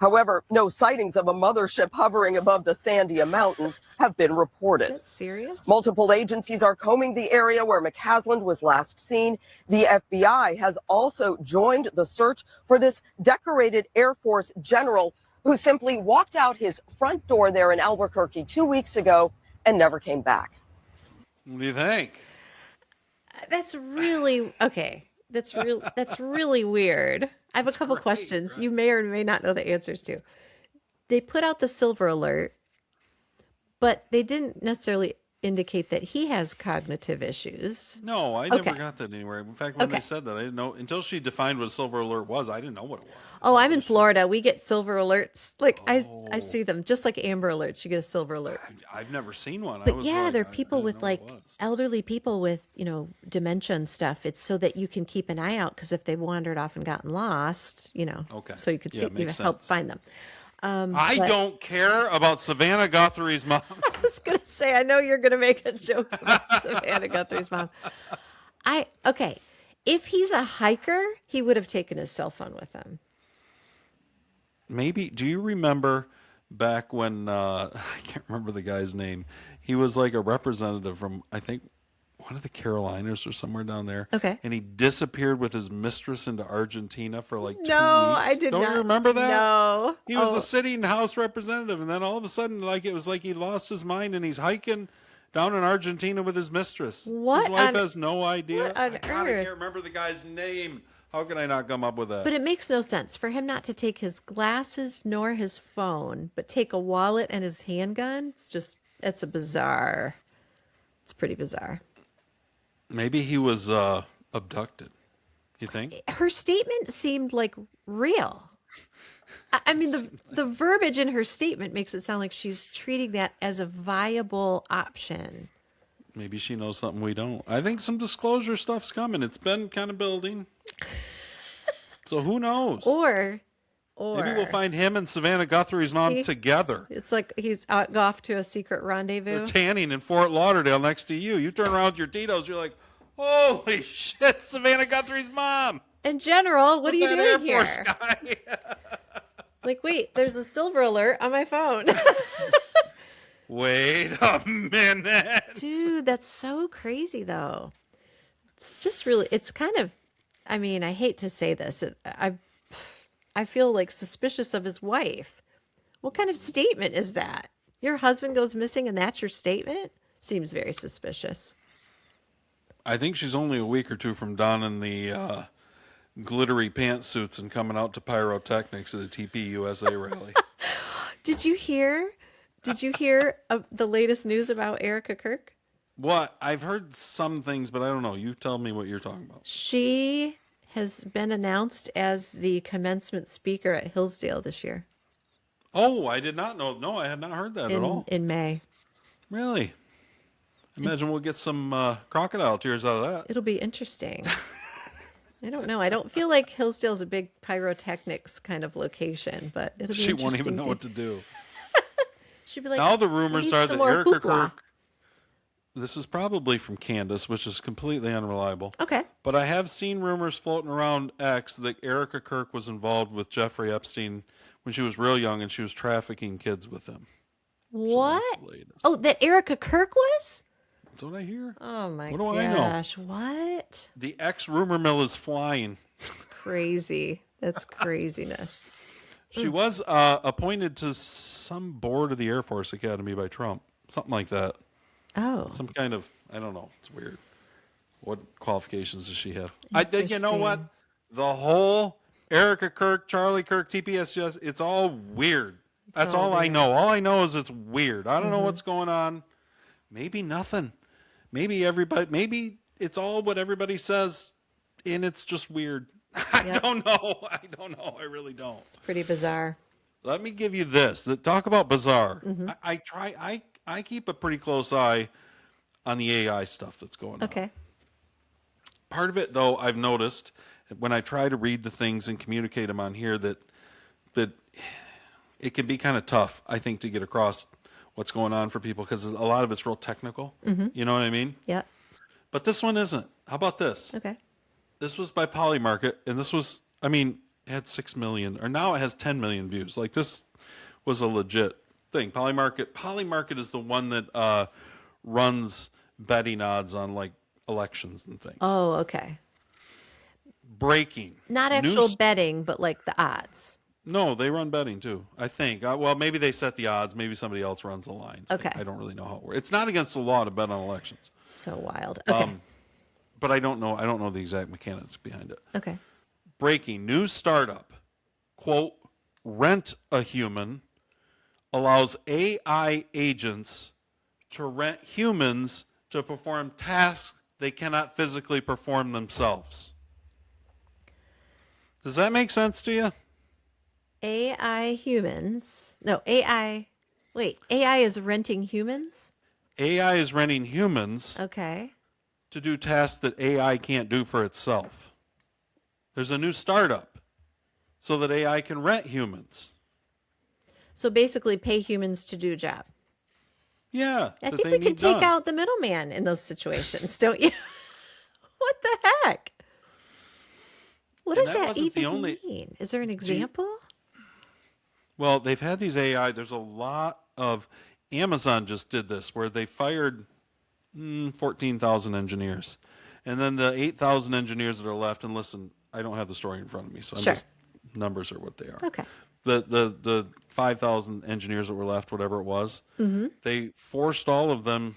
However, no sightings of a mothership hovering above the Sandia Mountains have been reported. Is that serious? Multiple agencies are combing the area where McCaslin was last seen. The FBI has also joined the search for this decorated Air Force general who simply walked out his front door there in Albuquerque 2 weeks ago and never came back. What do you think? That's really okay. That's really weird. I have a couple questions right? you may or may not know the answers to. They put out the silver alert, but they didn't necessarily indicate that he has cognitive issues. No, I Okay. never got that anywhere. In fact, when Okay. they said that, I didn't know until she defined what a silver alert was. I didn't know what it was. Oh, I'm in Florida. We get silver alerts. Like I see them just like Amber Alerts. You get a silver alert. I've never seen one. I But was yeah, like, they're I people didn't with know like what it was. elderly people with, dementia and stuff. It's so that you can keep an eye out because if they wandered off and gotten lost, Okay. so you could Yeah, see, it makes help sense. find them. I but- don't care about Savannah Guthrie's mom. I was gonna say, I know you're gonna make a joke about Savannah Guthrie's mom. Okay. If he's a hiker, he would have taken his cell phone with him. Maybe. Do you remember back when I can't remember the guy's name? He was like a representative from, I think, one of the Carolinas or somewhere down there. Okay. And he disappeared with his mistress into Argentina for like 2 weeks. No, I did Don't not. you remember that? No. He was Oh. a sitting House representative, and then all of a sudden, like it was like he lost his mind, and he's hiking down in Argentina with his mistress. What His wife on- has no idea. what on I can't earth? remember the guy's name. How can I not come up with that? But it makes no sense for him not to take his glasses nor his phone, but take a wallet and his handgun. It's pretty bizarre. Maybe he was abducted. You think? Her statement seemed like real. I mean, the verbiage in her statement makes it sound like she's treating that as a viable option. Maybe she knows something we don't. I think some disclosure stuff's coming. It's been kind of building. So who knows? Or maybe we'll find him and Savannah Guthrie's mom together. It's like he's off to a secret rendezvous. They're tanning in Fort Lauderdale next to you. You turn around with your Tito's, you're like, holy shit, Savannah Guthrie's mom. In general, what are you Air doing here? Force guy. Like, wait, there's a silver alert on my phone. Wait a minute. Dude, that's so crazy, though. It's just really, it's kind of, I mean, I hate to say this. I feel like suspicious of his wife. What kind of statement is that? Your husband goes missing and that's your statement? Seems very suspicious. I think she's only a week or two from donning the glittery pantsuits and coming out to pyrotechnics at a TP USA rally. Did you hear the latest news about Erica Kirk? What? I've heard some things, but I don't know. You tell me what you're talking about. She has been announced as the commencement speaker at Hillsdale this year. Oh, I did not know. No, I had not heard that at all. In May. Really? Imagine we'll get some crocodile tears out of that. It'll be interesting. I don't know. I don't feel like Hillsdale's a big pyrotechnics kind of location, but it'll be She won't even interesting know what to do. She'd be like, Now the rumors are that Erica hoopla. Kirk, this is probably from Candace, which is completely unreliable. Okay. But I have seen rumors floating around X that Erica Kirk was involved with Jeffrey Epstein when she was real young and she was trafficking kids with him. What? Oh, that Erica Kirk was? That's what I hear. Oh my What do I know? gosh. What? The X rumor mill is flying. It's crazy. That's craziness. She was appointed to some board of the Air Force Academy by Trump. Something like that. Oh. Some kind of, I don't know. It's weird. What qualifications does she have? You know what? The whole Erica Kirk, Charlie Kirk, TPS, it's all weird. That's all I know. All I know is it's weird. I don't know what's going on. Maybe nothing. Maybe it's all what everybody says, and it's just weird. I don't know. I really don't. It's pretty bizarre. Let me give you this. Talk about bizarre. Mm-hmm. I keep a pretty close eye on the AI stuff that's going on. Okay. Part of it, though, I've noticed when I try to read the things and communicate them on here that it can be kind of tough, I think, to get across what's going on for people because a lot of it's real technical. Mm-hmm. You know what I mean? Yeah. But this one isn't. How about this? Okay. This was by Polymarket, and this was, it had 6 million, or now it has 10 million views. Like, this was a legit thing. Polymarket is the one that runs betting odds on, like, elections and things. Oh, okay. Breaking. Not actual betting, but like the odds. No, they run betting too, I think. Well, maybe they set the odds. Maybe somebody else runs the lines. Okay. I don't really know how it works. It's not against the law to bet on elections. So wild. Okay. But I don't know the exact mechanics behind it. Okay. Breaking. New startup. Quote, Rent a Human allows AI agents to rent humans to perform tasks they cannot physically perform themselves. Does that make sense to you? AI is renting humans? AI is renting humans Okay. to do tasks that AI can't do for itself. There's a new startup so that AI can rent humans. So basically pay humans to do a job. Yeah. I think we can take out the middleman in those situations, don't you? What the heck? What And does that that wasn't the even only- mean? Is there an example? Well, they've had these AI. There's a lot of, Amazon just did this where they fired 14,000 engineers. And then the 8,000 engineers that are left, and listen, I don't have the story in front of me, so numbers are what they are. Okay. The 5,000 engineers that were left, whatever it was, they forced all of them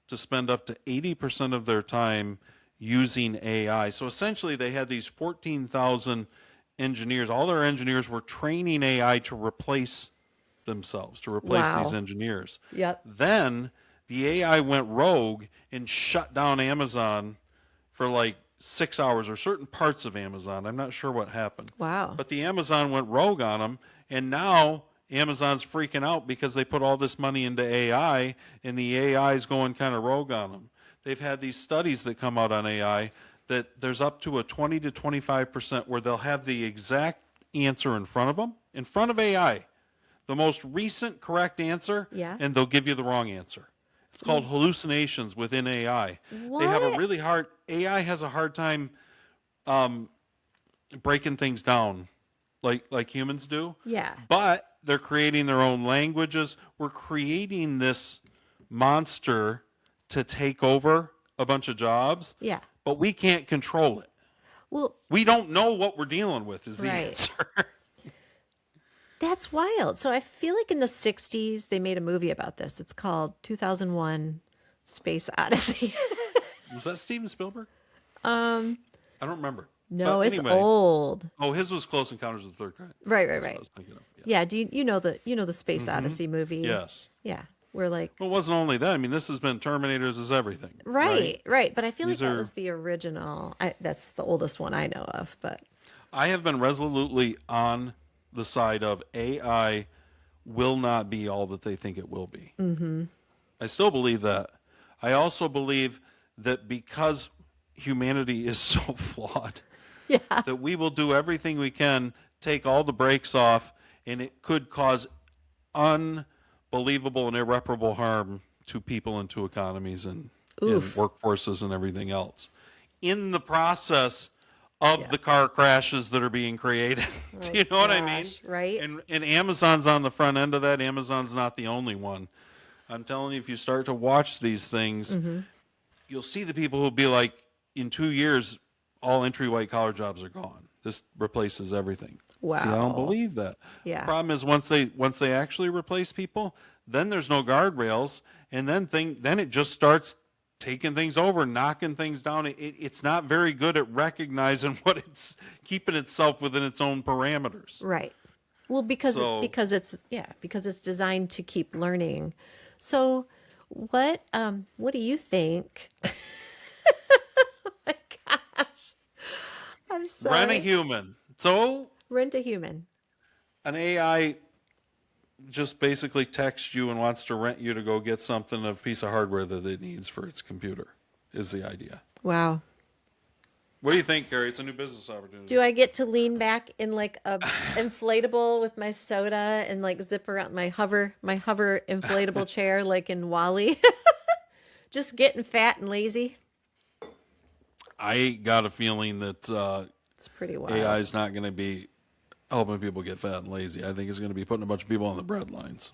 to spend up to 80% of their time using AI. So essentially they had these 14,000 engineers. All their engineers were training AI to replace themselves, to replace these engineers. Yep. Then the AI went rogue and shut down Amazon for like 6 hours, or certain parts of Amazon. I'm not sure what happened. Wow. But the Amazon went rogue on them, and now Amazon's freaking out because they put all this money into AI, and the AI is going kind of rogue on them. They've had these studies that come out on AI that there's up to a 20 to 25% where they'll have the exact answer in front of them, in front of AI, the most recent correct answer, and they'll give you the wrong answer. It's called hallucinations within AI. What? They have a really hard, AI has a hard time breaking things down like humans do. Yeah. But they're creating their own languages. We're creating this monster to take over a bunch of jobs. Yeah. But we can't control it. Well, we don't know what we're dealing with is the Right. answer. That's wild. So I feel like in the 60s, they made a movie about this. It's called 2001 Space Odyssey. Was that Steven Spielberg? I I don't remember. No, But it's anyway. old. Oh, his was Close Encounters of the Third Kind. Right. That's what I was thinking of. Yeah. Do you know the Space Mhm. Odyssey movie? Yes. Yeah. We're like Well, it wasn't only that. I mean, this has been Terminators is everything. right. But I feel These like that are- was the original. That's the oldest one I know of. But I have been resolutely on the side of AI will not be all that they think it will be. mm-hmm. I still believe that. I also believe that because humanity is so flawed, that we will do everything we can, take all the brakes off, and it could cause unbelievable and irreparable harm to people and to economies and workforces and everything else. In the process of the car crashes that are being created. Do you know what I mean? Right. And Amazon's on the front end of that. Amazon's not the only one. I'm telling you, if you start to watch these things, Mm-hmm. you'll see the people who'll be like, in 2 years, all entry white collar jobs are gone. This replaces everything. See, I don't Wow. believe that. Yeah. Problem is once they actually replace people, then there's no guardrails, and then it just starts taking things over, knocking things down. It's not very good at recognizing what it's keeping itself within its own parameters. Right. Well, because it's designed to keep learning. So, what do you think? Oh my gosh, I'm sorry. Rent a human. So Rent a human. an AI just basically texts you and wants to rent you to go get something, a piece of hardware that it needs for its computer, is the idea. Wow. What do you think, Carrie? It's a new business opportunity. Do I get to lean back in like a inflatable with my soda and like zip around my hover inflatable chair like in Wall-E? Just getting fat and lazy. I got a feeling that It's pretty wild. AI is not going to be helping people get fat and lazy. I think it's going to be putting a bunch of people on the bread lines.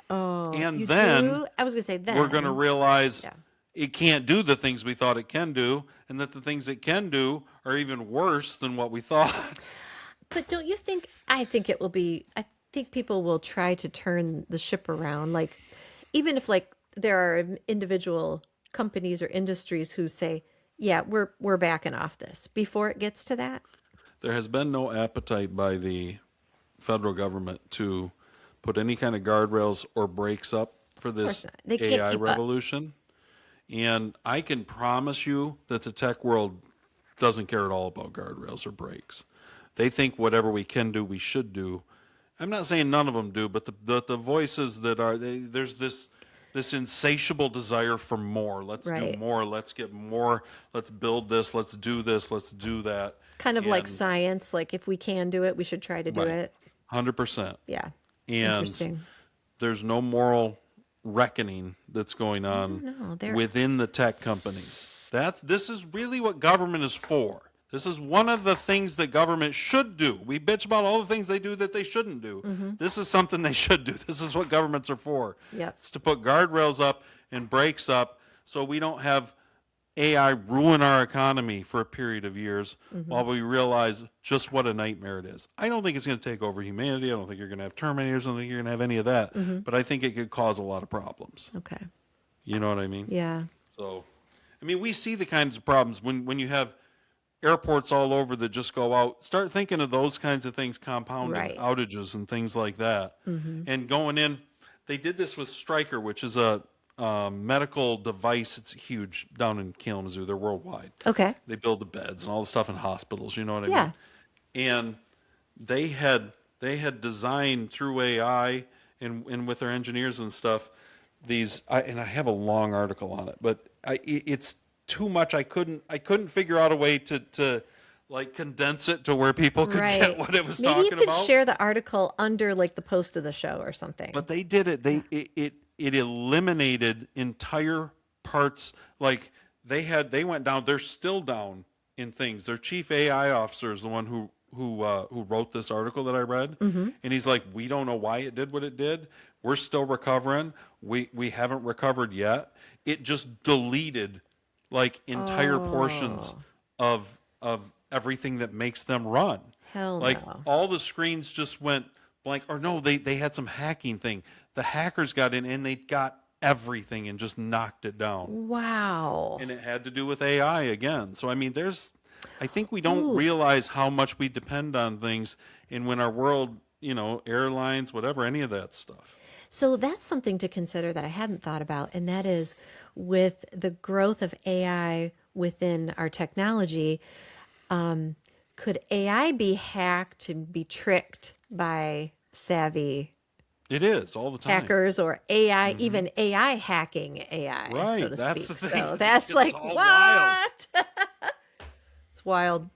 Oh, And you then do? I was gonna say then we're going to realize it can't do the things we thought it can do, and that the things it can do are even worse than what we thought. But don't you think? I think it will be. I think people will try to turn the ship around. Like, even if like there are individual companies or industries who say, "Yeah, we're backing off this," before it gets to that. There has been no appetite by the federal government to put any kind of guardrails or brakes up for this not. They can't AI keep up. revolution. And I can promise you that the tech world doesn't care at all about guardrails or brakes. They think whatever we can do, we should do. I'm not saying none of them do, but the voices that are, there's this insatiable desire for more. Let's do Right. more. Let's get more. Let's build this. Let's do this. Let's do that. Kind of like And- science. Like if we can do it, we should try to do Right. it. 100%. Yeah. And Interesting. there's no moral reckoning that's going on No, they're- within the tech companies. This is really what government is for. This is one of the things that government should do. We bitch about all the things they do that they shouldn't do. Mhm. This is something they should do. This is what governments are for. Yep. It's to put guardrails up and brakes up so we don't have AI ruin our economy for a period of years Mhm. while we realize just what a nightmare it is. I don't think it's going to take over humanity. I don't think you're going to have Terminators. I don't think you're going to have any of that. Mhm. But I think it could cause a lot of problems. Okay. You know what I mean? Yeah. So, I mean, we see the kinds of problems when you have airports all over that just go out. Start thinking of those kinds of things, compounding Right. outages and things like that. Mhm. And going in, they did this with Stryker, which is a medical device. It's huge down in Kalamazoo. They're worldwide. Okay. They build the beds and all the stuff in hospitals. You know what I Yeah. mean? And they had designed through AI and with their engineers and stuff these. And I have a long article on it, but it's too much. I couldn't figure out a way to like condense it to where people could get what it was Maybe talking you could about. share the article under like the post of the show or something. But they did it. It eliminated entire parts. Like they went down. They're still down in things. Their chief AI officer is the one who wrote this article that I read, and he's like, we don't know why it did what it did. We're still recovering. We haven't recovered yet. It just deleted like entire portions of everything that makes them run. Hell like no. all the screens just went blank. Or no, they had some hacking thing. The hackers got in and they got everything and just knocked it down. Wow. And it had to do with AI again. So I mean, I think we don't realize how much we depend on things, and when our world, airlines, whatever, any of that stuff. So that's something to consider that I hadn't thought about, and that is with the growth of AI within our technology, could AI be hacked to be tricked by savvy It is all the time. hackers or AI, even AI hacking AI, Right, so to that's speak. the thing. So that's It's like, all what? It's wild.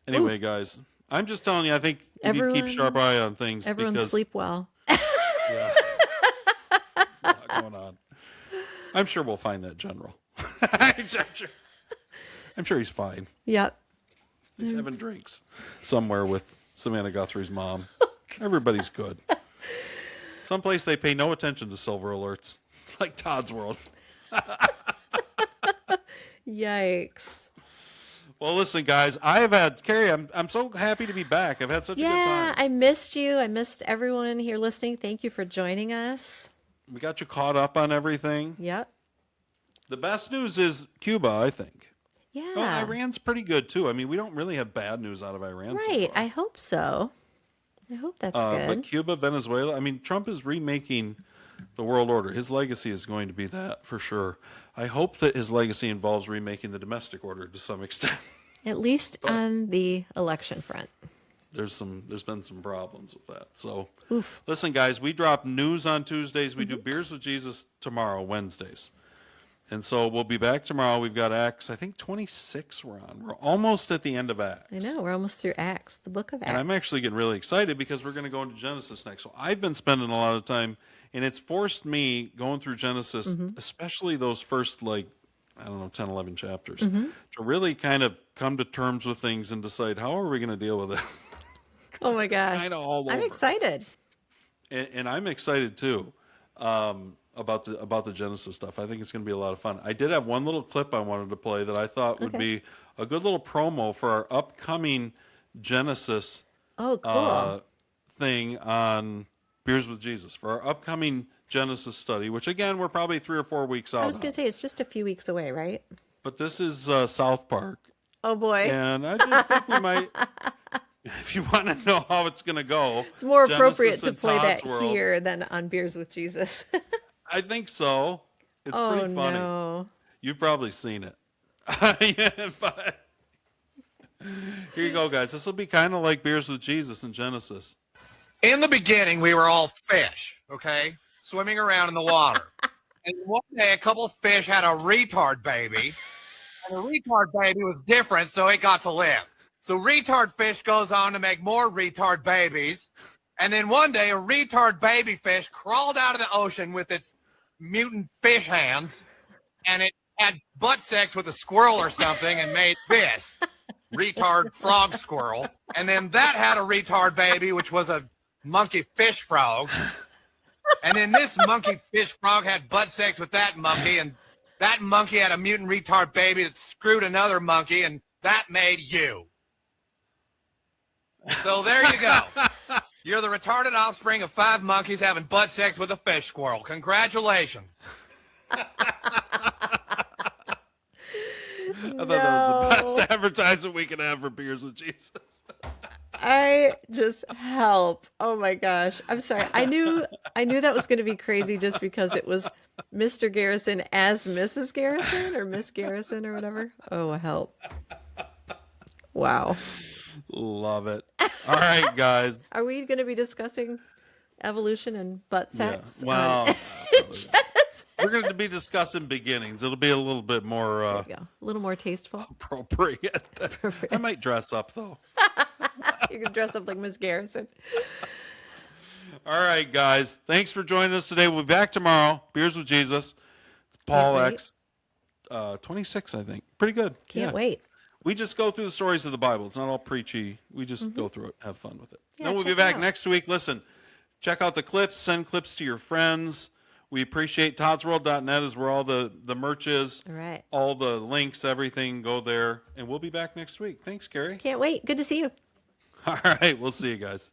Anyway, guys, I'm just telling you, I think we need to keep sharp eye on things. Everyone because, sleep well. Yeah, there's a lot going on. I'm sure we'll find that general. I'm sure he's fine. Yep. He's having drinks somewhere with Savannah Guthrie's mom. Everybody's good. Someplace they pay no attention to silver alerts, like Todd's World. Yikes. Well, listen, guys, Carrie, I'm so happy to be back. I've had such a good time. I missed you. I missed everyone here listening. Thank you for joining us. We got you caught up on everything. Yep. The best news is Cuba, I think. Yeah. Well, Iran's pretty good, too. I mean, we don't really have bad news out of Iran. Right. I hope so. I hope that's good. But Cuba, Venezuela, I mean, Trump is remaking the world order. His legacy is going to be that, for sure. I hope that his legacy involves remaking the domestic order to some extent. At least on the election front. There's been some problems with that. So, Oof. Listen, guys, we drop news on Tuesdays. We do Beers with Jesus tomorrow, Wednesdays. And so we'll be back tomorrow. We've got Acts, I think 26 we're on. We're almost at the end of Acts. I know. We're almost through Acts, the book of Acts. And I'm actually getting really excited because we're going to go into Genesis next. So I've been spending a lot of time, and it's forced me going through Genesis, especially those first, 10, 11 chapters, to really kind of come to terms with things and decide, how are we going to deal with this? Oh my gosh. Kind of all over. I'm excited. And I'm excited too about the Genesis stuff. I think it's going to be a lot of fun. I did have one little clip I wanted to play that I thought would be a good little promo for our upcoming Genesis thing on Beers with Jesus, for our upcoming Genesis study, which again, we're probably 3 or 4 weeks out. I was going to say, it's just a few weeks away, right? But this is South Park. Oh boy. And I just think we might, if you want to know how it's going to go. It's more Genesis appropriate to and play Todd's that World. here than on Beers with Jesus. I think so. It's pretty funny. No. You've probably seen it. Yeah, but here you go, guys. This will be kind of like Beers with Jesus in Genesis. In the beginning, we were all fish, okay? Swimming around in the water. And one day, a couple of fish had a retard baby. And the retard baby was different, so it got to live. So retard fish goes on to make more retard babies. And then one day, a retard baby fish crawled out of the ocean with its mutant fish hands. And it had butt sex with a squirrel or something and made this retard frog squirrel. And then that had a retard baby, which was a monkey fish frog. And then this monkey fish frog had butt sex with that monkey, and that monkey had a mutant retard baby that screwed another monkey, and that made you. So there you go. You're the retarded offspring of 5 monkeys having butt sex with a fish squirrel. Congratulations. I thought that was the best advertisement we could have for Beers with Jesus. I just help. Oh my gosh. I'm sorry. I knew that was going to be crazy just because it was Mr. Garrison as Mrs. Garrison or Miss Garrison or whatever. Oh, help. Wow. Love it. All right, guys. Are we going to be discussing evolution and butt sex? Yeah. Well, we're going to be discussing beginnings. It'll be a little bit more a little more tasteful. Appropriate. I might dress up though. You can dress up like Miss Garrison. All right, guys. Thanks for joining us today. We'll be back tomorrow. Beers with Jesus. It's Paul X 26, I think. Pretty good. Can't wait. We just go through the stories of the Bible. It's not all preachy. We just go through it, have fun with it. Yeah, then we'll be back next week. Listen, check out the clips, send clips to your friends. We appreciate toddsworld.net is where all the merch is. All right. All the links, everything, go there. And we'll be back next week. Thanks, Carrie. Can't wait. Good to see you. All right. We'll see you guys.